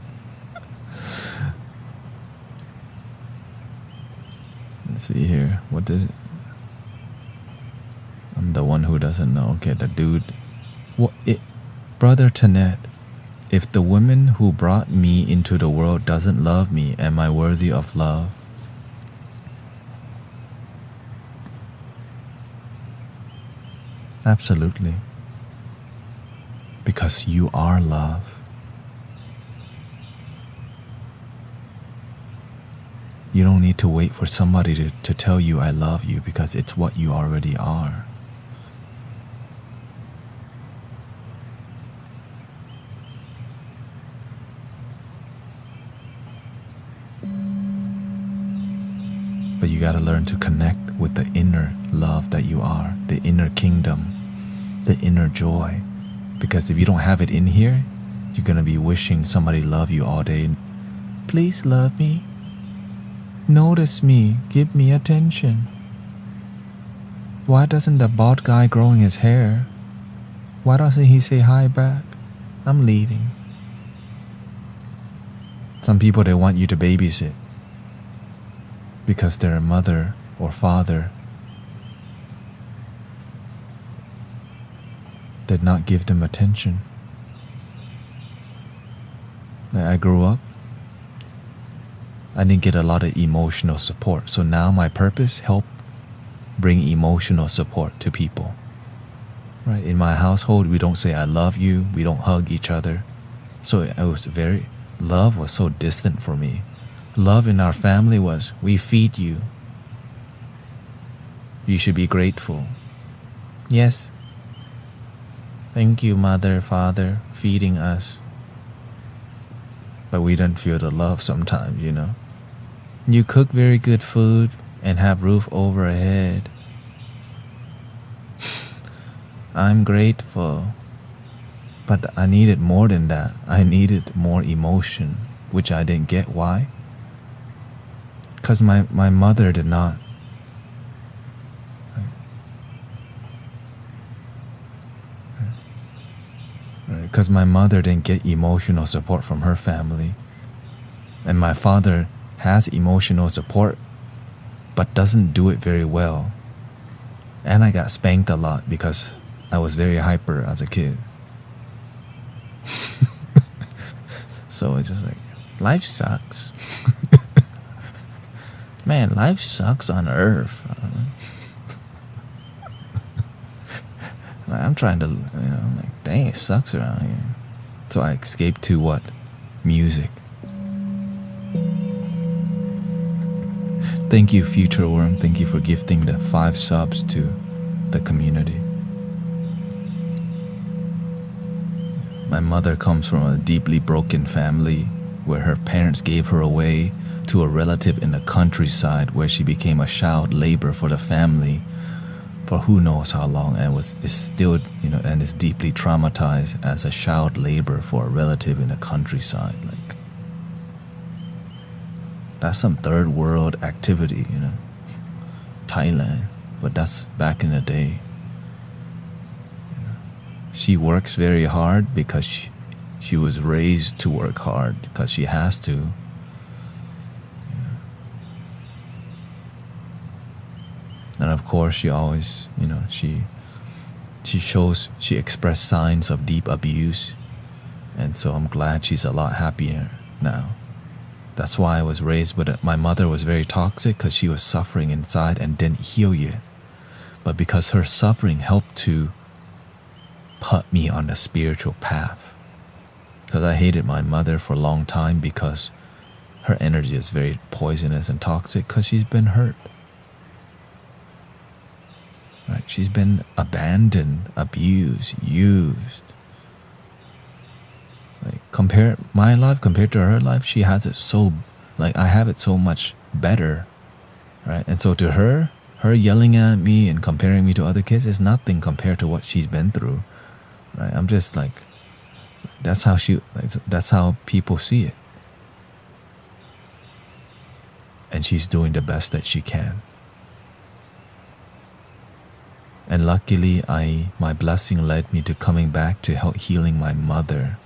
Let's see here. What does it? I'm the one who doesn't know. Okay, the dude. Brother Tanet, if the woman who brought me into the world doesn't love me, am I worthy of love? Absolutely. Because you are love. You don't need to wait for somebody to tell you I love you, because it's what you already are. But you gotta learn to connect with the inner love that you are, the inner kingdom, the inner joy. Because if you don't have it in here, you're gonna be wishing somebody love you all day. Please love me. Notice me. Give me attention. Why doesn't the bald guy growing his hair? Why doesn't he say hi back? I'm leaving. Some people, they want you to babysit because their mother or father did not give them attention. I grew up, I didn't get a lot of emotional support. So now my purpose, help bring emotional support to people. Right? In my household, we don't say I love you, we don't hug each other. So love was so distant for me. Love in our family was, we feed you. You should be grateful. Yes. Thank you, mother, father, feeding us. But we don't feel the love sometimes, you know. You cook very good food and have roof over our head. I'm grateful. But I needed more than that. I needed more emotion, which I didn't get. Why? Because my mother did not. Because my mother didn't get emotional support from her family. And my father has emotional support, but doesn't do it very well. And I got spanked a lot because I was very hyper as a kid. So it's just like, life sucks. Man, life sucks on earth. I'm trying to, I'm like, dang, it sucks around here. So I escaped to what? Music. Thank you, Future Worm. Thank you for gifting the 5 subs to the community. My mother comes from a deeply broken family where her parents gave her away to a relative in the countryside where she became a child labor for the family for who knows how long, and is still, and is deeply traumatized as a child labor for a relative in the countryside. Like, that's some third world activity, Thailand, but that's back in the day. She works very hard because she was raised to work hard because she has to. And of course, she always, she expressed signs of deep abuse. And so I'm glad she's a lot happier now. That's why I was raised with it. My mother was very toxic because she was suffering inside and didn't heal yet. But because her suffering helped to put me on the spiritual path. Because I hated my mother for a long time because her energy is very poisonous and toxic because she's been hurt. Right? She's been abandoned, abused, used. Like, compare my life compared to her life, she has it so, I have it so much better, right? And so to her yelling at me and comparing me to other kids is nothing compared to what she's been through, right? I'm just that's how people see it. And she's doing the best that she can. And luckily, my blessing led me to coming back to help healing my mother,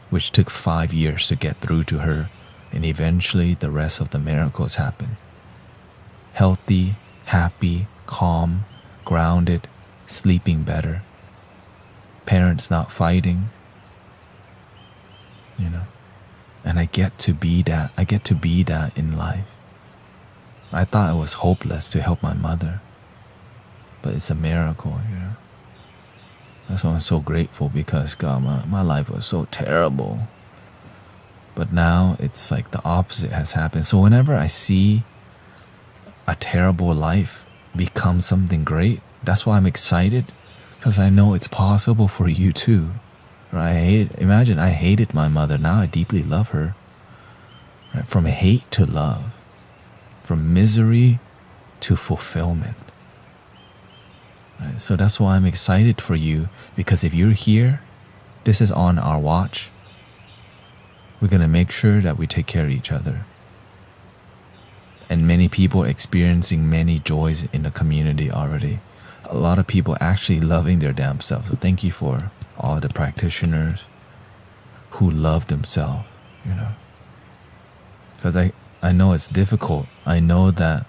which took 5 years to get through to her, and eventually the rest of the miracles happened. Healthy, happy, calm, grounded, sleeping better, parents not fighting, and I get to be that in life. I thought it was hopeless to help my mother, but it's a miracle, That's why I'm so grateful, because God, my life was so terrible. But now it's like the opposite has happened. So whenever I see a terrible life become something great, that's why I'm excited, because I know it's possible for you too. Right? Imagine I hated my mother. Now I deeply love her. Right? From hate to love. From misery to fulfillment. Right? So that's why I'm excited for you, because if you're here, this is on our watch. We're going to make sure that we take care of each other. And many people are experiencing many joys in the community already. A lot of people actually loving their damn selves. So thank you for all the practitioners who love themselves, Because I know it's difficult. I know that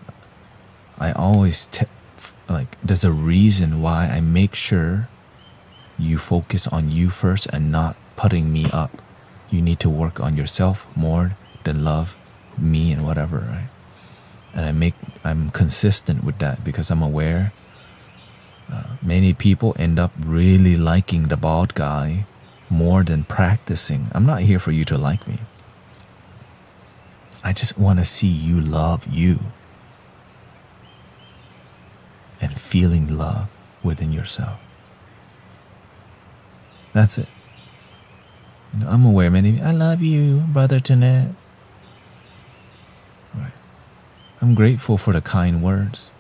I always there's a reason why I make sure you focus on you first and not putting me up. You need to work on yourself more than love me and whatever, right? And I'm consistent with that, because I'm aware many people end up really liking the bald guy more than practicing. I'm not here for you to like me. I just want to see you love you. And feeling love within yourself. That's it. I'm aware I love you, Brother Tanet. Right. I'm grateful for the kind words.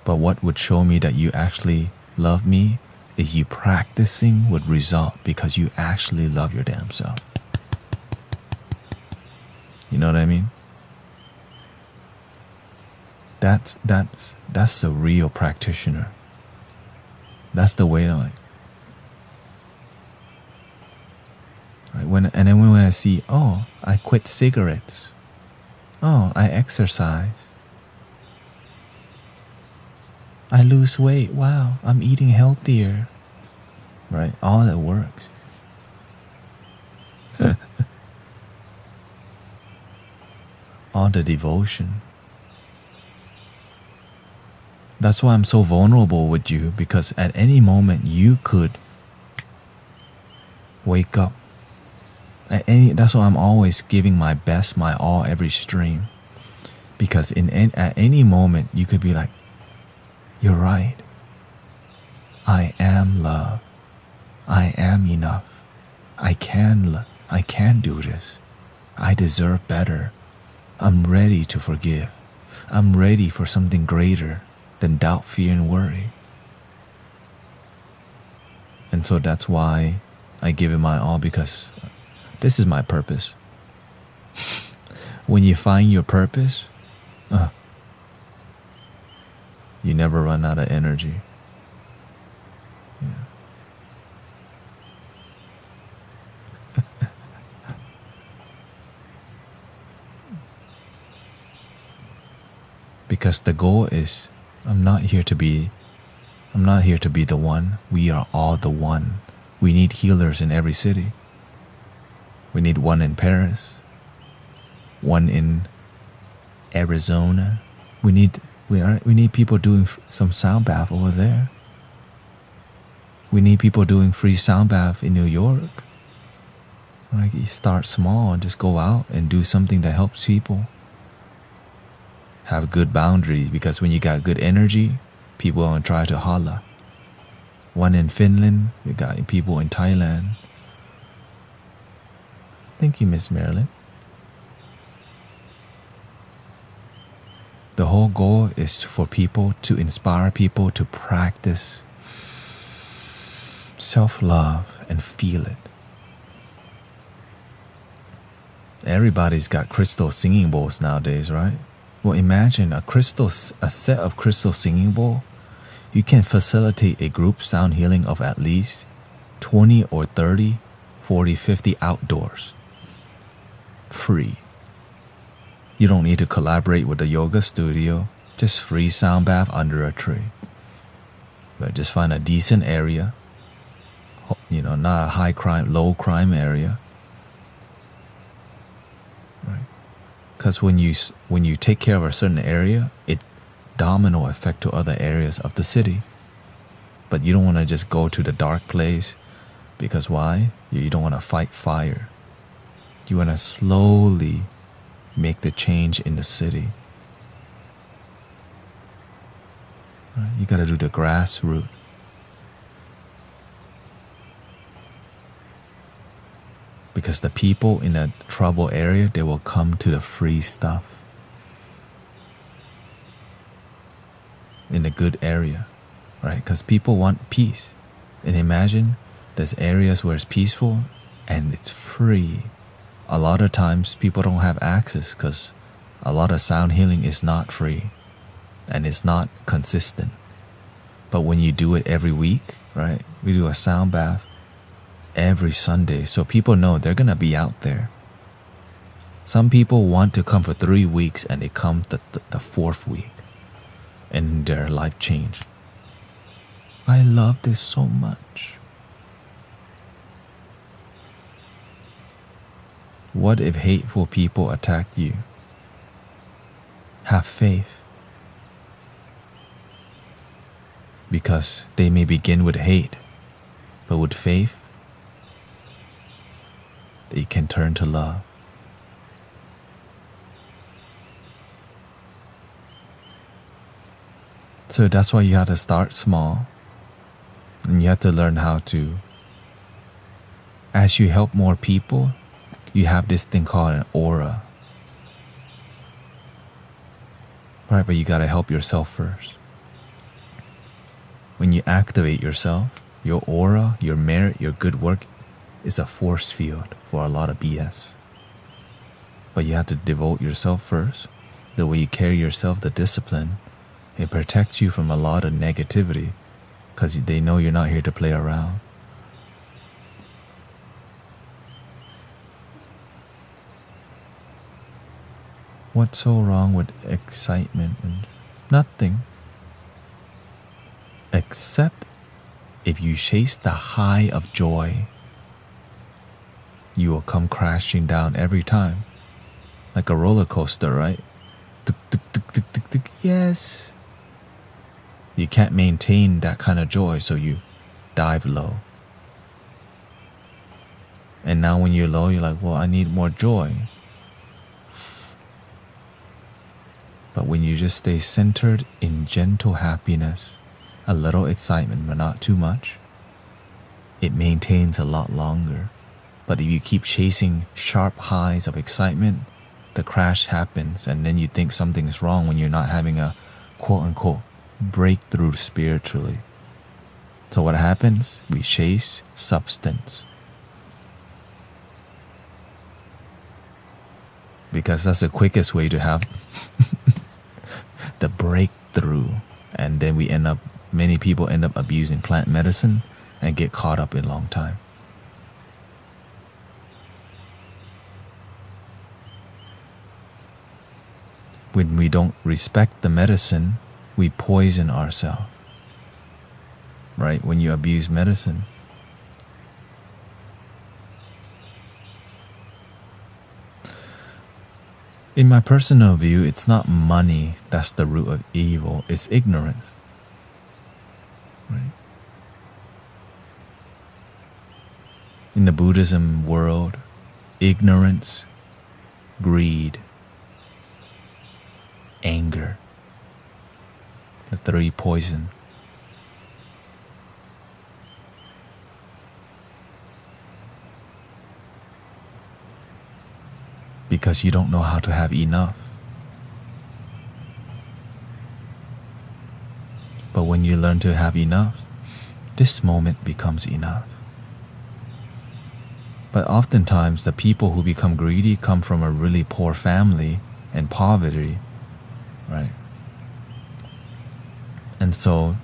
But what would show me that you actually love me is you practicing would result because you actually love your damn self. You know what I mean? That's the real practitioner. That's the way right? When I see, I quit cigarettes. I exercise. I lose weight. Wow, I'm eating healthier. Right? All that works. All the devotion. That's why I'm so vulnerable with you, because at any moment you could wake up. That's why I'm always giving my best, my all, every stream. Because at any moment you could be like, you're right. I am love. I am enough. I can do this. I deserve better. I'm ready to forgive. I'm ready for something greater than doubt, fear, and worry. And so that's why I give it my all, because this is my purpose. When you find your purpose, you never run out of energy. Yeah. Because the goal is, I'm not here to be the one. We are all the one. We need healers in every city. We need one in Paris, one in Arizona. We need people doing some sound bath over there. We need people doing free sound bath in New York. Like, you start small and just go out and do something that helps people. Have good boundaries, because when you got good energy, people will try to holla. One in Finland, we got people in Thailand. Thank you, Miss Marilyn. The whole goal is for people to inspire people to practice self-love and feel it. Everybody's got crystal singing bowls nowadays, right? Well, imagine a set of crystal singing bowl. You can facilitate a group sound healing of at least 20 or 30, 40, 50 outdoors. Free. You don't need to collaborate with a yoga studio. Just free sound bath under a tree. But just find a decent area. Not a high crime, low crime area. Right? Because when you take care of a certain area, it domino effect to other areas of the city. But you don't want to just go to the dark place, because why? You don't want to fight fire. You want to slowly make the change in the city. Right? You got to do the grassroots. Because the people in a trouble area, they will come to the free stuff. In a good area, right? Because people want peace. And imagine there's areas where it's peaceful and it's free. A lot of times people don't have access because a lot of sound healing is not free and it's not consistent. But when you do it every week, right? We do a sound bath every Sunday, so people know they're gonna be out there. Some people want to come for 3 weeks and they come the fourth week and their life changed. I love this so much. What if hateful people attack you? Have faith. Because they may begin with hate, but with faith, they can turn to love. So that's why you have to start small. And you have to learn how to, as you help more people, you have this thing called an aura. Right, but you gotta help yourself first. When you activate yourself, your aura, your merit, your good work is a force field for a lot of BS. But you have to devote yourself first. The way you carry yourself, the discipline, it protects you from a lot of negativity because they know you're not here to play around. What's so wrong with excitement? Nothing. Except if you chase the high of joy, you will come crashing down every time. Like a roller coaster, right? Yes. You can't maintain that kind of joy, so you dive low. And now when you're low, you're like, well, I need more joy. But when you just stay centered in gentle happiness, a little excitement, but not too much, it maintains a lot longer. But if you keep chasing sharp highs of excitement, the crash happens, and then you think something's wrong when you're not having a quote-unquote breakthrough spiritually. So what happens? We chase substance. Because that's the quickest way to have the breakthrough. And then many people end up abusing plant medicine and get caught up in long time. When we don't respect the medicine, we poison ourselves. Right? When you abuse medicine. In my personal view, it's not money that's the root of evil, it's ignorance. Right? In the Buddhism world, ignorance, greed, anger, the three poison. Because you don't know how to have enough. But when you learn to have enough, this moment becomes enough. But oftentimes the people who become greedy come from a really poor family and poverty, right? And so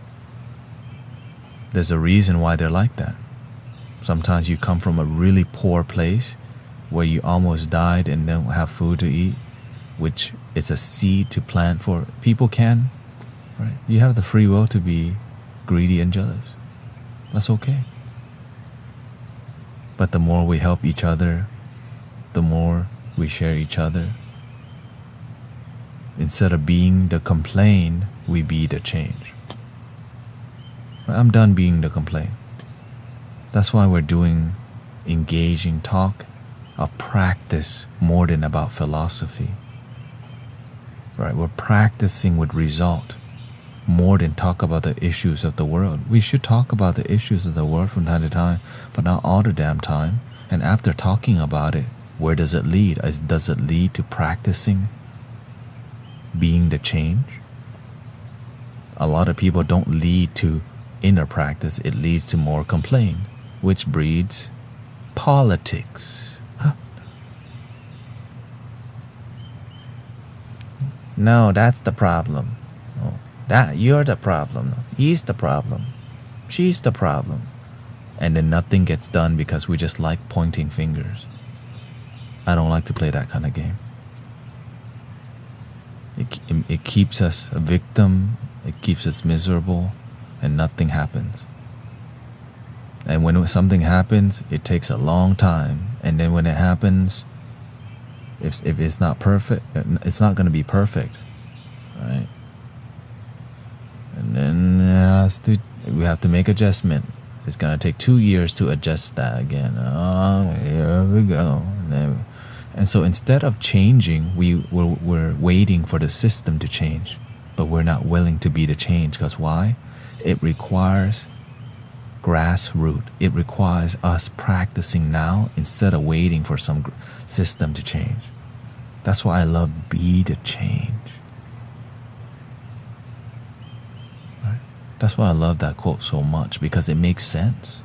there's a reason why they're like that. Sometimes you come from a really poor place where you almost died and don't have food to eat, which is a seed to plant for people can, right? You have the free will to be greedy and jealous. That's okay. But the more we help each other, the more we share each other. Instead of being the complaint, we be the change. I'm done being the complaint. That's why we're doing engaging talk, a practice more than about philosophy. Right? We're practicing with result more than talk about the issues of the world. We should talk about the issues of the world from time to time, but not all the damn time. And after talking about it, where does it lead? Does it lead to practicing being the change? A lot of people don't lead to inner practice. It leads to more complaint, which breeds politics. No, that's the problem. Oh, that you're the problem. He's the problem. She's the problem. And then nothing gets done because we just like pointing fingers. I don't like to play that kind of game. It keeps us a victim. It keeps us miserable, and nothing happens. And when something happens, it takes a long time. And then when it happens, if it's not perfect, it's not going to be perfect, right? And then we have to make adjustment. It's going to take 2 years to adjust that again. Oh, here we go. And so instead of changing, we're waiting for the system to change, but we're not willing to be the change. Because why? It requires grassroots. It requires us practicing now instead of waiting for some system to change. That's why I love be the change. Right? That's why I love that quote so much, because it makes sense.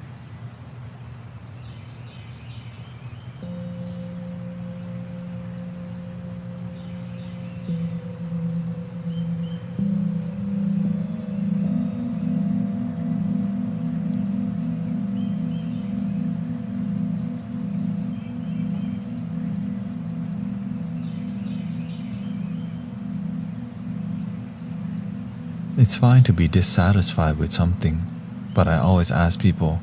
It's fine to be dissatisfied with something, but I always ask people,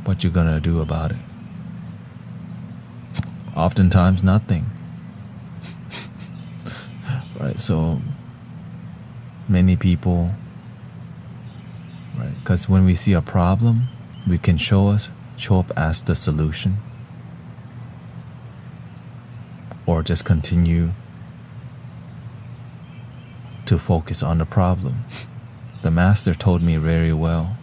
what you gonna do about it? Oftentimes nothing. Right, so many people, right, because when we see a problem, we can show up as the solution, or just continue to focus on the problem. The master told me very well,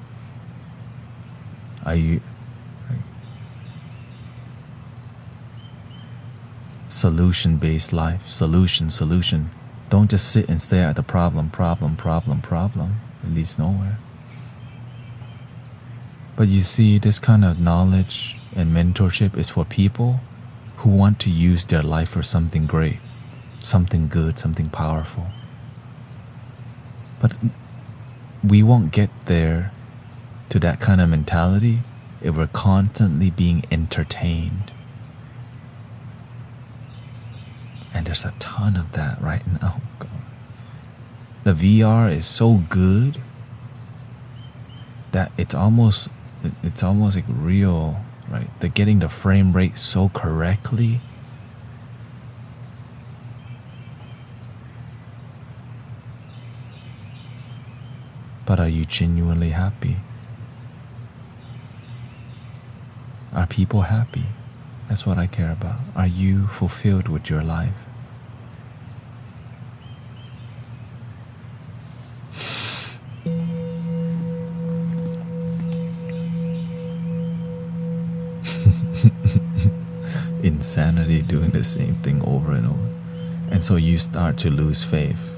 solution-based life, solution. Don't just sit and stare at the problem. It leads nowhere. But you see, this kind of knowledge and mentorship is for people who want to use their life for something great, something good, something powerful. But we won't get there to that kind of mentality if we're constantly being entertained. And there's a ton of that right now. God. The VR is so good that it's almost like real, right? They're getting the frame rate so correctly. But are you genuinely happy? Are people happy? That's what I care about. Are you fulfilled with your life? Insanity, doing the same thing over and over. And so you start to lose faith.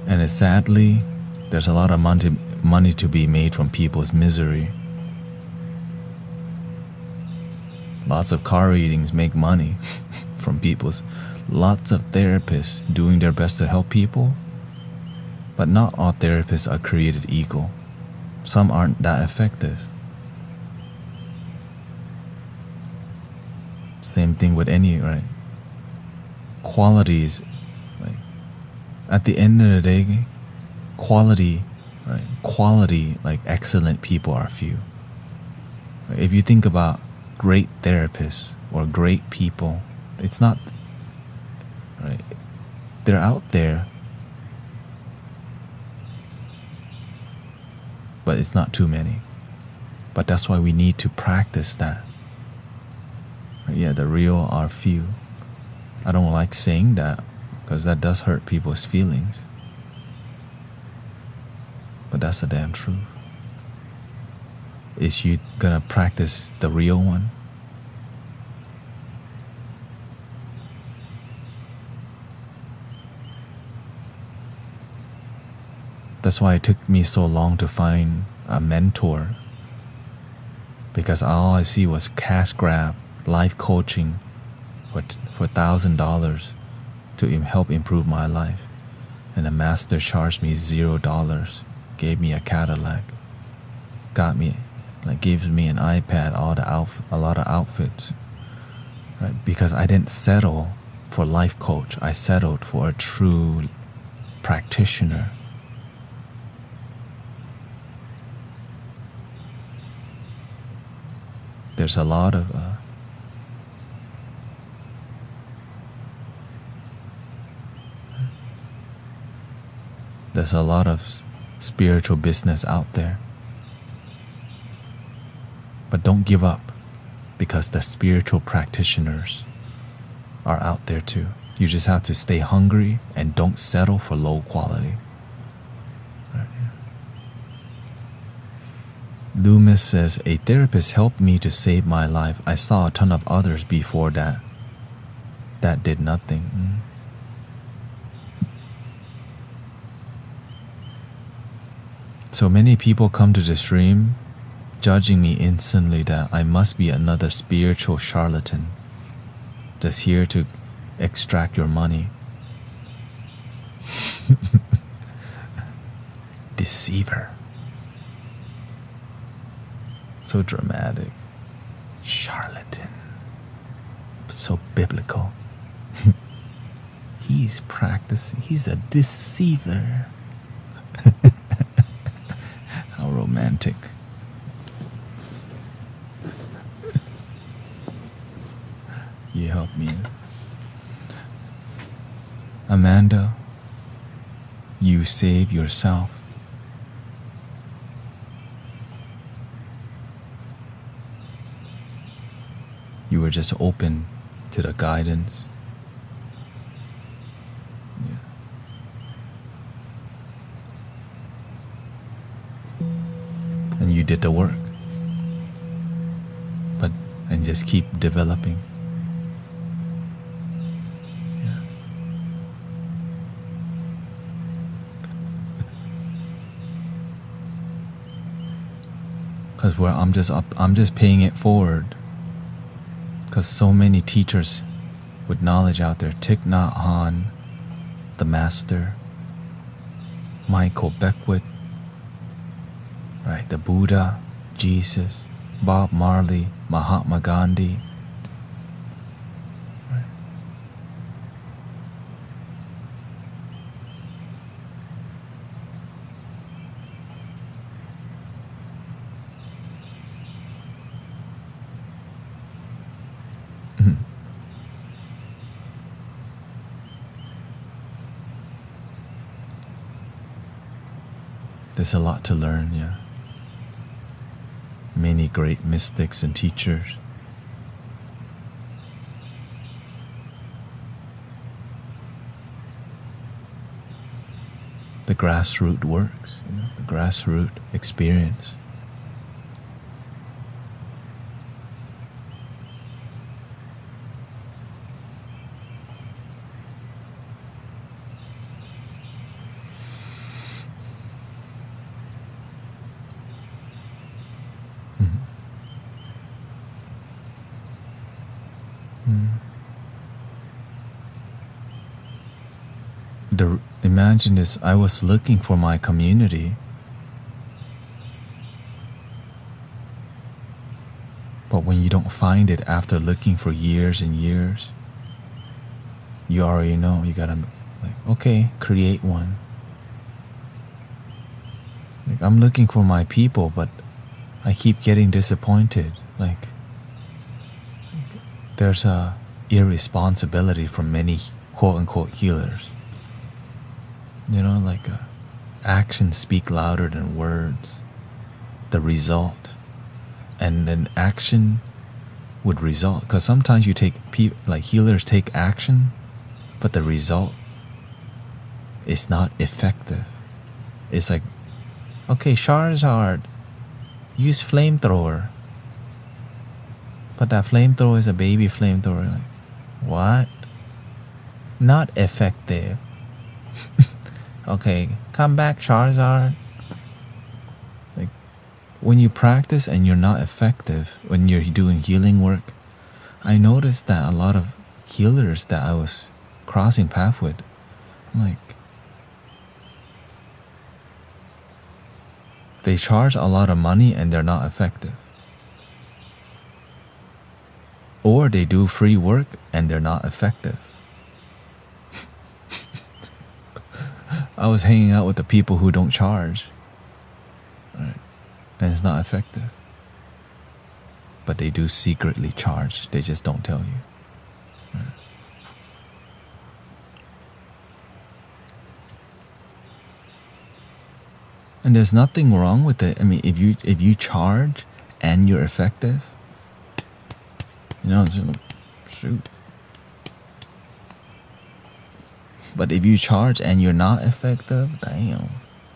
And sadly, there's a lot of money to be made from people's misery. Lots of car readings make money from people's. Lots of therapists doing their best to help people. But not all therapists are created equal. Some aren't that effective. Same thing with any, right? Qualities, right? At the end of the day, quality, right? Quality, like excellent people are few. Right? If you think about great therapists or great people, it's not, right? They're out there, but it's not too many. But that's why we need to practice that. Yeah, the real are few. I don't like saying that because that does hurt people's feelings. But that's the damn truth. Is you gonna practice the real one? That's why it took me so long to find a mentor. Because all I see was cash grab, life coaching for $1,000 to help improve my life. And the master charged me $0, gave me a Cadillac, gives me an iPad, a lot of outfits. Right? Because I didn't settle for life coach. I settled for a true practitioner. There's a lot of spiritual business out there. But don't give up, because the spiritual practitioners are out there too. You just have to stay hungry and don't settle for low quality. Right. Loomis says, a therapist helped me to save my life. I saw a ton of others before that did nothing. So many people come to the stream judging me instantly that I must be another spiritual charlatan just here to extract your money. Deceiver. So dramatic. Charlatan. So biblical. He's practicing. He's a deceiver. How romantic. You help me. Amanda, you save yourself. You were just open to the guidance. And you did the work. And just keep developing. Because I'm just paying it forward. Because so many teachers with knowledge out there, Thich Nhat Hanh, the Master, Michael Beckwith, right? The Buddha, Jesus, Bob Marley, Mahatma Gandhi. Right? There's a lot to learn, yeah. Many great mystics and teachers. The grassroots works, the grassroots experience. Imagine this, I was looking for my community, but when you don't find it after looking for years and years, you already know, you gotta, okay, create one. I'm looking for my people, but I keep getting disappointed. There's a irresponsibility from many quote-unquote healers. Actions speak louder than words. The result. And then action would result. Because sometimes you take, healers take action, but the result is not effective. It's okay, Charizard, use flamethrower. But that flamethrower is a baby flamethrower. What? Not effective. Okay, come back, Charizard. When you practice and you're not effective, when you're doing healing work, I noticed that a lot of healers that I was crossing path with, they charge a lot of money and they're not effective. Or they do free work and they're not effective. I was hanging out with the people who don't charge, right? And it's not effective. But they do secretly charge, they just don't tell you. Right? And there's nothing wrong with it. I mean, if you charge and you're effective, shoot. But if you charge and you're not effective, damn.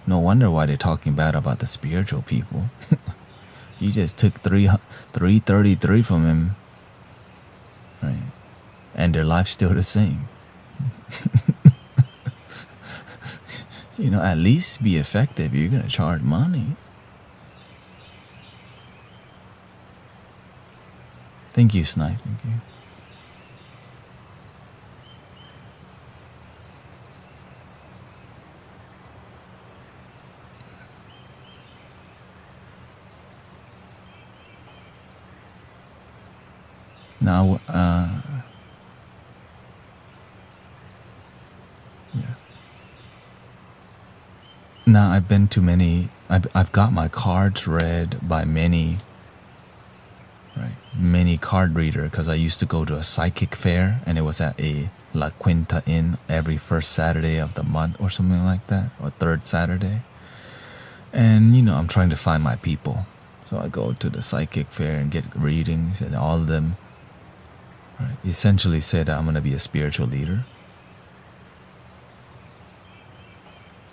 No wonder why they're talking bad about the spiritual people. You just took 333 from him, right? And their life's still the same. At least be effective. You're gonna charge money. Thank you, Snipe. Thank you. Now, Now I've been to many. I've got my cards read by many card reader, because I used to go to a psychic fair, and it was at a La Quinta Inn every first Saturday of the month or something like that, or third Saturday. And I'm trying to find my people, so I go to the psychic fair and get readings, and all of them essentially said I'm going to be a spiritual leader.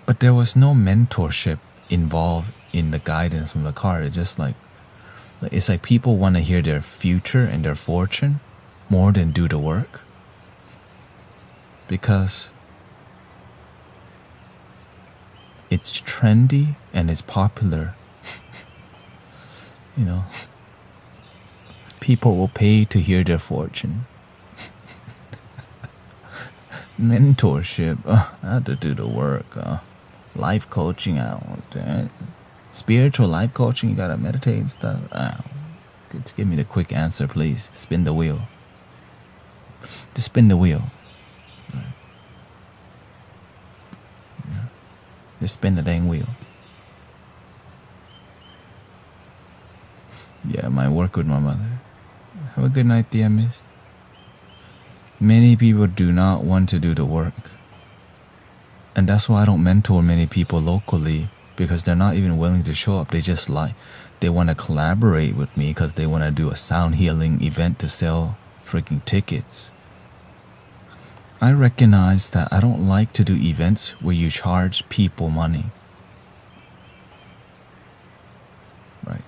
But there was no mentorship involved in the guidance from the card. It's just it's like people want to hear their future and their fortune more than do the work, because it's trendy and it's popular. People will pay to hear their fortune. Mentorship, I have to do the work. Life coaching, I don't want that. Spiritual life coaching, you gotta meditate and stuff. Just give me the quick answer, please. Spin the wheel. Just spin the wheel. Just spin the dang wheel. Yeah, my work with my mother. Have a good night, dear miss. Many people do not want to do the work. And that's why I don't mentor many people locally, because they're not even willing to show up. They want to collaborate with me because they want to do a sound healing event to sell freaking tickets. I recognize that I don't like to do events where you charge people money. Right.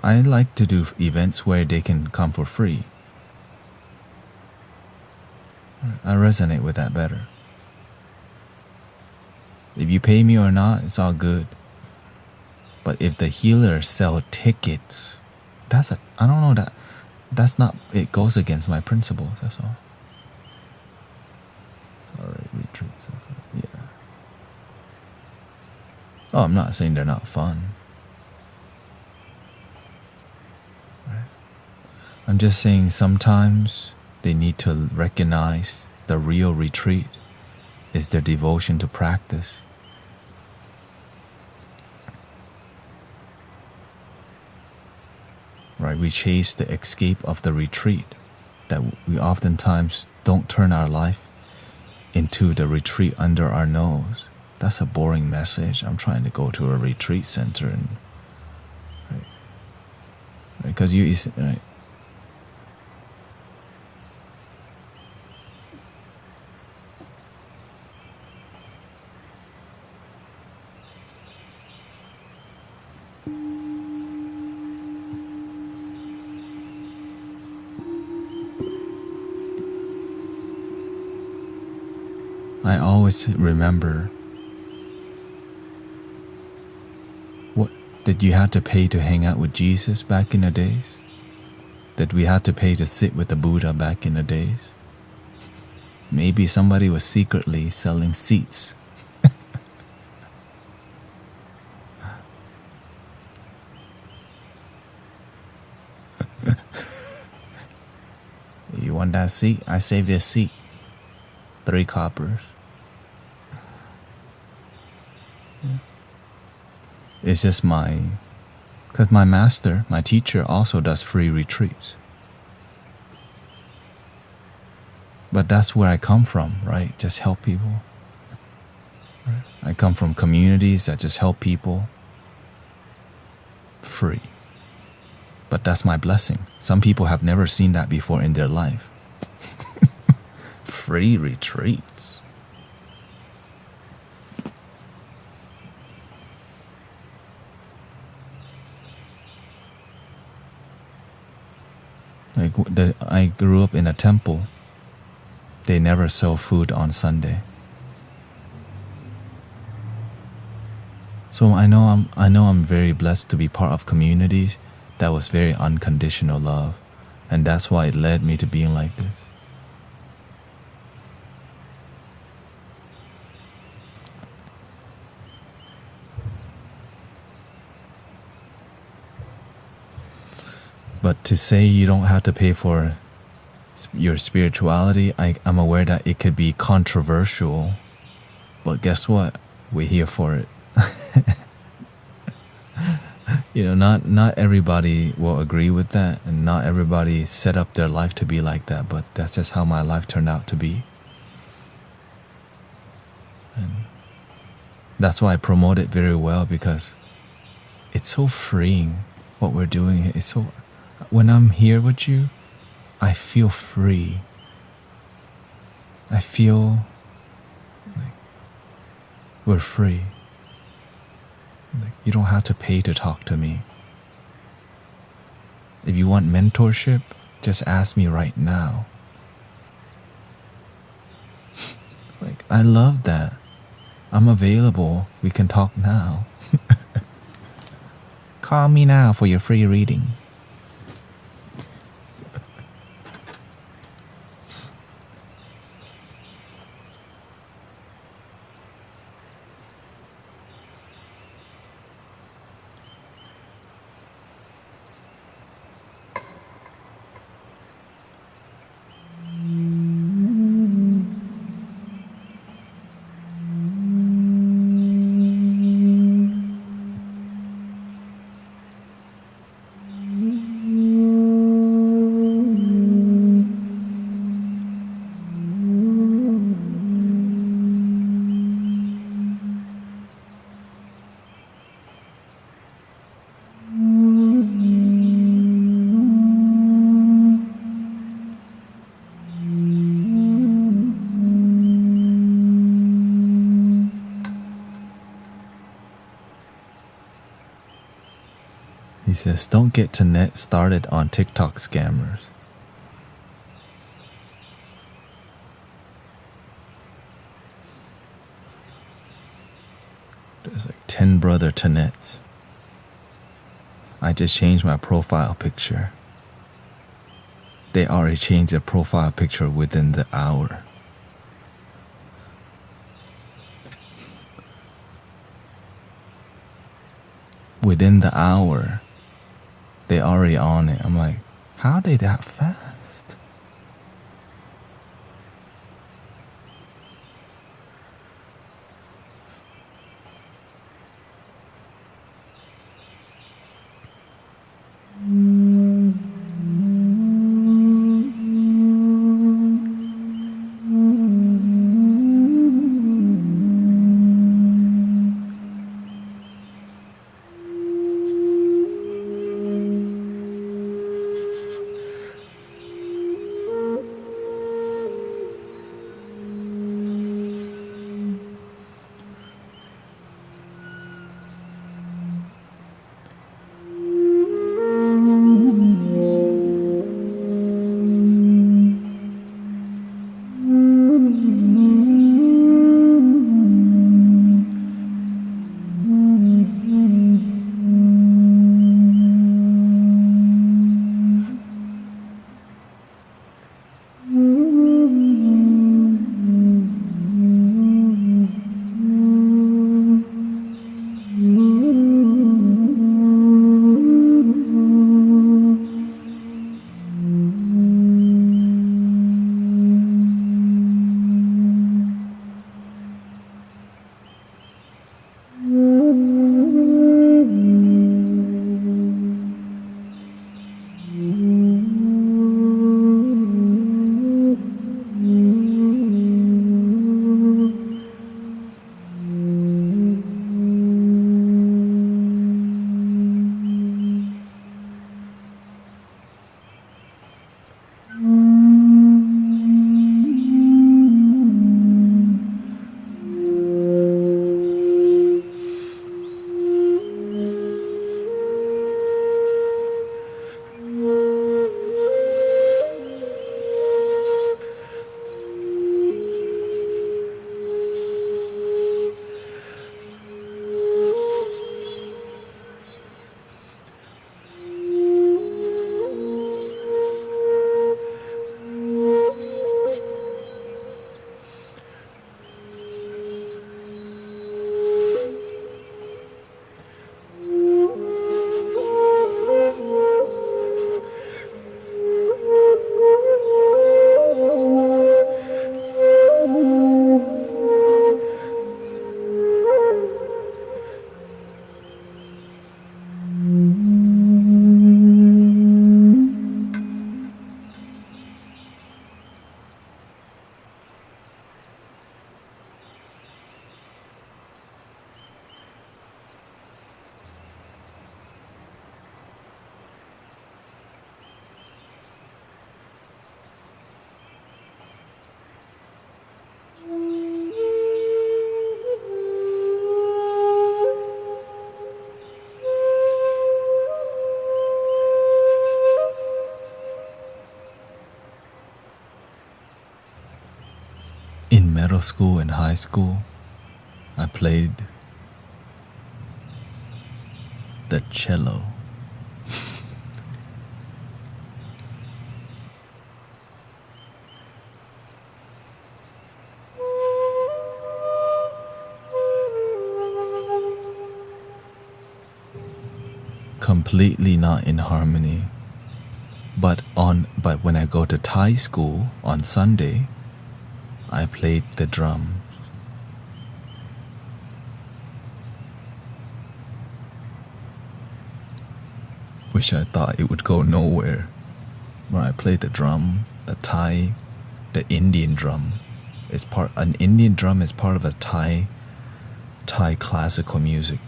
I like to do events where they can come for free. I resonate with that better. If you pay me or not, it's all good. But if the healers sell tickets, I don't know, that's not, it goes against my principles, that's all. Sorry, retreats. Yeah. Oh, I'm not saying they're not fun. Right. I'm just saying sometimes they need to recognize the real retreat is their devotion to practice. Right, we chase the escape of the retreat, that we oftentimes don't turn our life into the retreat under our nose. That's a boring message. I'm trying to go to a retreat center and because right. I always remember what did you have to pay to hang out with Jesus back in the days? That we had to pay to sit with the Buddha back in the days? Maybe somebody was secretly selling seats. You want that seat? I saved this seat. 3 coppers. It's just because my master, my teacher also does free retreats. But that's where I come from, right? Just help people. Right? I come from communities that just help people free. But that's my blessing. Some people have never seen that before in their life. Free retreats. I grew up in a temple. They never sell food on Sunday. So I know I'm very blessed to be part of communities that was very unconditional love, and that's why it led me to being like this. But to say you don't have to pay for your spirituality, I'm aware that it could be controversial, but guess what? We're here for it. Not everybody will agree with that, and not everybody set up their life to be like that, but that's just how my life turned out to be. And that's why I promote it very well, because it's so freeing what we're doing. When I'm here with you, I feel free. I feel like we're free. Like, you don't have to pay to talk to me. If you want mentorship, just ask me right now. Like, I love that. I'm available. We can talk now. Call me now for your free reading. says, don't get Tanet started on TikTok scammers. There's like 10 brother Tanets. I just changed my profile picture. They already changed their profile picture within the hour. Within the hour, they already on it. I'm like, how are they that fast? In middle school and high school, I played the cello. Completely not in harmony. But when I go to Thai school on Sunday, I played the drum. Which I thought it would go nowhere. When I played the drum, the Indian drum. An Indian drum is part of a Thai classical music.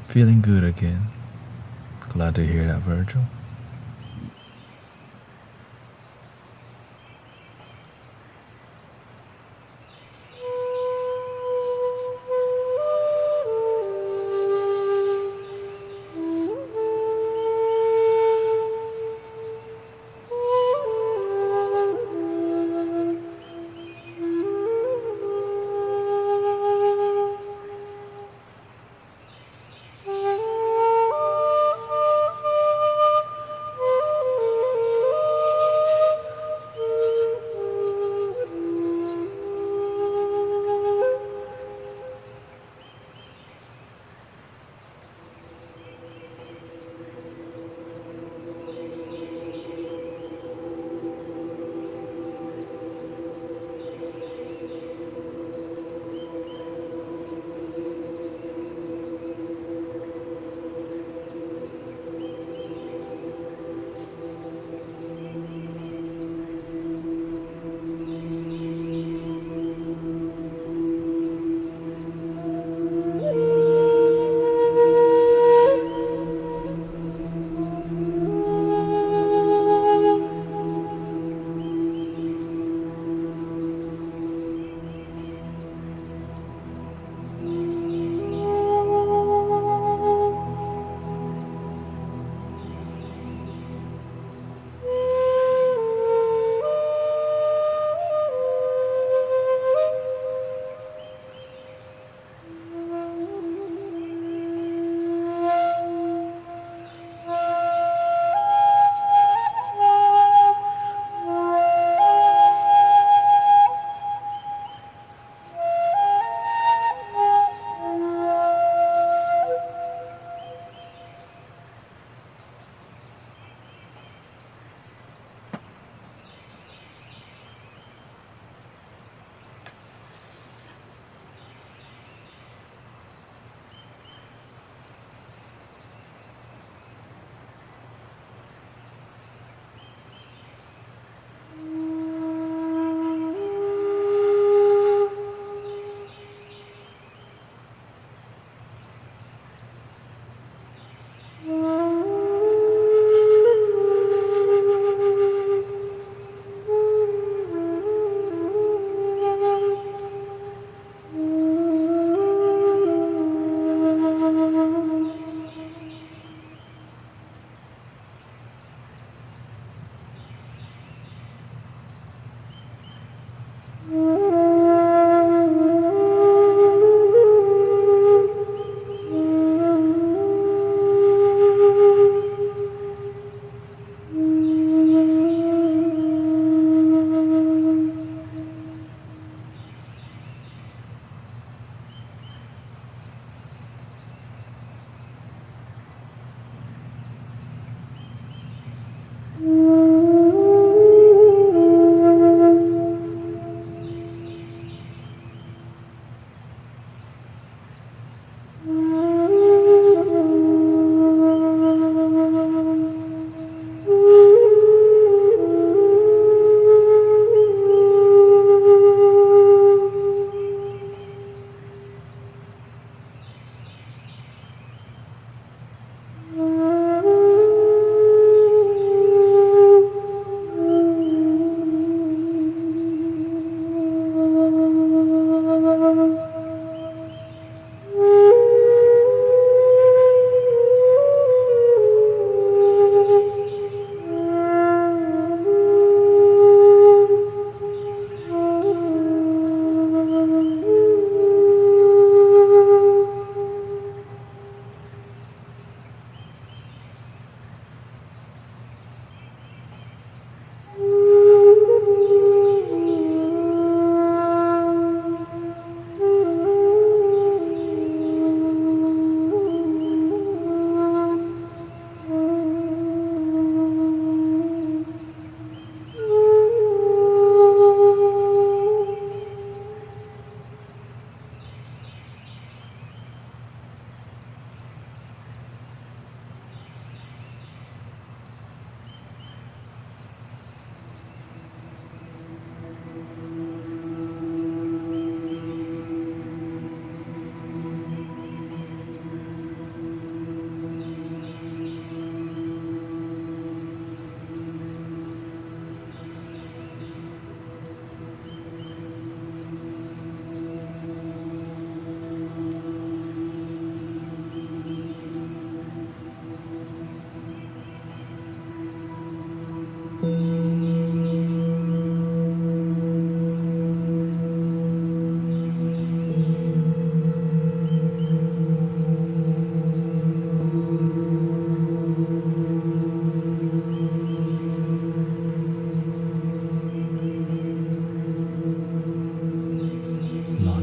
Feeling good again. Glad to hear that, Virgil.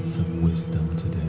lots of wisdom today.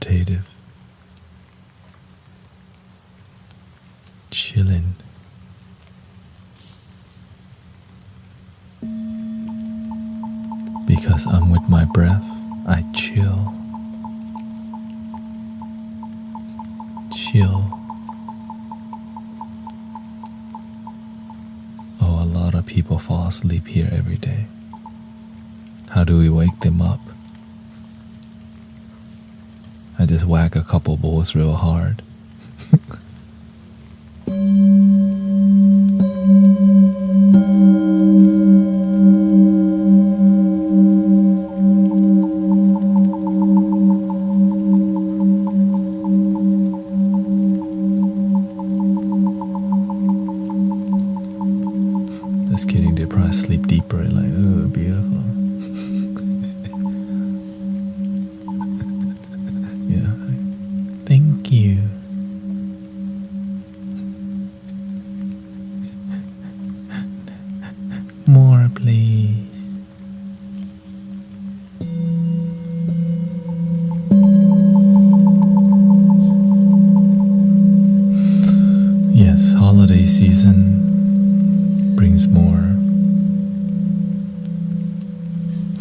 meditative, chilling. Because I'm with my breath, I chill. Chill. Oh, a lot of people fall asleep here every day. How do we wake them up? I just whack a couple bowls real hard. Just kidding, they probably sleep deeper, like, oh, beautiful. Yeah, thank you. More, please. Yes, holiday season brings more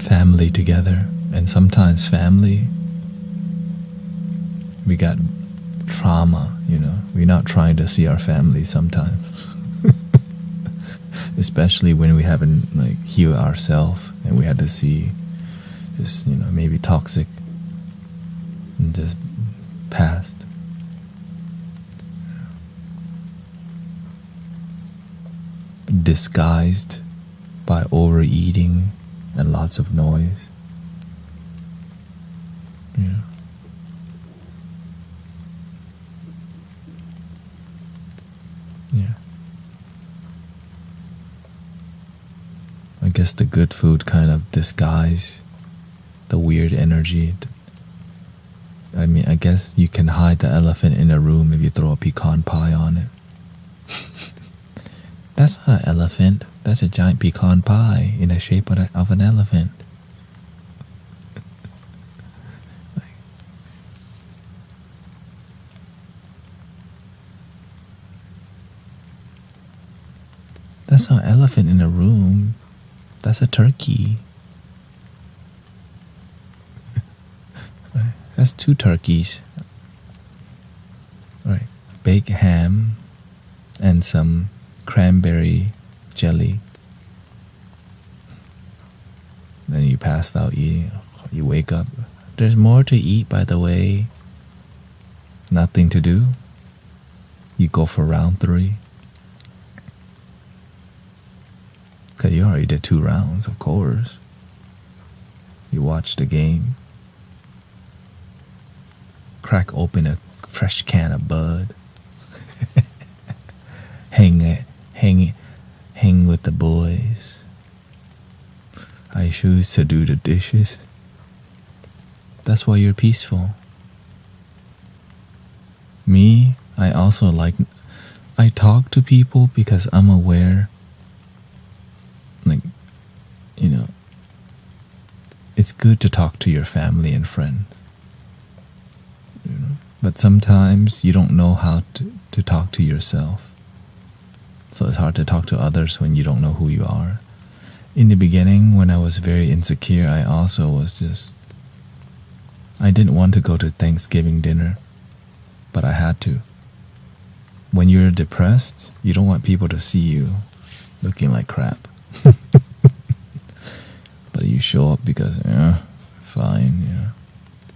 family together, and sometimes family, we got trauma, we're not trying to see our family sometimes. Especially when we haven't healed ourselves and we had to see just maybe toxic and just past. Disguised by overeating and lots of noise. Yeah. I guess the good food kind of disguise the weird energy. I mean, I guess you can hide the elephant in a room if you throw a pecan pie on it. That's not an elephant. That's a giant pecan pie in the shape of an elephant. That's not an elephant in a room. That's a turkey. That's two turkeys. Right. Baked ham and some cranberry jelly. Then you passed out eating. You wake up. There's more to eat, by the way. Nothing to do. You go for round 3. Because you already did 2 rounds, of course. You watch the game. Crack open a fresh can of bud. Hang with the boys. I choose to do the dishes. That's why you're peaceful. Me, I talk to people because I'm aware, it's good to talk to your family and friends. But sometimes you don't know how to talk to yourself. So it's hard to talk to others when you don't know who you are. In the beginning, when I was very insecure, I also was I didn't want to go to Thanksgiving dinner, but I had to. When you're depressed, you don't want people to see you looking like crap. But you show up because, fine,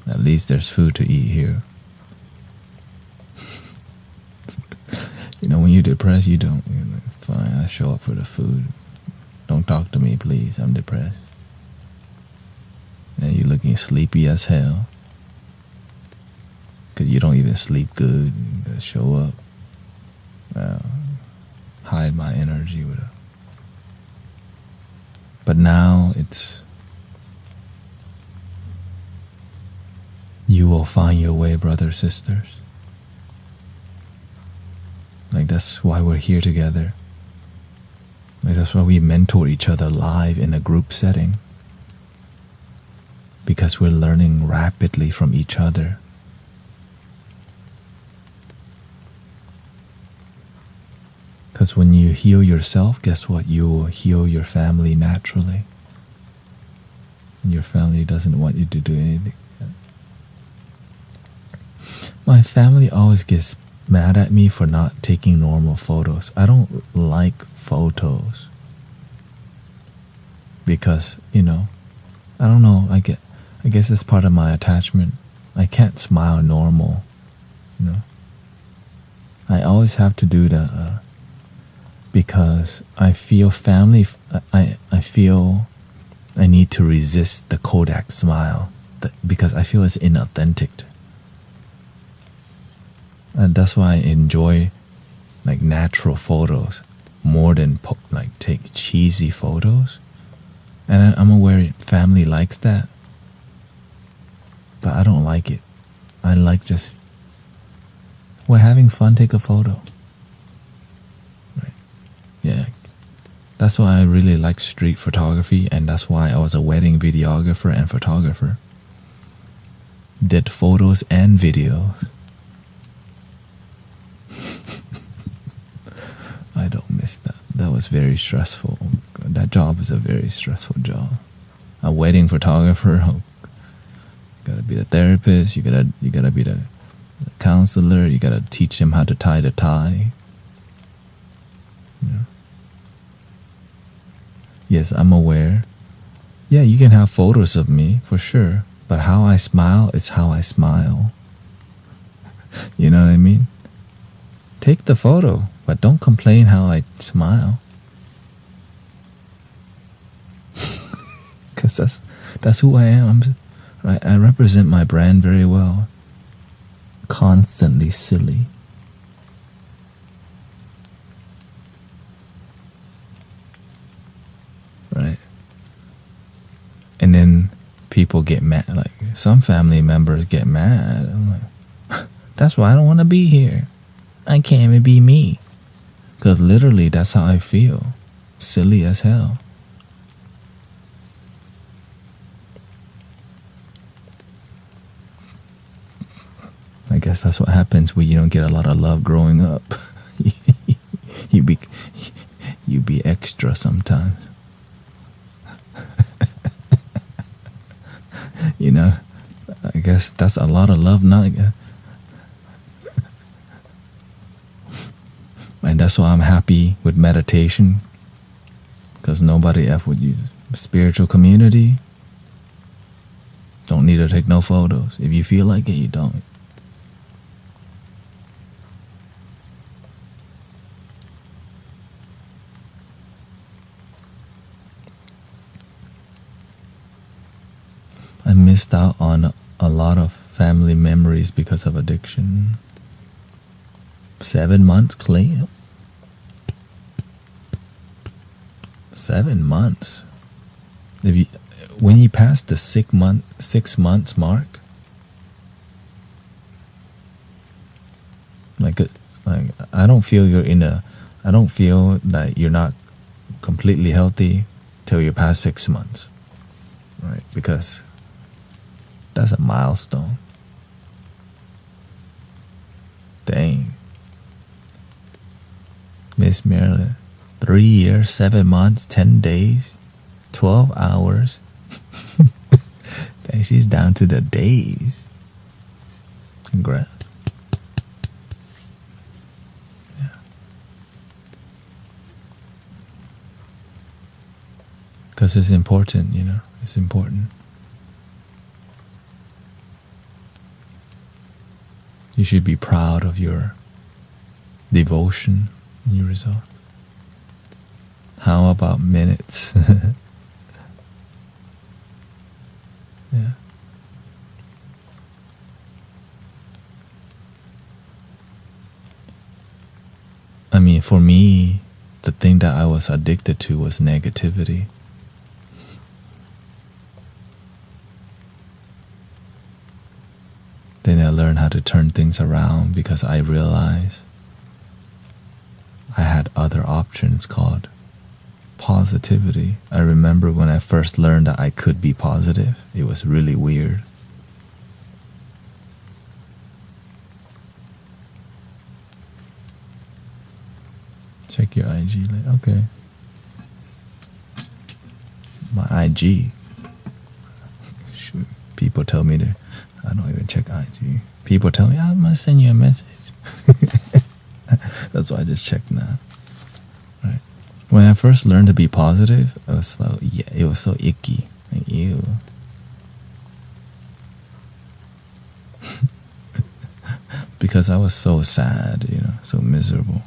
at least there's food to eat here. When you're depressed, you don't. You're like, fine, I show up for the food. Don't talk to me, please. I'm depressed. And you're looking sleepy as hell. Because you don't even sleep good. You just show up. Hide my energy with it. But now it's... You will find your way, brothers, sisters. That's why we're here together. That's why we mentor each other live in a group setting. Because we're learning rapidly from each other. Because when you heal yourself, guess what? You will heal your family naturally. And your family doesn't want you to do anything. My family always gets mad at me for not taking normal photos. I don't like photos. Because, I don't know, I guess it's part of my attachment. I can't smile normal, I always have to do the because I feel family. I feel I need to resist the Kodak smile because I feel it's inauthentic, and that's why I enjoy like natural photos more than take cheesy photos. And I'm aware family likes that, but I don't like it. I like just we're having fun. Take a photo. Yeah, that's why I really like street photography, and that's why I was a wedding videographer and photographer. Did photos and videos. I don't miss that. That was very stressful. That job is a very stressful job. A wedding photographer, you gotta be the therapist, you gotta be the counselor, you gotta teach them how to tie the tie. Yes, I'm aware. Yeah, you can have photos of me, for sure. But how I smile is how I smile. You know what I mean? Take the photo, but don't complain how I smile. Because that's who I am. I represent my brand very well. Constantly silly. Right? And then people get mad. Like some family members get mad. I'm like, that's why I don't want to be here. I can't even be me. Because literally that's how I feel. Silly as hell. I guess that's what happens when you don't get a lot of love growing up. you be extra sometimes. I guess that's a lot of love not. And that's why I'm happy with meditation, because nobody F with you. Spiritual community, don't need to take no photos. If you feel like it, you don't. I missed out on a lot of family memories because of addiction. 7 months clean. 7 months. When you pass the 6 months mark, like I don't feel I don't feel that you're not completely healthy till you're past 6 months, right? Because that's a milestone. Dang. Miss Marilyn. 3 years, 7 months, 10 days, 12 hours. Dang, she's down to the days. Congrats. Yeah. Because it's important, it's important. You should be proud of your devotion and your result. How about minutes? Yeah. I mean, for me, the thing that I was addicted to was negativity. Then I learned how to turn things around because I realized I had other options called positivity. I remember when I first learned that I could be positive, it was really weird. Check your IG later. Okay. My IG. Shoot. People tell me to. I don't even check IG. People tell me I'm gonna send you a message. That's why I just check now. Right. When I first learned to be positive, it was so icky. Like, ew. Because I was so sad, so miserable.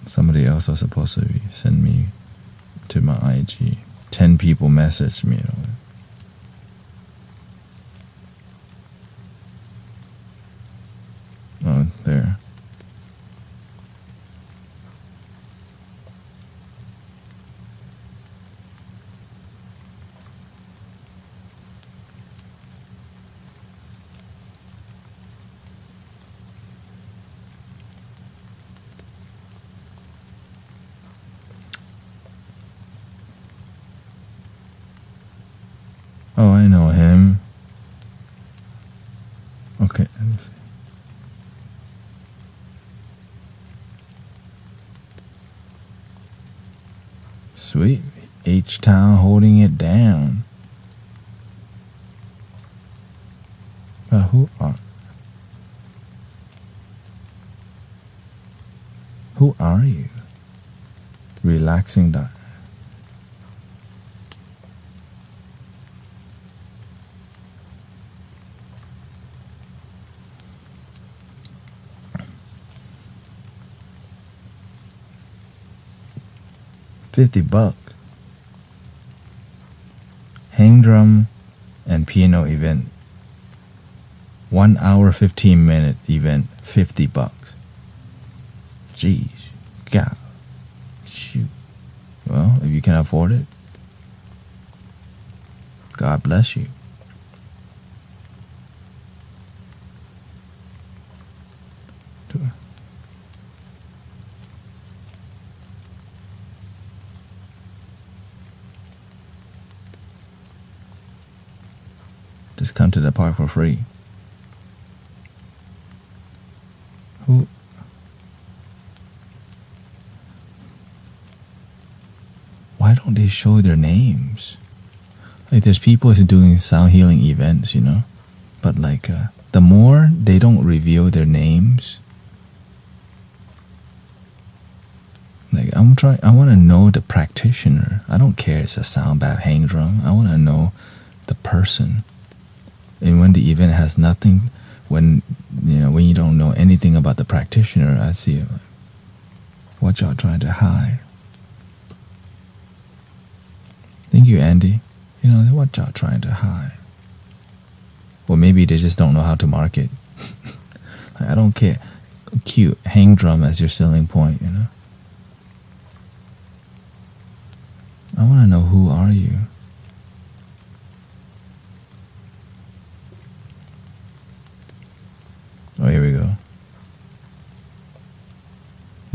Somebody else was supposed to send me to my IG. 10 people messaged me. Oh, there. Oh, I know him. Okay. Let me see. Sweet. H-Town holding it down. But who are you? Relaxing that. $50. Hang drum and piano event. 1 hour 15-minute event. $50. Jeez. God. Shoot. Well, if you can afford it, God bless you. Just come to the park for free. Who? Why don't they show their names? Like, there's people who are doing sound healing events, but like the more they don't reveal their names, like I want to know the practitioner. I don't care if it's a sound bath hang drum. I want to know the person. And when the event has nothing, when you don't know anything about the practitioner, I see it. Like, what y'all trying to hide? Thank you, Andy. What y'all trying to hide? Or maybe they just don't know how to market. I don't care. Cute. Hang drum as your selling point, I want to know, who are you? Oh, here we go.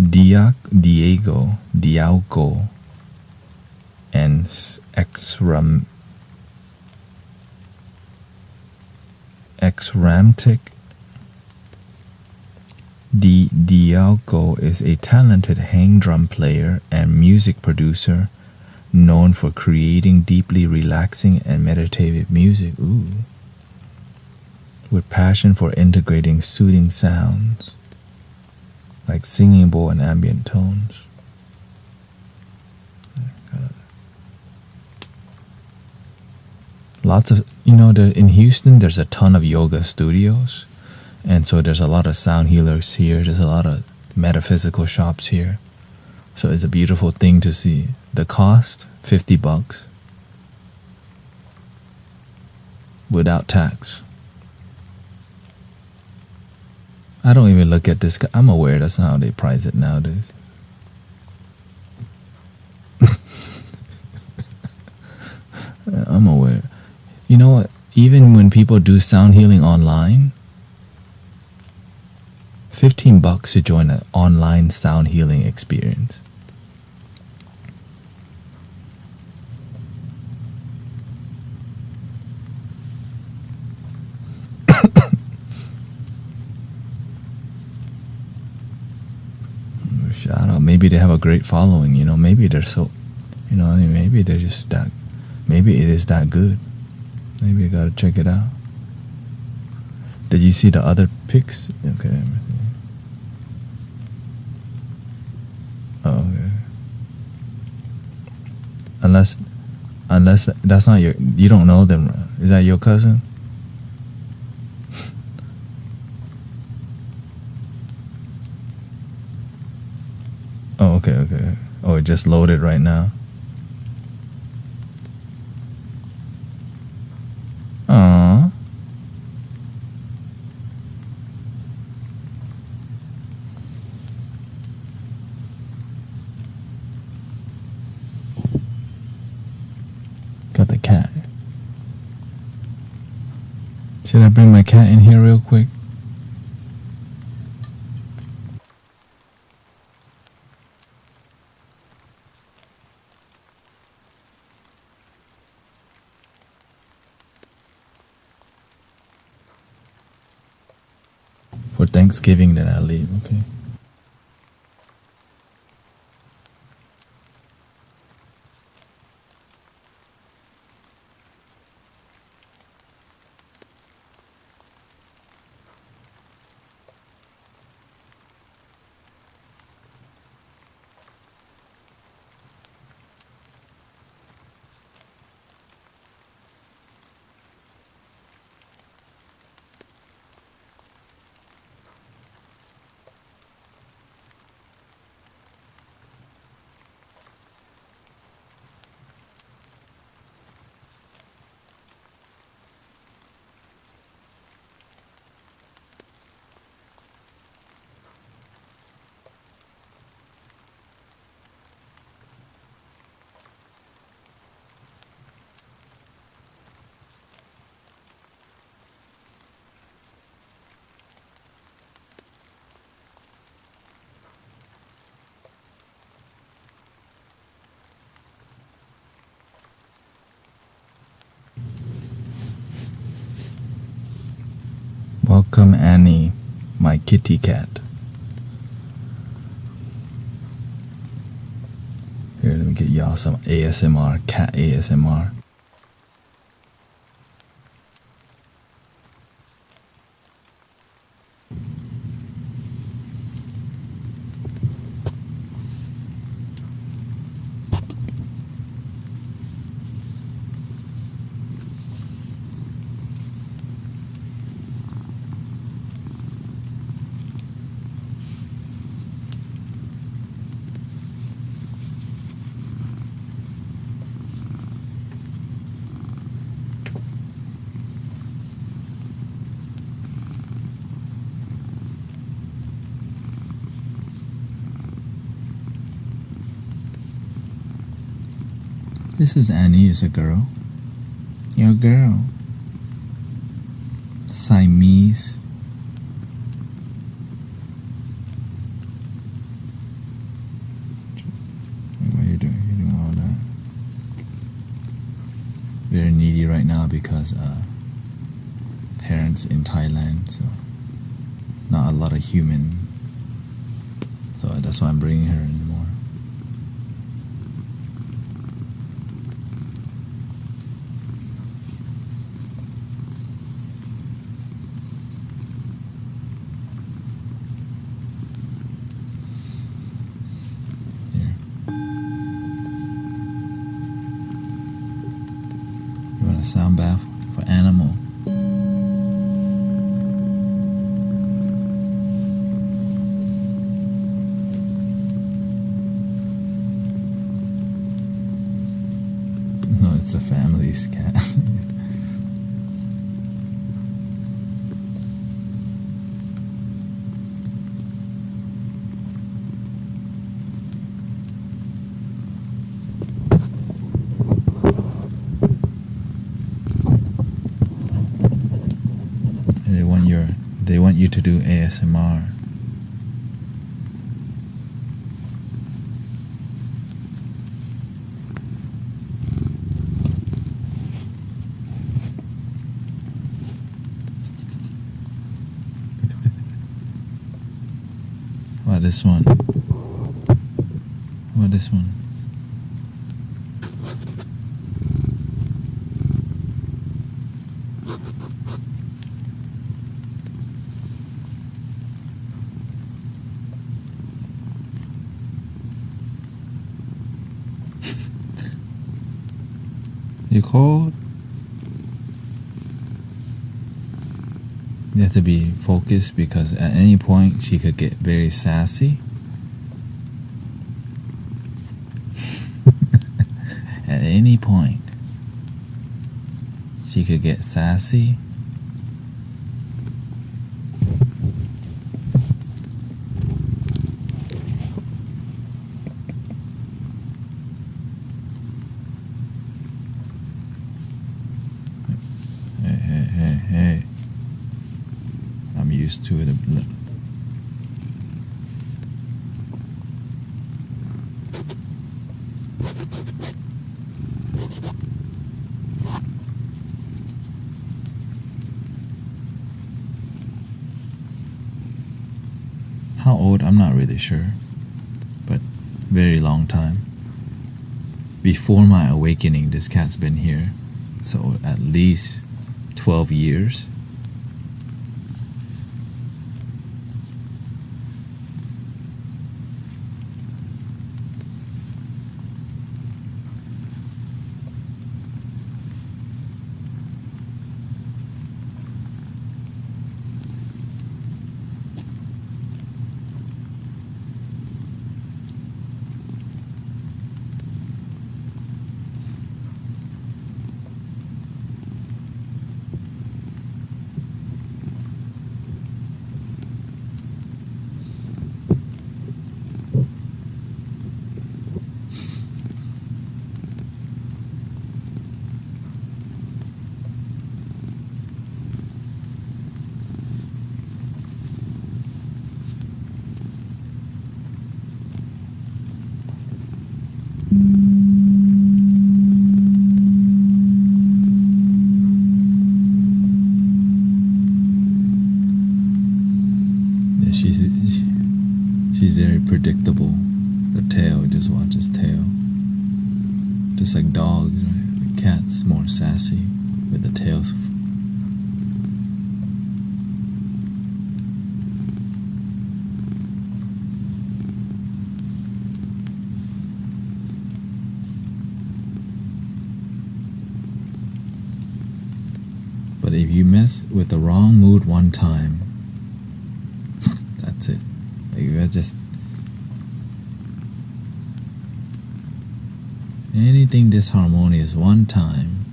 Diago, and Exramtic. Diago is a talented hang drum player and music producer known for creating deeply relaxing and meditative music. Ooh. With passion for integrating soothing sounds like singing bowl and ambient tones. Lots of, in Houston there's a ton of yoga studios, and so there's a lot of sound healers here. There's a lot of metaphysical shops here, so it's a beautiful thing to see. The cost, $50 without tax. I don't even look at this. I'm aware that's not how they price it nowadays. I'm aware. You know what? Even when people do sound healing online, $15 to join an online sound healing experience. Shout out. Maybe they have a great following, you know. Maybe they're so, you know, I mean, maybe they're just that, maybe it is that good. Maybe I gotta check it out. Did you see the other pics? Okay, let me see. Oh, okay. Unless that's not your, you don't know them. Is that your cousin? Oh, okay. Oh, it just loaded right now. Aww. Got the cat. Should I bring my cat in here real quick? For Thanksgiving, then I leave, okay? Welcome, Annie, my kitty cat. Here, let me get y'all some ASMR, cat ASMR. This is Annie, is a girl. You're a girl. Siamese. What are you doing? You're doing all that. Very needy right now because parents in Thailand, so not a lot of human. So that's why I'm bringing her in more. Sound bath for animal. No, it's a family's cat. They want you to do ASMR. Wow, this one. What this one? You called? You have to be focused because at any point she could get very sassy. At any point she could get sassy. Hey. I'm used to it. How old? I'm not really sure, but very long time. Before my awakening, this cat's been here, so at least 12 years. She's very predictable. The tail, just watch his tail. Just like dogs, right? The cat's more sassy with the tails. But if you mess with the wrong mood one time, that's it. Like, you just anything disharmonious one time,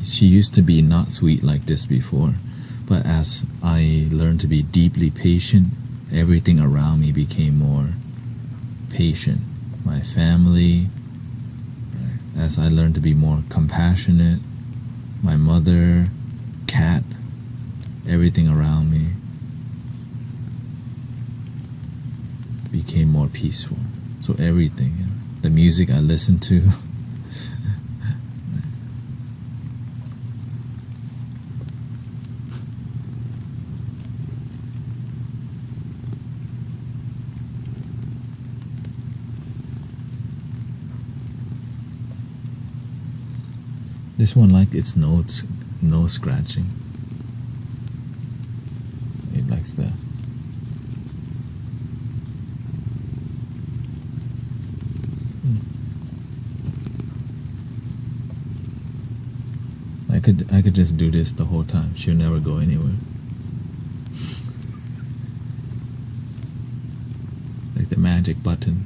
she used to be not sweet like this before, but as I learned to be deeply patient, everything around me became more patient. My family, as I learned to be more compassionate, my mother, cat, everything around me became more peaceful. So everything, the music I listened to, this one liked its nose scratching. It likes the I could just do this the whole time. She'll never go anywhere. Like the magic button.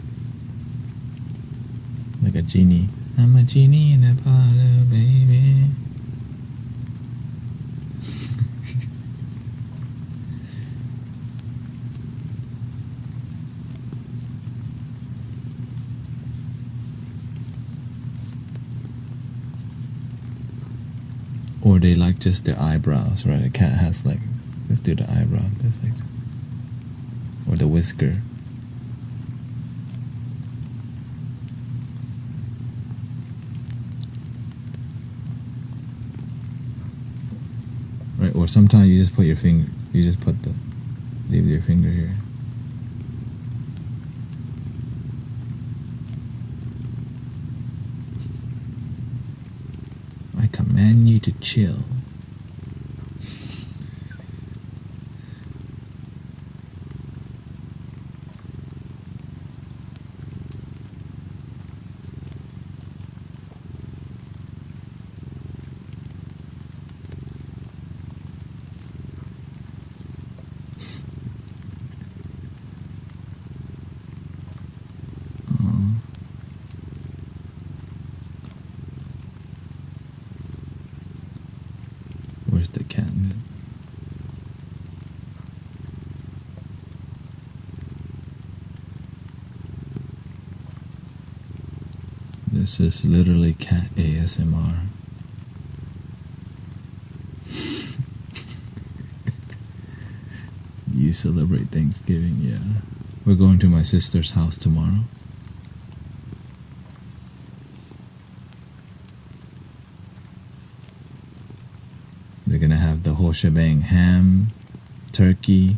Like a genie. I'm a genie in a bottle, baby. Or they like just their eyebrows, right? A cat has like, let's do the eyebrow, just like, or the whisker. Or sometimes you just put your finger, leave your finger here. I command you to chill. Where's the cat? This is literally cat ASMR. You celebrate Thanksgiving, yeah. We're going to my sister's house tomorrow. They're gonna have the whole shebang: ham, turkey.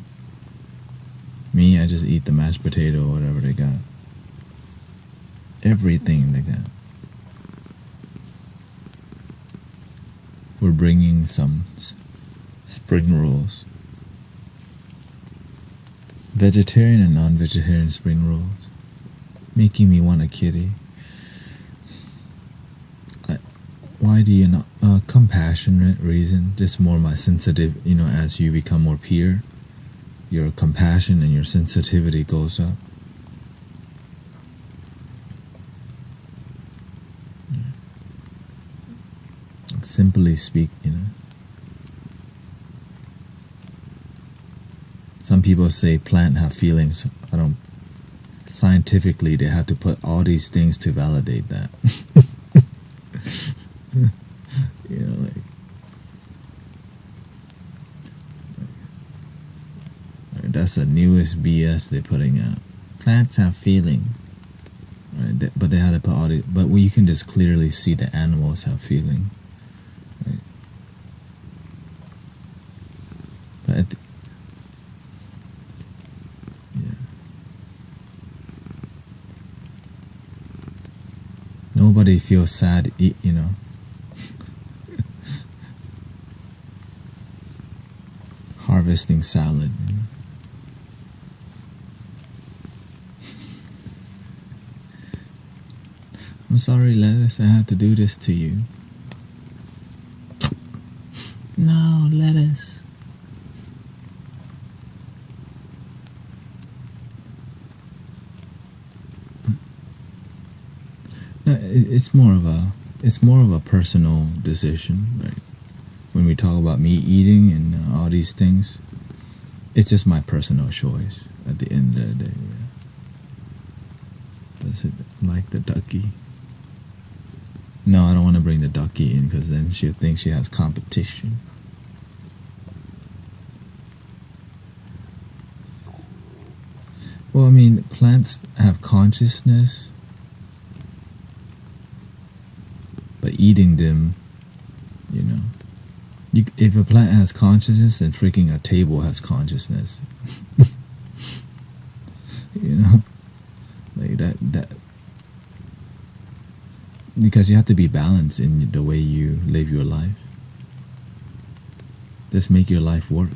Me, I just eat the mashed potato or whatever they got. Everything they got. We're bringing some spring rolls. Vegetarian and non-vegetarian spring rolls. Making me want a kitty. Why do you not? Compassionate reason. Just more my sensitive, as you become more pure, your compassion and your sensitivity goes up. Simply speak, Some people say plant have feelings. I don't. Scientifically, they have to put all these things to validate that. That's the newest BS they're putting out. Plants have feeling, right? But they had to put all the. But you can just clearly see the animals have feeling, right? But nobody feels sad, harvesting salad. I'm sorry, lettuce, I have to do this to you. No, lettuce. No, it's more of a personal decision, right? When we talk about me eating and all these things, it's just my personal choice at the end of the day. Yeah. Does it like the ducky? No, I don't want to bring the ducky in because then she'll think she has competition. Well, I mean, plants have consciousness, but eating them, if a plant has consciousness, then freaking a table has consciousness. Like that. Because you have to be balanced in the way you live your life. Just make your life work.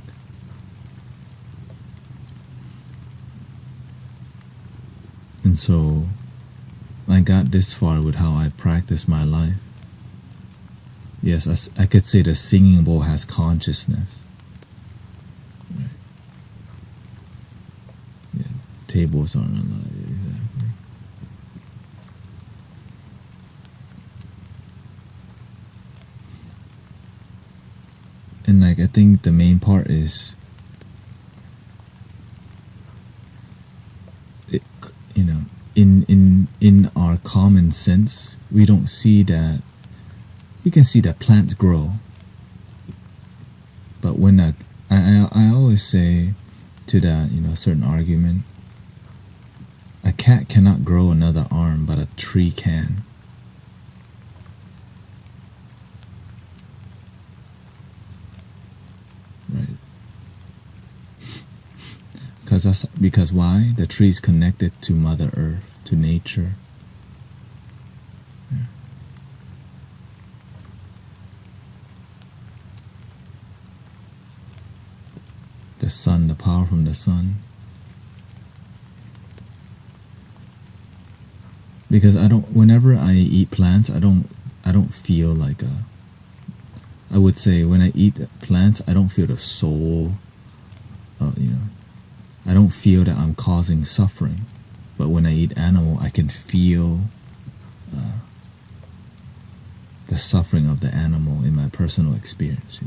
And so I got this far with how I practice my life. Yes, I could say the singing bowl has consciousness. Right. Yeah, tables aren't alive, exactly. And I think the main part is, in our common sense, we don't see that. You can see that plants grow, but when I always say to that, certain argument, a cat cannot grow another arm, but a tree can. because why? The tree is connected to Mother Earth, to nature. The sun, the power from the sun. Because whenever I eat plants, I don't feel like I would say when I eat plants, I don't feel the soul, I don't feel that I'm causing suffering. But when I eat animal, I can feel the suffering of the animal in my personal experience,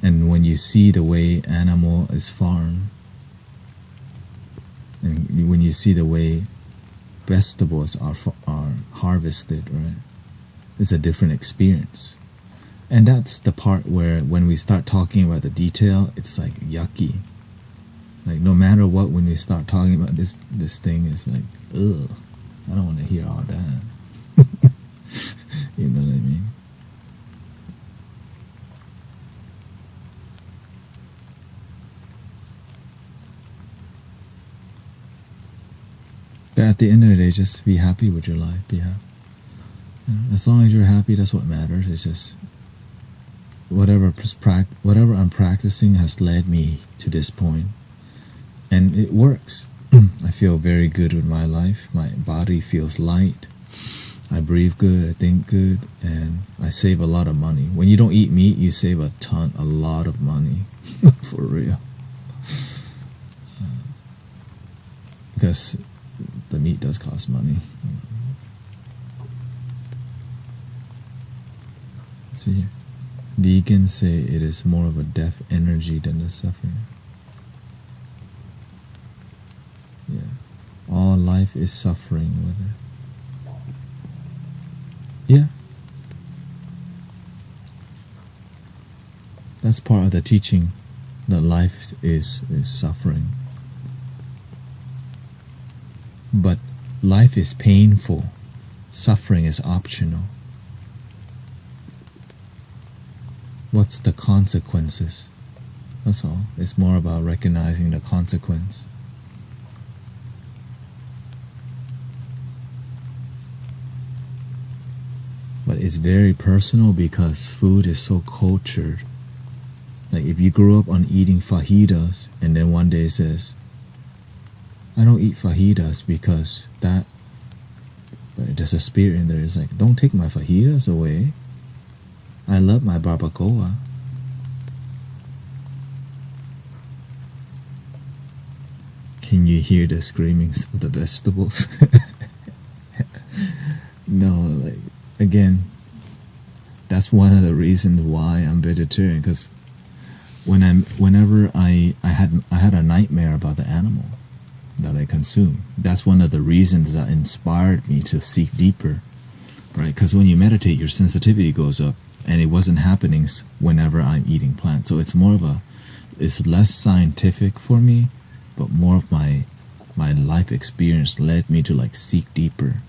And when you see the way animal is farmed, and when you see the way vegetables are harvested, right? It's a different experience. And that's the part where when we start talking about the detail, it's like yucky. Like no matter what, when we start talking about this thing, is like, ugh, I don't want to hear all that. You know what I mean? But at the end of the day, just be happy with your life. Be happy. As long as you're happy, that's what matters. It's just whatever I'm practicing has led me to this point, and it works. I feel very good with my life. My body feels light. I breathe good. I think good, and I save a lot of money. When you don't eat meat, you save a lot of money, for real. Because the meat does cost money. See here. Vegans say it is more of a death energy than the suffering. Yeah. All life is suffering, whether. Yeah. That's part of the teaching, that life is suffering. But life is painful. Suffering is optional. What's the consequences? That's all. It's more about recognizing the consequence. But it's very personal because food is so cultured. Like if you grew up on eating fajitas and then one day says, I don't eat fajitas because that, there's a spirit in there. It's like, don't take my fajitas away. I love my barbacoa. Can you hear the screamings of the vegetables? No, like, again, that's one of the reasons why I'm vegetarian. Because whenever I had a nightmare about the animal that I consume, that's one of the reasons that inspired me to seek deeper, right? Because when you meditate, your sensitivity goes up. And it wasn't happening whenever I'm eating plants. So it's more of it's less scientific for me, but more of my life experience led me to like seek deeper.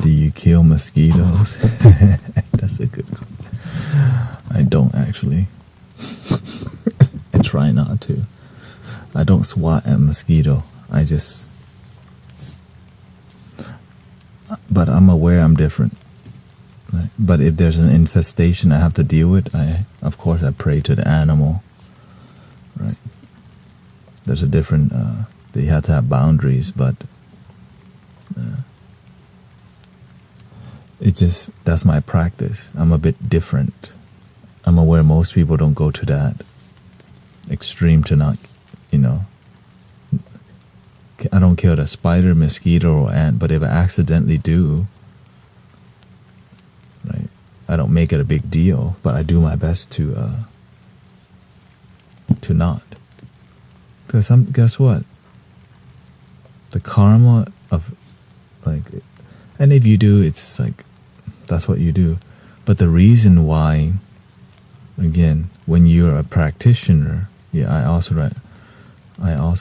Do you kill mosquitoes? That's a good one. I don't actually. I try not to. I don't swat at mosquito. But I'm aware I'm different. Right? But if there's an infestation I have to deal with, of course I pray to the animal. Right? There's a different, they have to have boundaries, but that's my practice. I'm a bit different. I'm aware most people don't go to that extreme to not, I don't kill the spider, mosquito, or ant, but if I accidentally do, right, I don't make it a big deal, but I do my best to not. Because guess what? The karma of, like, and if you do, it's like, that's what you do. But the reason why, again, when you're a practitioner, yeah, I also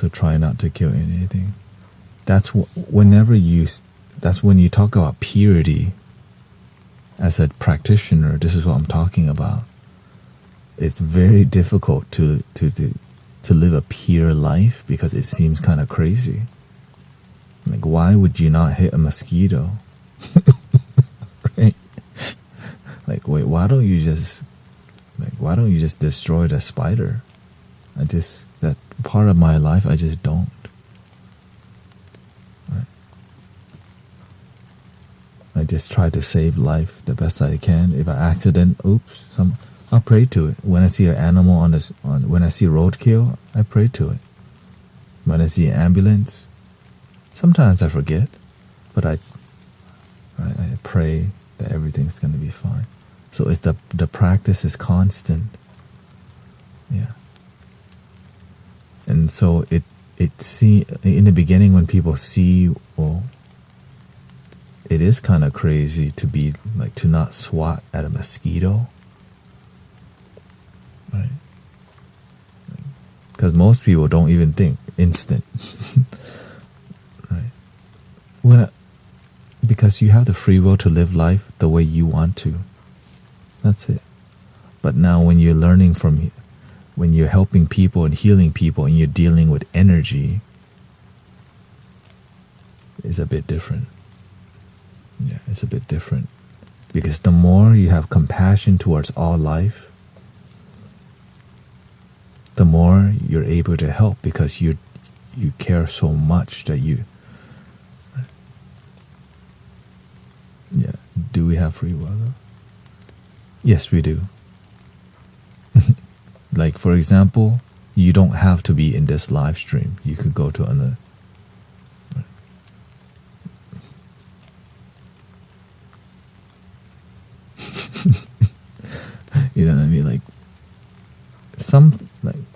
try not to kill anything. That's when you talk about purity as a practitioner. This is what I'm talking about. It's very difficult to live a pure life because it seems kind of crazy. Like, why would you not hit a mosquito? Right? Like, wait, why don't you just destroy the spider? That part of my life, I just don't. Right? I just try to save life the best I can. If I I'll pray to it. When I see an animal when I see roadkill, I pray to it. When I see an ambulance, sometimes I forget, but I pray that everything's going to be fine. So it's the practice is constant. Yeah. And so in the beginning when people see, well, it is kind of crazy to not swat at a mosquito. Right? Because most people don't even think instant. Right? Because you have the free will to live life the way you want to. That's it. But now when you're learning when you're helping people and healing people and you're dealing with energy, it's a bit different. Yeah, it's a bit different. Because the more you have compassion towards all life, the more you're able to help because you care so much that you... Yeah. Do we have free will though? Yes, we do. Like, for example, you don't have to be in this live stream. You could go to another. You know what I mean? Like,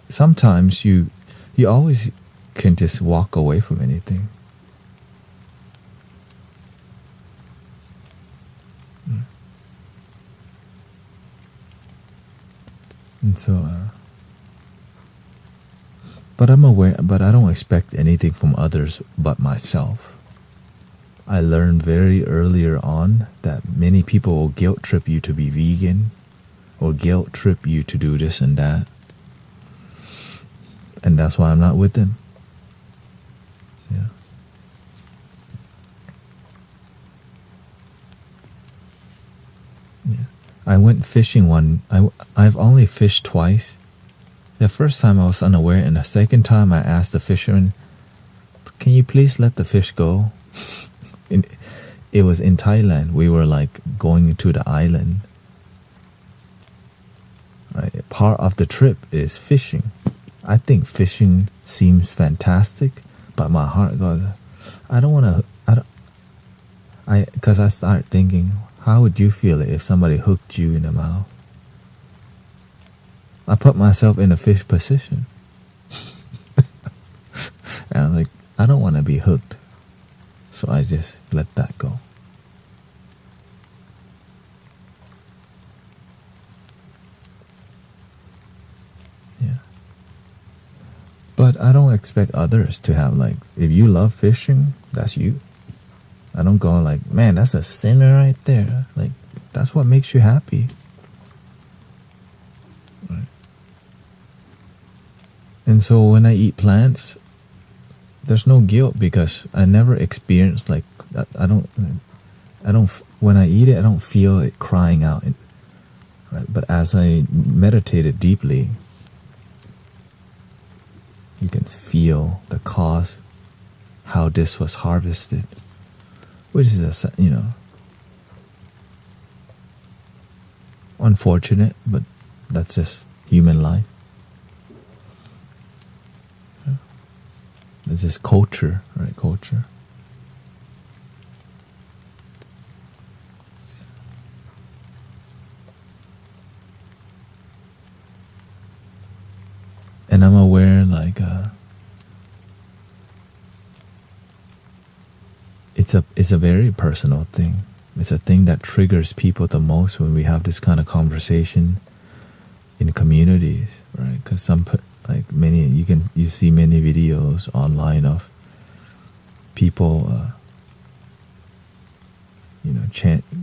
sometimes you always can just walk away from anything. And so, but I'm aware, but I don't expect anything from others but myself. I learned very earlier on that many people will guilt trip you to be vegan or guilt trip you to do this and that. And that's why I'm not with them. Yeah. Yeah. I went fishing I've only fished twice. The first time I was unaware, and the second time I asked the fisherman, "Can you please let the fish go?" It was in Thailand. We were like going to the island. Right? Part of the trip is fishing. I think fishing seems fantastic, but my heart goes, I don't want to. Because I start thinking, how would you feel if somebody hooked you in the mouth? I put myself in a fish position. And I'm like, I don't want to be hooked. So I just let that go. Yeah. But I don't expect others to have, like, if you love fishing, that's you. I don't go like, man, that's a sinner right there. Like, that's what makes you happy. Right. And so when I eat plants, there's no guilt because I never experienced like that. When I eat it, I don't feel it crying out. Right? But as I meditated deeply, you can feel the cause, how this was harvested, which is unfortunate, but that's just human life. It's just culture, right? Culture. And I'm aware, like, it's a very personal thing. It's a thing that triggers people the most when we have this kind of conversation in communities, right? Because you see many videos online of people,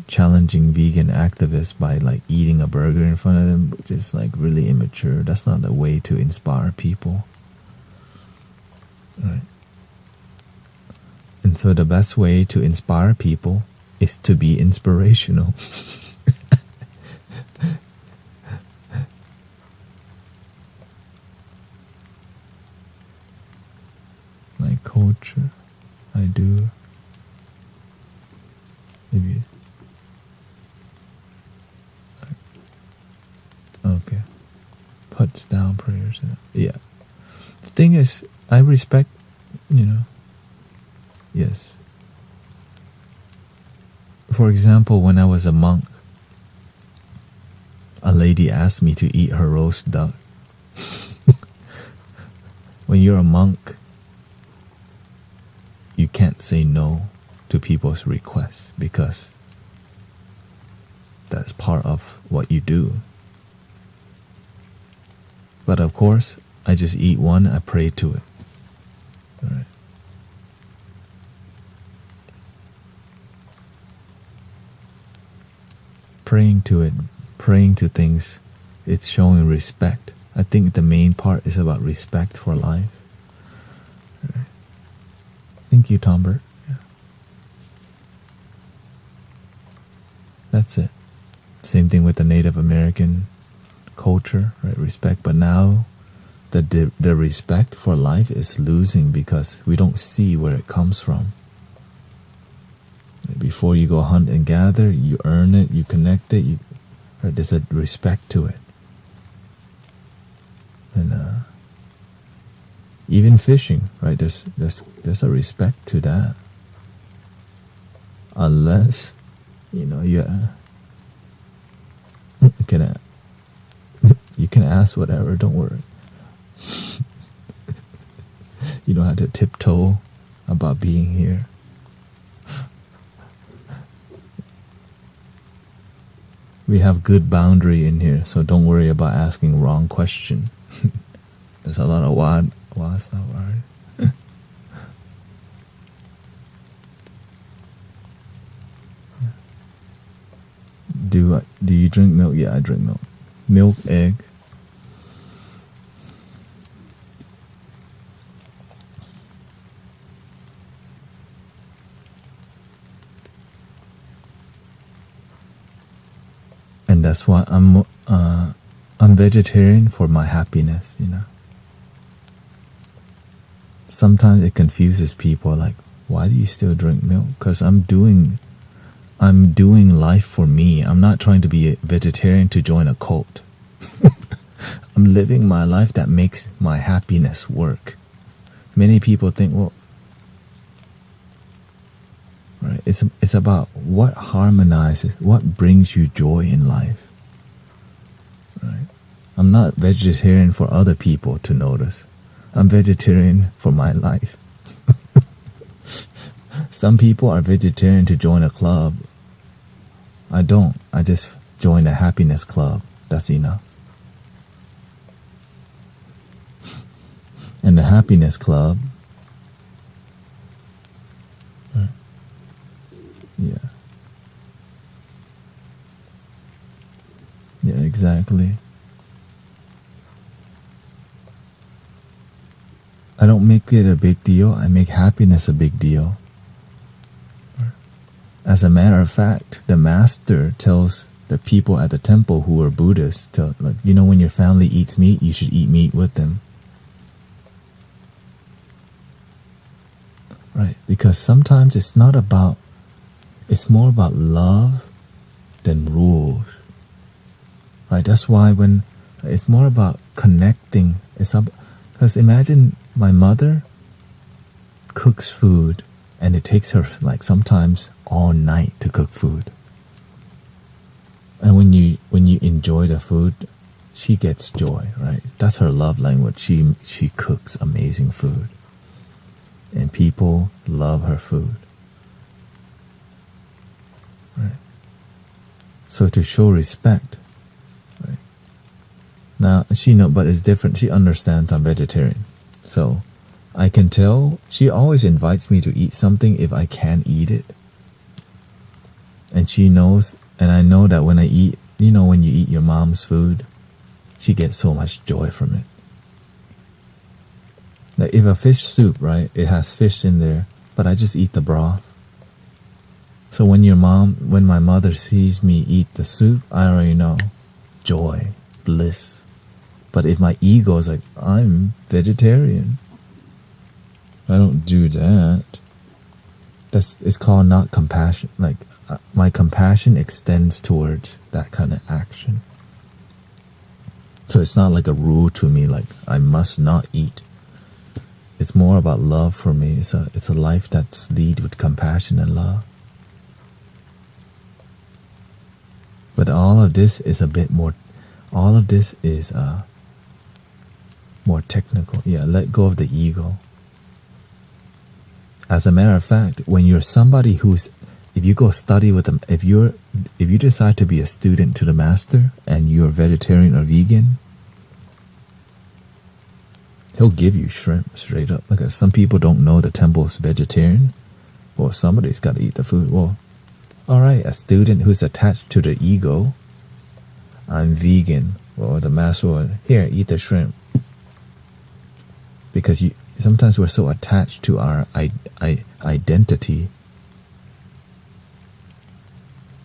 challenging vegan activists by like eating a burger in front of them, which is like really immature. That's not the way to inspire people, right? And so the best way to inspire people is to be inspirational. My culture, I do. Maybe. Okay. Puts down prayers. Yeah. The thing is, I respect, yes. For example, when I was a monk, a lady asked me to eat her roast duck. When you're a monk, you can't say no to people's requests because that's part of what you do. But of course, I just eat one, I pray to it. All right. Praying to it, praying to things, it's showing respect. I think the main part is about respect for life. All right. Thank you, Tombert. Yeah. That's it. Same thing with the Native American culture, right? Respect. But now the respect for life is losing because we don't see where it comes from. Before you go hunt and gather, you earn it, you connect it, right? There's a respect to it. And even fishing, right? There's a respect to that. Unless, you can ask whatever, don't worry. You don't have to tiptoe about being here. We have good boundary in here, so don't worry about asking wrong question. There's a lot of wild stuff, right? Do you drink milk? Yeah, I drink milk. Milk, eggs. And that's why I'm vegetarian for my happiness, Sometimes it confuses people, like, why do you still drink milk? Because I'm doing life for me. I'm not trying to be a vegetarian to join a cult. I'm living my life that makes my happiness work. Many people think, well, right? It's about what harmonizes, what brings you joy in life. Right? I'm not vegetarian for other people to notice. I'm vegetarian for my life. Some people are vegetarian to join a club. I don't. I just join a happiness club. That's enough. And the happiness club, yeah. Yeah, exactly. I don't make it a big deal. I make happiness a big deal. As a matter of fact, the master tells the people at the temple who are Buddhists, when your family eats meat, you should eat meat with them. Right? Because sometimes it's more about love than rules. Right? That's why when it's more about connecting, because imagine my mother, cooks food, and it takes her like sometimes all night to cook food. And when you enjoy the food, she gets joy, right? That's her love language. She cooks amazing food, and people love her food. Right? So to show respect, right? Now she know, but it's different. She understands I'm vegetarian, so I can tell she always invites me to eat something if I can eat it. And she knows, and I know that when I eat, you know, when you eat your mom's food, she gets so much joy from it. Like if a fish soup, right, it has fish in there, but I just eat the broth. So when my mother sees me eat the soup, I already know joy, bliss. But if my ego is like, I'm vegetarian, I don't do that. It's called not compassion. Like my compassion extends towards that kind of action. So it's not like a rule to me, like I must not eat. It's more about love for me. It's a life that's lead with compassion and love. But all of this is a bit more. All of this is more technical. Yeah, let go of the ego. As a matter of fact, when you're somebody if you go study with them, if you decide to be a student to the master and you're vegetarian or vegan, he'll give you shrimp straight up. Like some people don't know the temple's vegetarian. Well, somebody's got to eat the food. Well, all right, a student who's attached to the ego, I'm vegan. Well, the master will, here, eat the shrimp. Because sometimes we're so attached to our identity.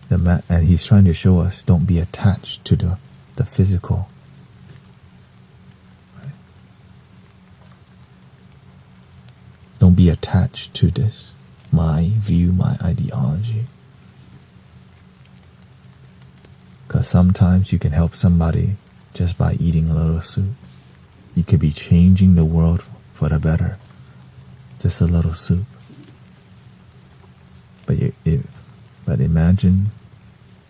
And he's trying to show us, don't be attached to the physical. Right? Don't be attached to this, my view, my ideology. Because sometimes you can help somebody just by eating a little soup. You could be changing the world for the better. Just a little soup. But imagine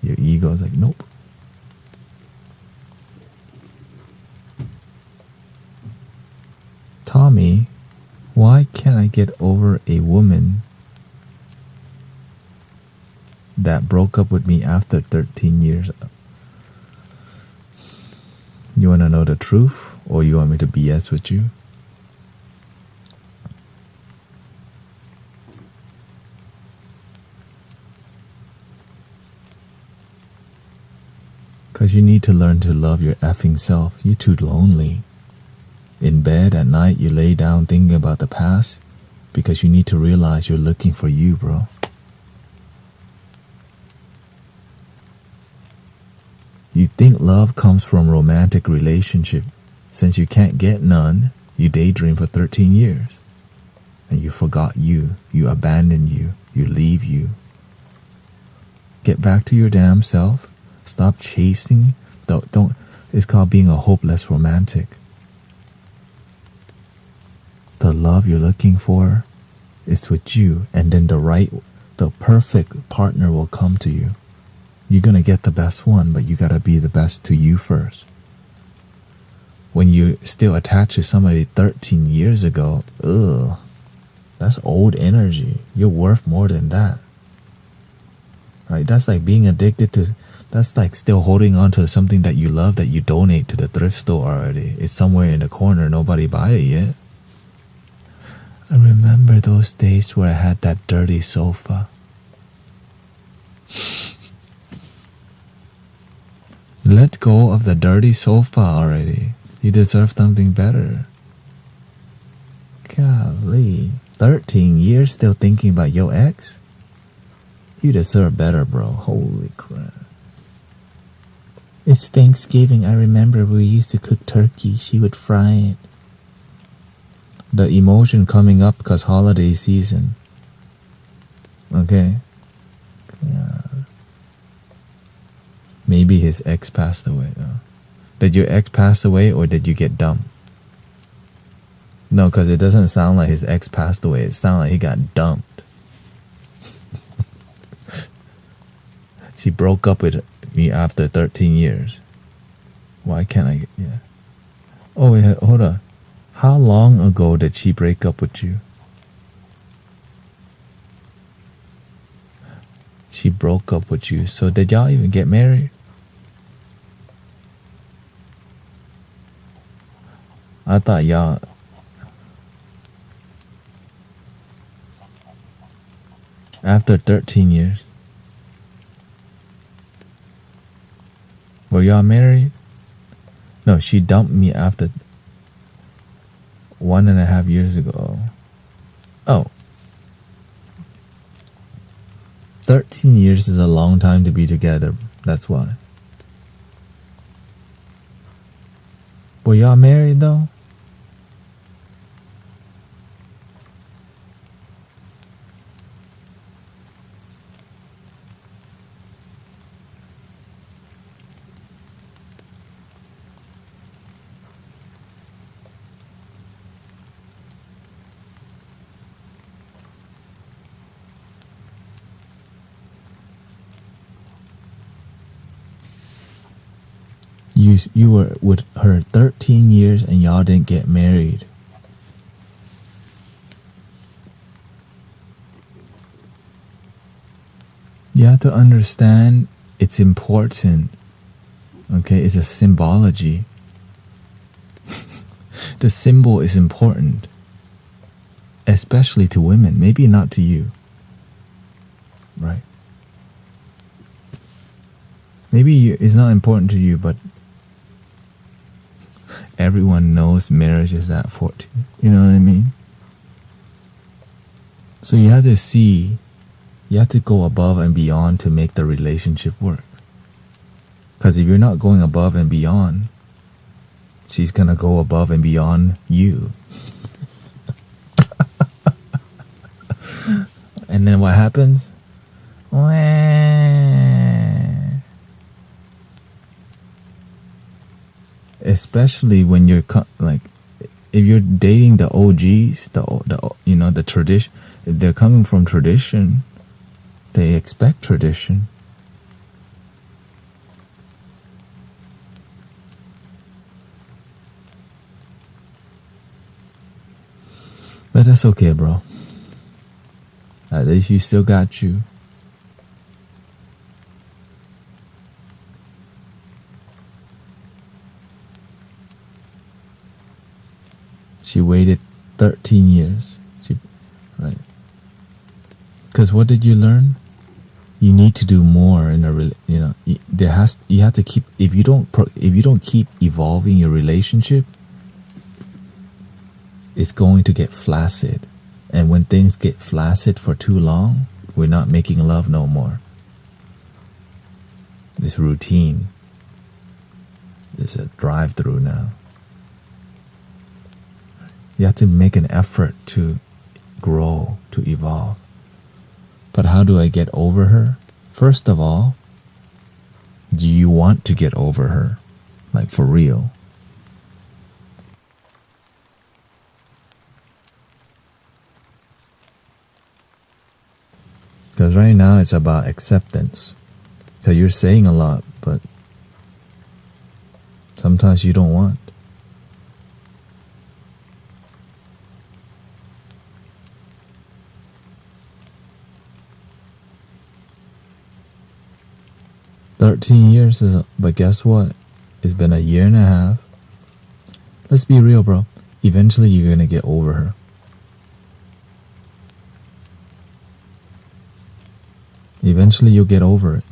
your ego is like, nope. Tommy, why can't I get over a woman that broke up with me after 13 years? You want to know the truth, or you want me to BS with you? Because you need to learn to love your effing self. You're too lonely. In bed at night, you lay down thinking about the past because you need to realize you're looking for you, bro. You think love comes from romantic relationship. Since you can't get none, you daydream for 13 years. And you forgot you. You abandon you. You leave you. Get back to your damn self. Stop chasing. Don't. It's called being a hopeless romantic. The love you're looking for is with you, and then the perfect partner will come to you. You're gonna get the best one, but you gotta be the best to you first. When you're still attached to somebody 13 years ago, that's old energy. You're worth more than that. Right? That's like being addicted to. That's like still holding on to something that you love that you donate to the thrift store already. It's somewhere in the corner, nobody buy it yet. I remember those days where I had that dirty sofa. Let go of the dirty sofa already. You deserve something better. Golly, 13 years still thinking about your ex? You deserve better, bro. Holy crap. It's Thanksgiving. I remember we used to cook turkey. She would fry it. The emotion coming up because holiday season. Okay? Yeah. Maybe his ex passed away. Did your ex pass away or did you get dumped? No, because it doesn't sound like his ex passed away. It sounds like he got dumped. She broke up with me after 13 years. Why can't I? Yeah. Oh, wait, hold on. How long ago did she break up with you? She broke up with you. So did y'all even get married? I thought y'all... After 13 years. Were y'all married? No, she dumped me after 1.5 years ago. Oh. 13 years is a long time to be together. That's why. Were y'all married though? You were with her 13 years and y'all didn't get married. You have to understand it's important. Okay, it's a symbology. The symbol is important, especially to women. Maybe not to you, right? Maybe it's not important to you, but everyone knows marriage is at 14. You know what I mean? So you have to see, you have to go above and beyond to make the relationship work. Because if you're not going above and beyond, she's going to go above and beyond you. And then what happens? Especially when you're like, if you're dating the OGs, the tradition, if they're coming from tradition, they expect tradition. But that's okay, bro. At least you still got you. She waited 13 years. Right. Because what did you learn? You need to do more in a you have to keep, if you don't keep evolving your relationship, it's going to get flaccid. And when things get flaccid for too long, we're not making love no more. It's routine. It's a drive-through now. You have to make an effort to grow, to evolve. But how do I get over her? First of all, do you want to get over her? Like for real? Because right now it's about acceptance. Because you're saying a lot, but sometimes you don't want. $13 years but guess what? It's been a year and a half. Let's be real, bro. Eventually you're gonna get over her. Eventually you'll get over it.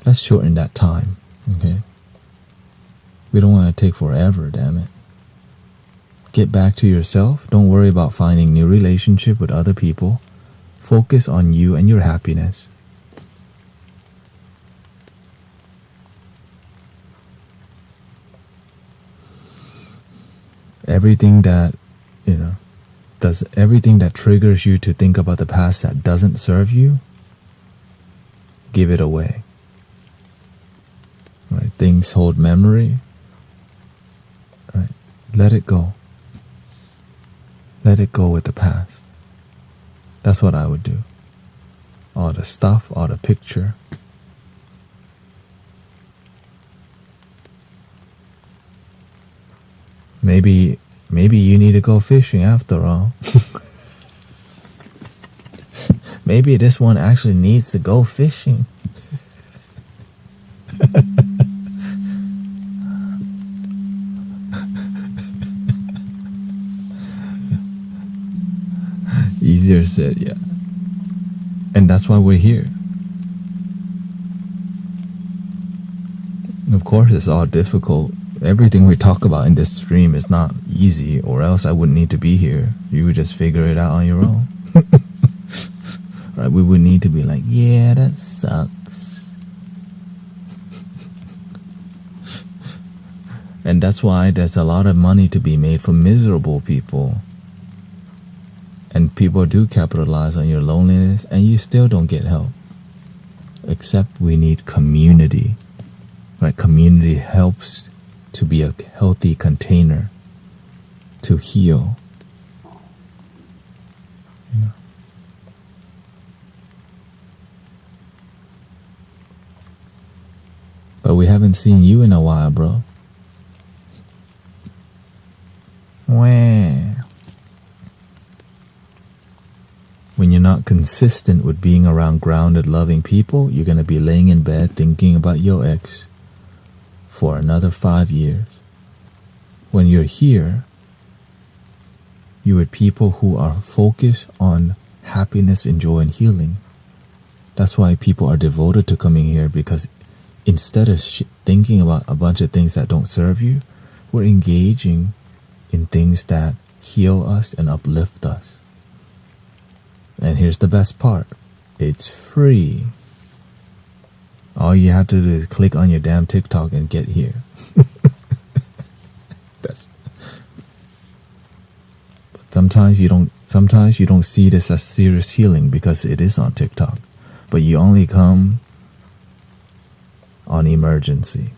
Let's shorten that time, okay? We don't want to take forever, damn it. Get back to yourself. Don't worry about finding new relationship with other people. Focus on you and your happiness. Everything that, everything that triggers you to think about the past that doesn't serve you, give it away. Right? Things hold memory. Let it go. Let it go with the past. That's what I would do. All the stuff, all the picture. Maybe you need to go fishing after all. Maybe this one actually needs to go fishing. Easier said, yeah. And that's why we're here. Of course, it's all difficult. Everything we talk about in this stream is not easy, or else I wouldn't need to be here. You would just figure it out on your own. Right? We would need to be like, yeah, that sucks. And that's why there's a lot of money to be made from miserable people. And people do capitalize on your loneliness, and you still don't get help. Except we need community. Right? Community helps to be a healthy container to heal. You know? But we haven't seen you in a while, bro. Wah. When you're not consistent with being around grounded, loving people, you're going to be laying in bed thinking about your ex for another 5 years. When you're here, you're with people who are focused on happiness and joy and healing. That's why people are devoted to coming here, because instead of thinking about a bunch of things that don't serve you, we're engaging in things that heal us and uplift us. And here's the best part. It's free. All you have to do is click on your damn TikTok and get here. But sometimes you don't see this as serious healing because it is on TikTok. But you only come on emergency.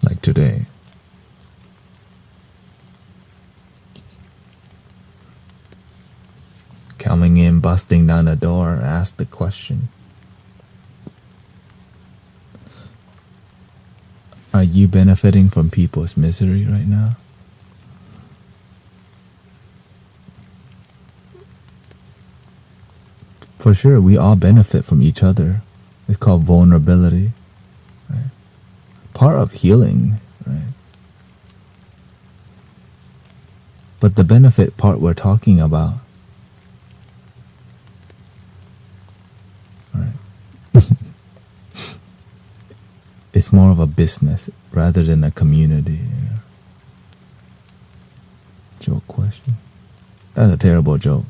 Like today. Coming in, busting down the door, ask the question. Are you benefiting from people's misery right now? For sure, we all benefit from each other. It's called vulnerability. Right? Part of healing, right? But the benefit part we're talking about, it's more of a business rather than a community. Yeah. Joke question. That's a terrible joke.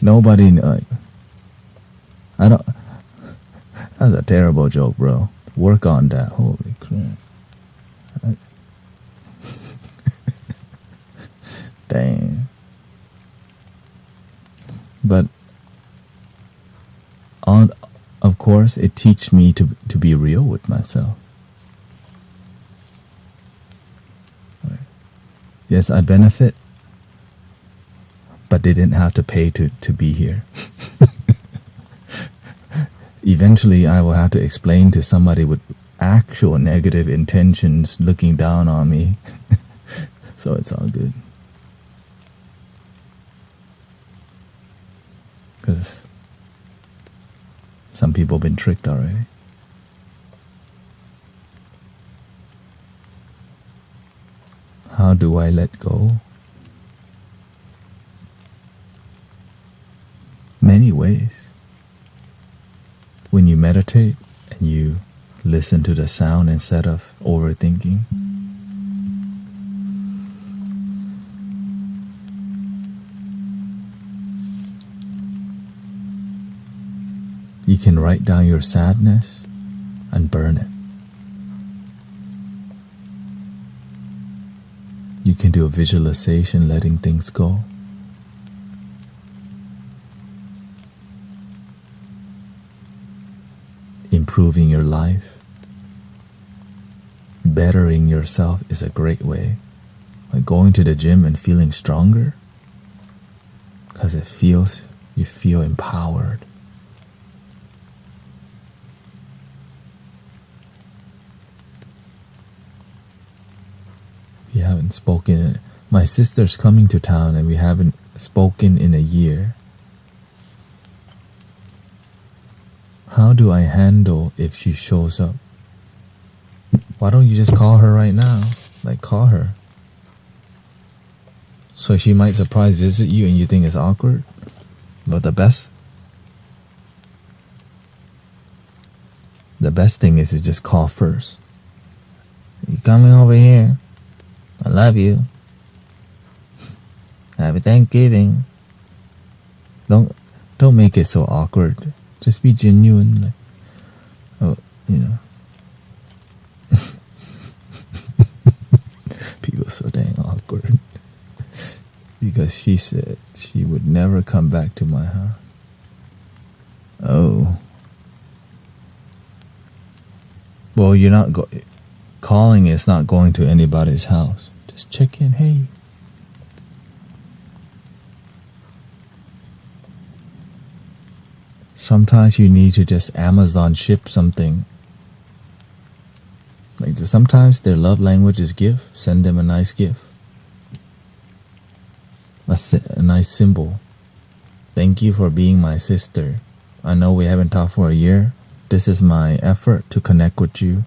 Nobody, I don't. That's a terrible joke, bro. Work on that. Holy crap. Dang. But of course, it teaches me to be real with myself. Right. Yes, I benefit, but they didn't have to pay to be here. Eventually, I will have to explain to somebody with actual negative intentions looking down on me. So it's all good. Because some people have been tricked already. How do I let go? Many ways. When you meditate and you listen to the sound instead of overthinking. You can write down your sadness and burn it. You can do a visualization letting things go. improving your life, bettering yourself is a great way. Like going to the gym and feeling stronger, because you feel empowered. We haven't spoken. My sister's coming to town and we haven't spoken in a year. How do I handle if she shows up? Why don't you just call her right now? Like, call her. So she might surprise visit you and you think it's awkward. But the best thing is to just call first. You coming over here? I love you. Happy Thanksgiving. Don't make it so awkward. Just be genuine. Like, oh, you know. People so dang awkward. Because she said she would never come back to my house. Oh. Well, you're not calling is not going to anybody's house. Just check in. Hey. Sometimes you need to just Amazon ship something. Like sometimes their love language is gift. Send them a nice gift. A nice symbol. Thank you for being my sister. I know we haven't talked for a year. This is my effort to connect with you.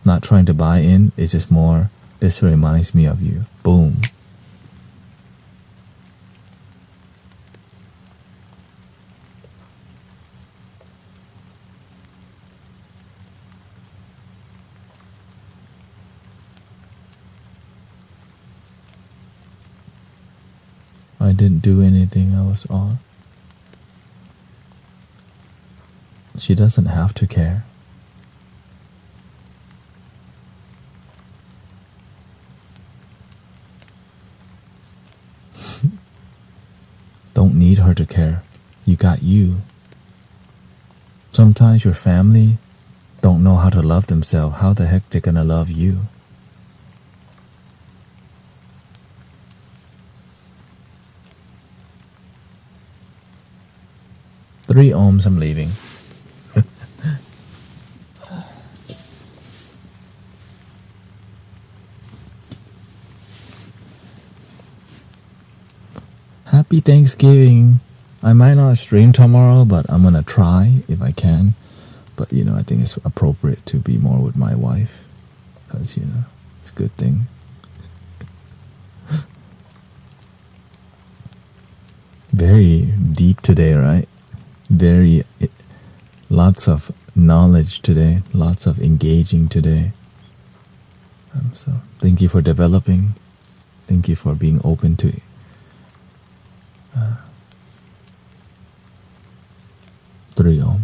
Not trying to buy in. It's just more, this reminds me of you. Boom. I didn't do anything. I was on. She doesn't have to care. Don't need her to care. You got you. Sometimes your family don't know how to love themselves. How the heck they gonna love you? Three ohms, I'm leaving. Happy Thanksgiving. I might not stream tomorrow, but I'm gonna try if I can. But I think it's appropriate to be more with my wife, because it's a good thing. Very deep today, right? Lots of knowledge today, lots of engaging today. So thank you for developing. Thank you for being open to it. Three ohms.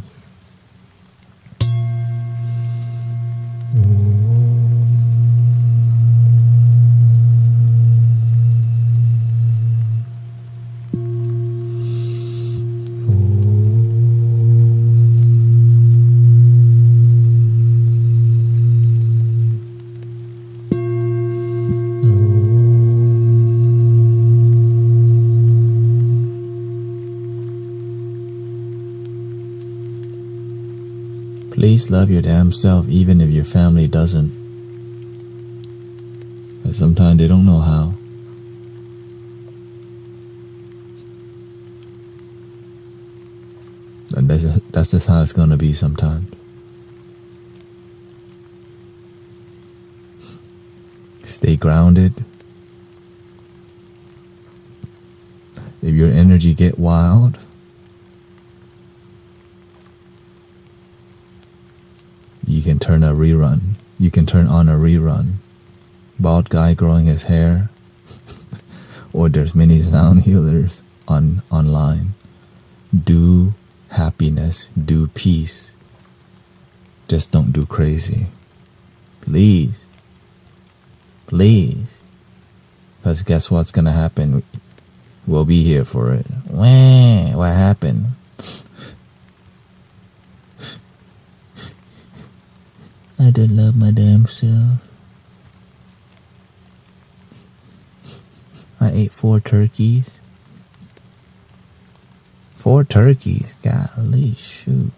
Please love your damn self even if your family doesn't. But sometimes they don't know how. And that's just how it's gonna be sometimes. Stay grounded. If your energy get wild, you can turn a rerun. You can turn on a rerun. Bald guy growing his hair. Or there's many sound healers online. Do happiness. Do peace. Just don't do crazy. Please. Please. Because guess what's going to happen? We'll be here for it. Wah, what happened? I don't love my damn self. I ate 4 turkeys. 4 turkeys, golly shoot.